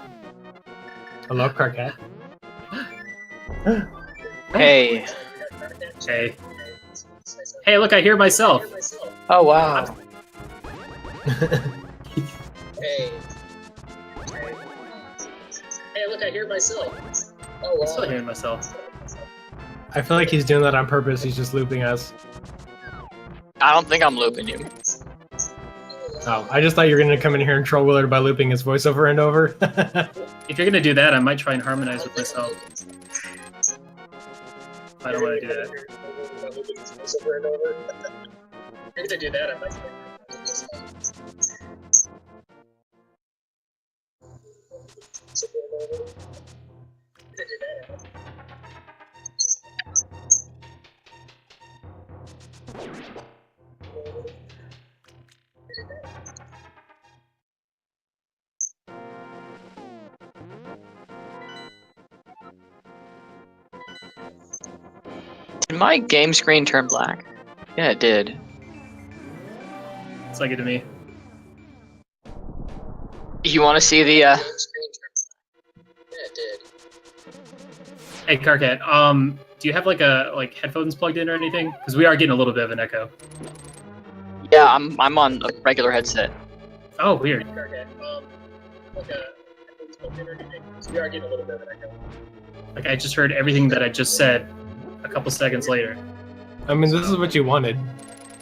Hello, Karkat. Hey. Hey. Hey, look, I hear myself. Oh, wow. Hey. Hey, look, I hear myself. Oh, wow. I'm still hearing myself. I feel like he's doing that on purpose. He's just looping us. I don't think I'm looping you. Oh, I just thought you were going to come in here and troll Willard by looping his voice over and over. If you're going to do that, I might try and harmonize with myself. I don't want to do that. If you're going to do that, I might try and harmonize with myself. Did my game screen turn black? Yeah, it did. It's like it to me. You want to see the Yeah, it did. Hey, Karkat, do you have like headphones plugged in or anything? Because we are getting a little bit of an echo. Yeah, I'm on a regular headset. Oh, weird. Karkat, headphones plugged in or anything? Because we are getting a little bit of an echo. Like, I just heard everything that I just said a couple seconds later. I mean, this is what you wanted.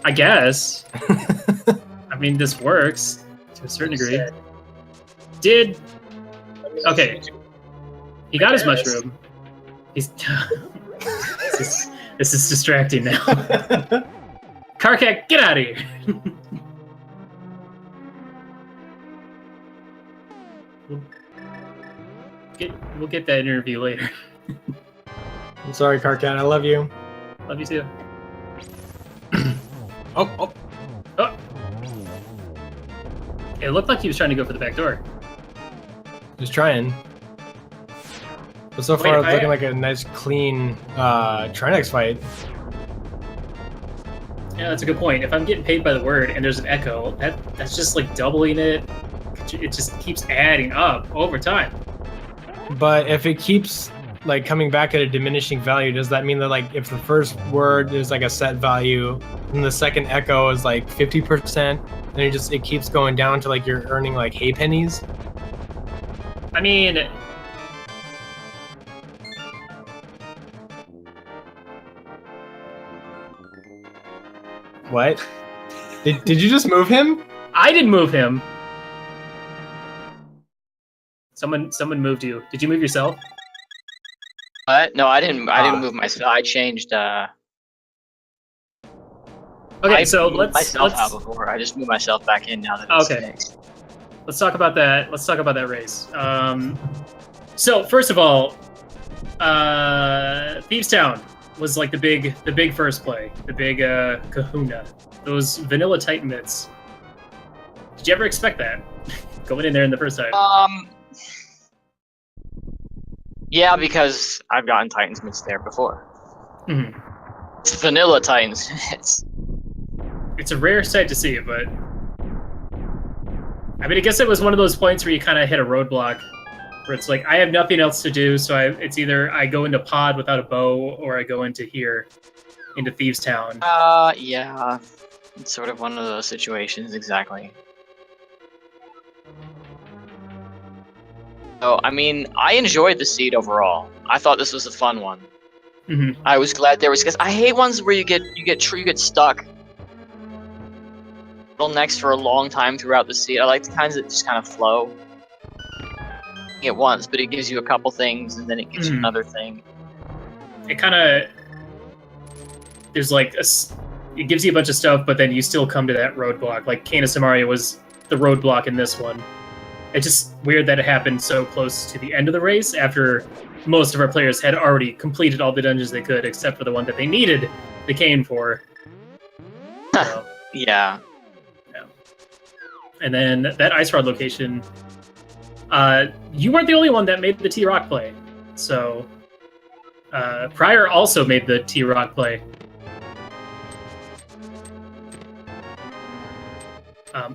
I guess. I mean, this works to a certain degree. Okay. He got his mushroom. He's... this is distracting now. Karkat, get out of here! We'll get that interview later. I'm sorry, Karkat. I love you. Love you too. Oh. It looked like he was trying to go for the back door. Just trying. But so far, it's looking like a nice, clean Trinex fight. Yeah, that's a good point. If I'm getting paid by the word and there's an echo, that's just like doubling it. It just keeps adding up over time. But if it keeps like coming back at a diminishing value, does that mean that like if the first word is like a set value and the second echo is like 50%, then it keeps going down to like you're earning like hay pennies? I mean, What? Did you just move him? I didn't move him. Someone moved you. Did you move yourself? What? No, I didn't. I didn't move myself. I changed. Okay, I so moved myself out let's before. I just moved myself back in now that it's Okay. fixed. let's talk about that. Let's talk about that race. So first of all, Thieves Town was like the big first play, the big kahuna. Those vanilla Titan mitts. Did you ever expect that? Going in there in the first time? Yeah, because I've gotten Titans mitts there before. Mhm. It's vanilla Titans. It's a rare sight to see, but I mean, I guess it was one of those points where you kind of hit a roadblock, where it's like I have nothing else to do, so it's either I go into pod without a bow, or I go into Thieves Town. Yeah, it's sort of one of those situations, exactly. So, I mean, I enjoyed the seed overall. I thought this was a fun one. Mhm. I was glad there was, because I hate ones where you get stuck next for a long time throughout the seed. I like the kinds that just kind of flow at once, but it gives you a couple things and then it gives you another thing. It kind of there's like it gives you a bunch of stuff, but then you still come to that roadblock. Like Kana Samaria was the roadblock in this one. It's just weird that it happened so close to the end of the race after most of our players had already completed all the dungeons they could, except for the one that they needed the cane for. So, Yeah. and then that Ice Rod location, you weren't the only one that made the T-Rock play. So Prier also made the T-Rock play.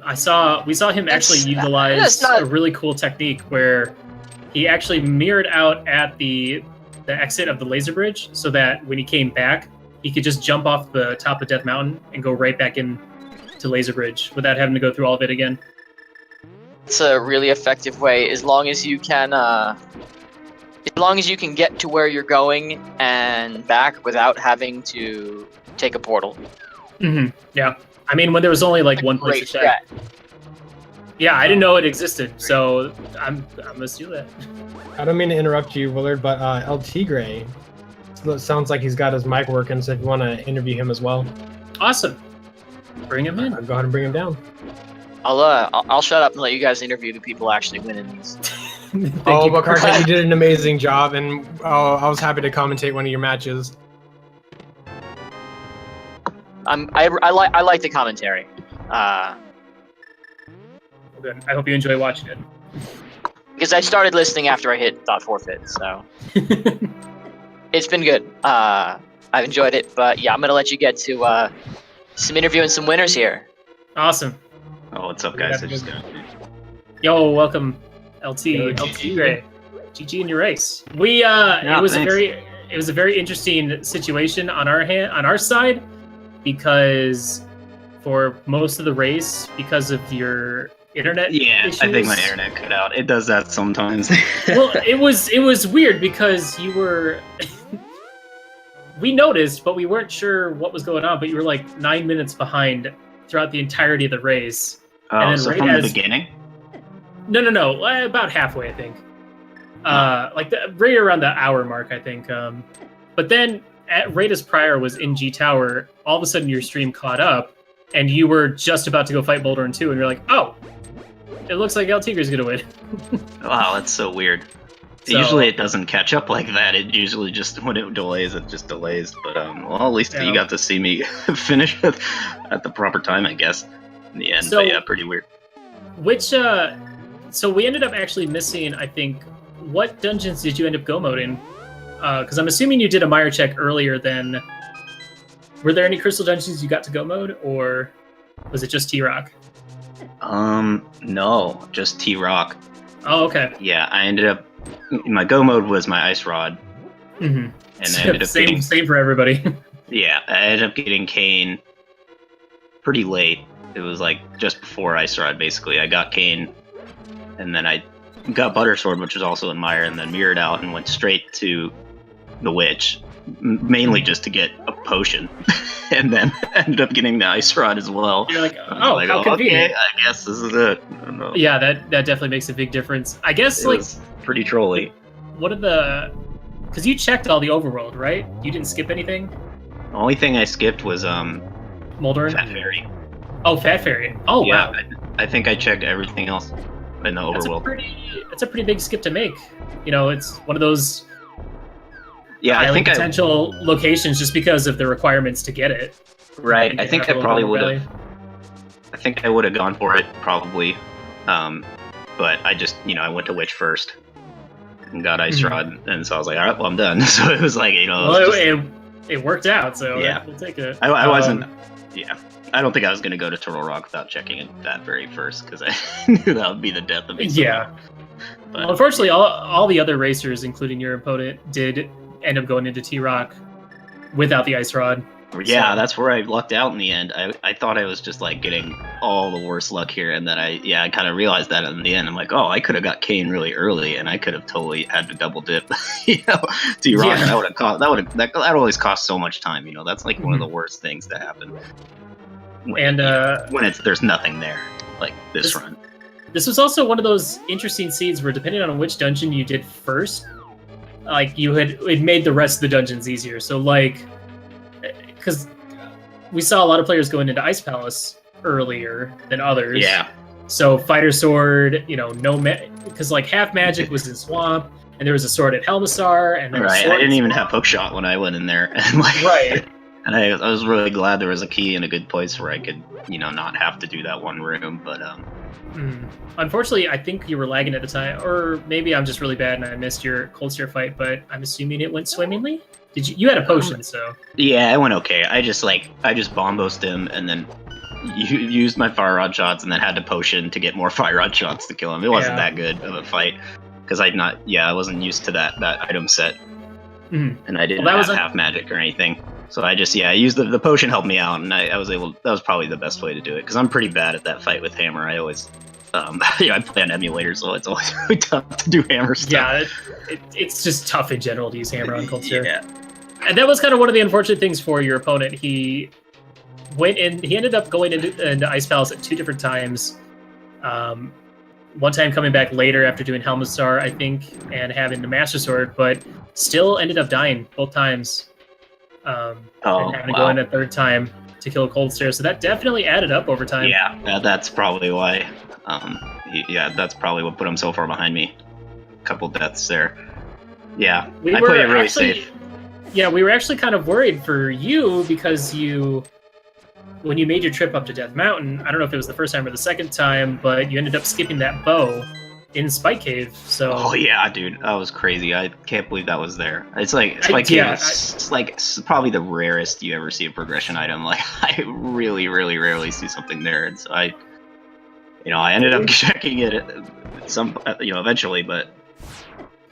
We saw him actually utilize a really cool technique where he actually mirrored out at the exit of the laser bridge, so that when he came back, he could just jump off the top of Death Mountain and go right back in to laser bridge without having to go through all of it again. It's a really effective way, as long as you can get to where you're going and back without having to take a portal. Mm-hmm. Yeah. I mean, when there was only like one place to check. Yeah, I didn't know it existed, so I'm gonna steal that. I don't mean to interrupt you, Willard, but LTigre sounds like he's got his mic working, so if you want to interview him as well. Awesome. Bring him in. Go ahead and bring him down. I'll shut up and let you guys interview the people actually winning these. Thank you. Karkat, you did an amazing job, and I was happy to commentate one of your matches. I like the commentary. Good. I hope you enjoy watching it. Because I started listening after I hit dot forfeit, so it's been good. I've enjoyed it, but yeah, I'm gonna let you get to some interviewing some winners here. Awesome. Oh, what's up, guys? I just got. Yo, welcome, LTigre. GG in your race. It was a very interesting situation on our side, because for most of the race, because of your internet issues, I think my internet cut out. It does that sometimes. Well, it was weird because you were we noticed, but we weren't sure what was going on, but you were like 9 minutes behind throughout the entirety of the race. Oh, and then so right from the beginning? No, about halfway, I think. Like right around the hour mark, I think. But then right as Prier was in G Tower, all of a sudden your stream caught up, and you were just about to go fight Boulder and 2, and you're like, oh, it looks like LTigre's gonna win. Wow, that's so weird. So, usually it doesn't catch up like that. It usually just, when it delays, it just delays. But, well, at least you got to see me finish at the proper time, I guess. In the end, so, but yeah, pretty weird. So we ended up actually missing, I think, what dungeons did you end up go moding? Because I'm assuming you did a Mire check earlier than... Were there any crystal dungeons you got to go mode, or was it just T-Rock? No, just T-Rock. Oh, okay. Yeah, I ended up... My go mode was my Ice Rod, Mm-hmm. And I ended up same for everybody. Yeah, I ended up getting Kane pretty late. It was like just before Ice Rod, basically. I got Kane, and then I got Buttersword, which was also in Mire, and then mirrored out and went straight to the Witch, mainly just to get a potion, and then ended up getting the Ice Rod as well. You're like, oh, like, how convenient. Okay, I guess this is it. I don't know. Yeah, that definitely makes a big difference. I guess, It was pretty trolly. what are the... Because you checked all the overworld, right? You didn't skip anything? The only thing I skipped was Moldoran? Fat Fairy. Oh, Fat Fairy. Oh, Yeah, wow. I think I checked everything else in the overworld. That's a pretty big skip to make. You know, it's one of those Yeah, I highly think potential locations just because of the requirements to get it. Right, I think I probably would Valley. have. I think I would have gone for it probably, but I just I went to Witch first and got Ice Rod, and so I was like, all right, well I'm done. So it was like Well, it worked out, so Yeah. we'll take it. I wasn't. Yeah, I don't think I was gonna go to Turtle Rock without checking it that very first because I knew that would be the death of me. Yeah. But, Well, unfortunately, all the other racers, including your opponent, did end up going into T-Rock without the Ice Rod. yeah, So- that's where I lucked out in the end. I thought I was just like getting all the worst luck here, and then I kind of realized that in the end. I'm like, oh, I could have got Kane really early, and I could have totally had to double dip, T-Rock. Yeah. That would have cost. That always costs so much time. That's like one of the worst things to happen. And When there's nothing there, like this run. this was also one of those interesting seeds where, depending on which dungeon you did first, like it made the rest of the dungeons easier. So like, because we saw a lot of players going into Ice Palace earlier than others. Yeah. So Fighter Sword, because like half magic was in Swamp, and there was a sword at Helmassar, and then Right. a sword I didn't even have hookshot when I went in there, and like. Right. And I was really glad there was a key in a good place where I could, not have to do that one room. But Unfortunately, I think you were lagging at the time, or maybe I'm just really bad and I missed your Cold Stare fight. But I'm assuming it went swimmingly. Did you? You had a potion, so yeah, it went okay. I just bombosed him and then used my fire rod shots and then had to potion to get more fire rod shots to kill him. It wasn't that good of a fight because I wasn't used to that item set, and I didn't have half magic or anything. So I just I used the potion helped me out, and I was able. That was probably the best way to do it because I'm pretty bad at that fight with hammer. I always, I play on emulator, so it's always really tough to do hammer stuff. Yeah, it's just tough in general to use hammer on Cold Stare. Yeah, and that was kind of one of the unfortunate things for your opponent. He ended up going into Ice Palace at 2 different times. One time coming back later after doing Helmassar, I think, and having the Master Sword, but still ended up dying both times. And having to go in a third time to kill a Cold Stare, so that definitely added up over time. Yeah, that's probably why. That's probably what put him so far behind me. A couple deaths there. Yeah, I played it really safe. Yeah, we were actually kind of worried for you because when you made your trip up to Death Mountain, I don't know if it was the first time or the second time, but you ended up skipping that bow in Spike Cave. So. Oh yeah, dude, that was crazy. I can't believe that was there. It's like Spike Cave is like probably the rarest you ever see a progression item. Like I really, really rarely see something there, and so I ended up checking it eventually, but.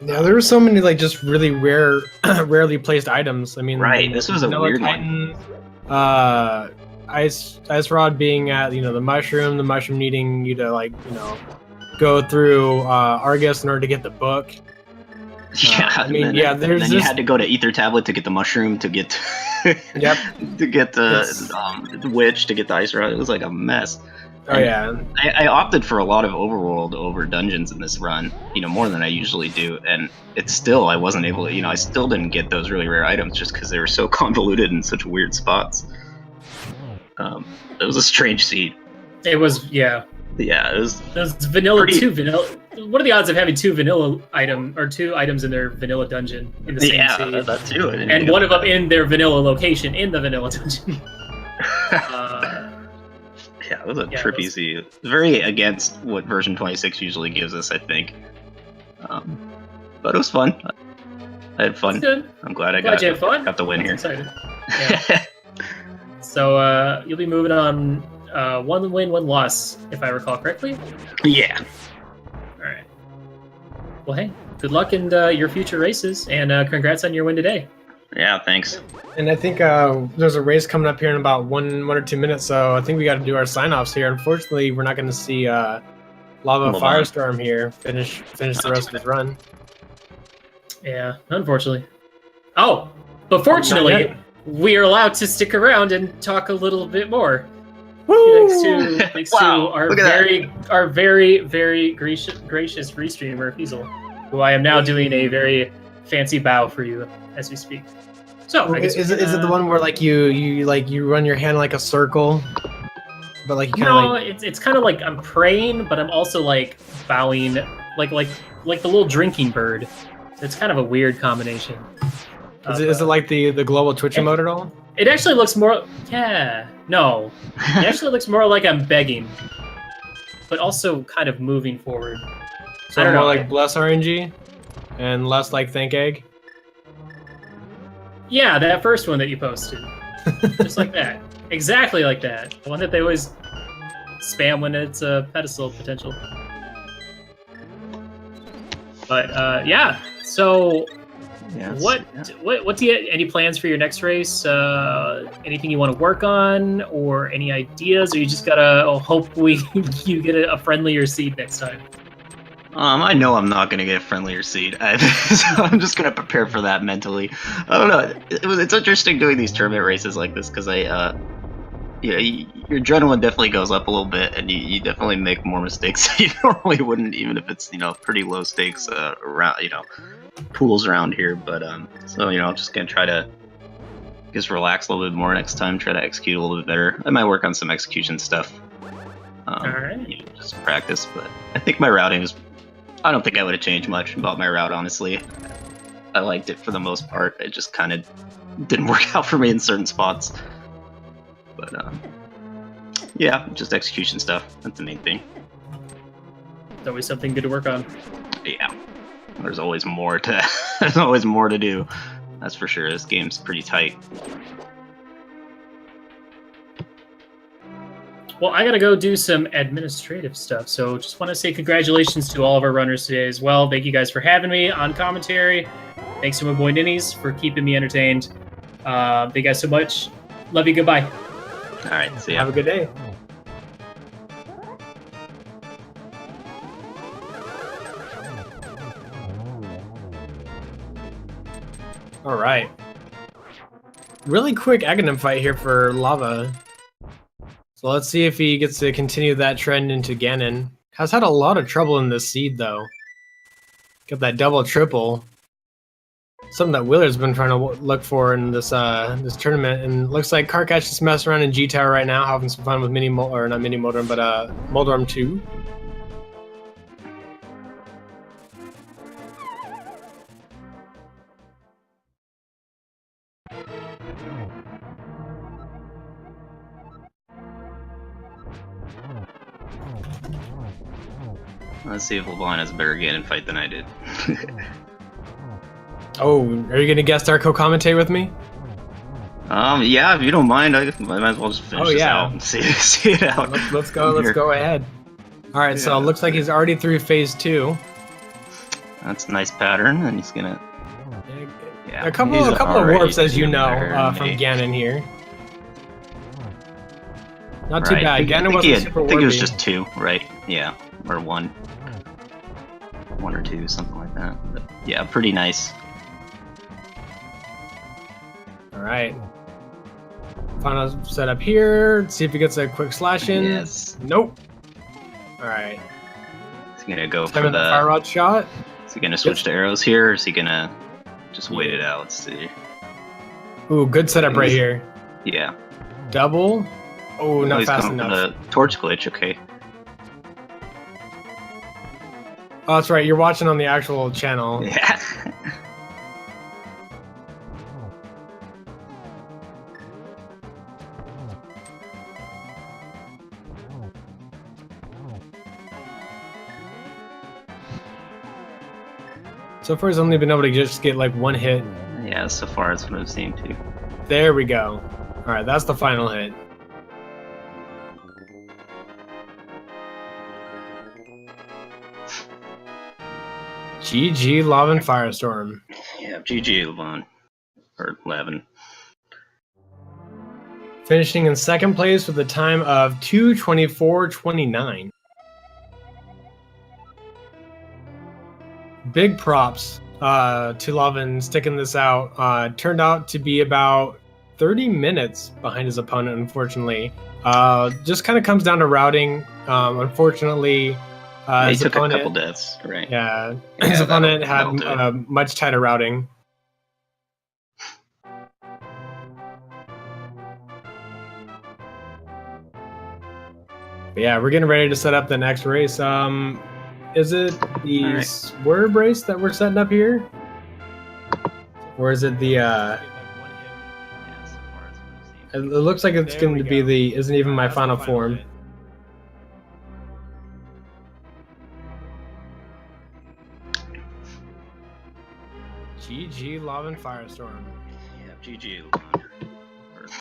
Yeah, there were so many like just really rarely placed items. I mean, right. This was a weird Titan, one. Ice Rod being at the mushroom needing you to go through Argus in order to get the book. Yeah, I mean, then you had to go to Ether Tablet to get the mushroom to get to get the witch to get the Ice Rod. It was like a mess. Oh yeah. I opted for a lot of overworld over dungeons in this run, more than I usually do, and it's still I wasn't able to, I still didn't get those really rare items just because they were so convoluted in such weird spots. It was a strange seed. It was, yeah. Yeah, it was vanilla. What are the odds of having 2 vanilla or 2 items in their vanilla dungeon in the same seed? That too. And one of them in their vanilla location in the vanilla dungeon. Yeah, it was a trippy seed. Very against what version 26 usually gives us, I think. But it was fun. I had fun. Good. I'm glad I you had fun. got the win That's here. Exciting. Yeah. So you'll be moving on 1 win, 1 loss, if I recall correctly. Yeah. All right. Well, hey, good luck in your future races, and congrats on your win today. Yeah, thanks. And I think there's a race coming up here in about one or 2 minutes, so I think we got to do our sign-offs here. Unfortunately, we're not going to see LavanFirestorm here finish the rest of his run. Yeah, unfortunately. Oh, but fortunately, we are allowed to stick around and talk a little bit more. Woo! Thanks Wow, to our look at very gracious restreamer, Fiesel, who I am now doing a very fancy bow for you as we speak. So, I guess is it the one where like you run your hand like a circle, but like you kind of No, it's kind of like I'm praying, but I'm also like bowing, like the little drinking bird. It's kind of a weird combination. Is it like the global Twitch emote at all? It actually looks more. Yeah, no. It actually looks more like I'm begging, but also kind of moving forward. So I don't more know. like bless RNG, and less like thank egg. Yeah, that first one that you posted, just like that, exactly like that. The one that they always spam when it's a pedestal potential. But yeah, so. Yes, What do you any plans for your next race? Anything you want to work on, or any ideas, or you just gotta hope you get a friendlier seed next time? I know I'm not gonna get a friendlier seed, so I'm just gonna prepare for that mentally. I don't know. It's interesting doing these tournament races like this because your adrenaline definitely goes up a little bit, and you definitely make more mistakes than you normally wouldn't, even if it's pretty low stakes around pools around here. But so I'm just gonna try to just relax a little bit more next time, try to execute a little bit better. I might work on some execution stuff. Alright. Just practice, but I think my routing is. I don't think I would have changed much about my route, honestly. I liked it for the most part. It just kind of didn't work out for me in certain spots. But yeah, just execution stuff. That's the main thing. It's always something good to work on. Yeah, there's always more to there's always more to do. That's for sure. This game's pretty tight. Well, I gotta go do some administrative stuff, so just want to say congratulations to all of our runners today as well. Thank you guys for having me on commentary. Thanks to my boy Ninnies for keeping me entertained. Thank you guys so much. Love you. Goodbye. All right, see ya. Have a good day. All right. Really quick Aghanim fight here for Lava. So let's see if he gets to continue that trend into Ganon. Has had a lot of trouble in this seed though. Got that double triple. Something that Wheeler's been trying to look for in this this tournament, and looks like Karkat just messing around in G Tower right now, having some fun with not Mini Moldorm, but Moldorm 2. Let's see if LeBlanc has a better Ganon fight than I did. Oh, are you gonna guest star co-commentate with me? Yeah, if you don't mind, I might as well just finish this out and see it out. Let's go ahead. All right, so it looks like he's already through phase 2. That's a nice pattern, and he's gonna. Yeah, a couple of warps, as you know, from Ganon here. Not too bad. Ganon wasn't super warpy. I think it was just 2, right? Yeah, or 1. 1 or 2, something like that. But yeah, pretty nice. All right. Final setup here. See if he gets a quick slash in. Yes. Nope. All right. Is he gonna go for the fire rod shot? Is he gonna switch to arrows here, or is he gonna just wait it out? Let's see. Ooh, good setup right here. Yeah. Double. Oh, not he's fast going enough. for the torch glitch. Okay. Oh, that's right. You're watching on the actual channel. Yeah. So far, he's only been able to just get like 1 hit. Yeah, so far it's what I've seen too. There we go. All right, that's the final hit. GG LavanFirestorm. Yeah, GG Levon. Or Lavin. Finishing in second place with a time of 2:24:29. Big props to Lavin sticking this out. Turned out to be about 30 minutes behind his opponent, unfortunately. Just kind of comes down to routing. Unfortunately, He his took a opponent, couple deaths, right? yeah, Yeah, his opponent that'll do it. had much tighter routing. But yeah, we're getting ready to set up the next race. Is it the All right. swerve race that we're setting up here? Or is it the it looks like it's going to be the isn't even my final form. GG LavanFirestorm. Yeah, GG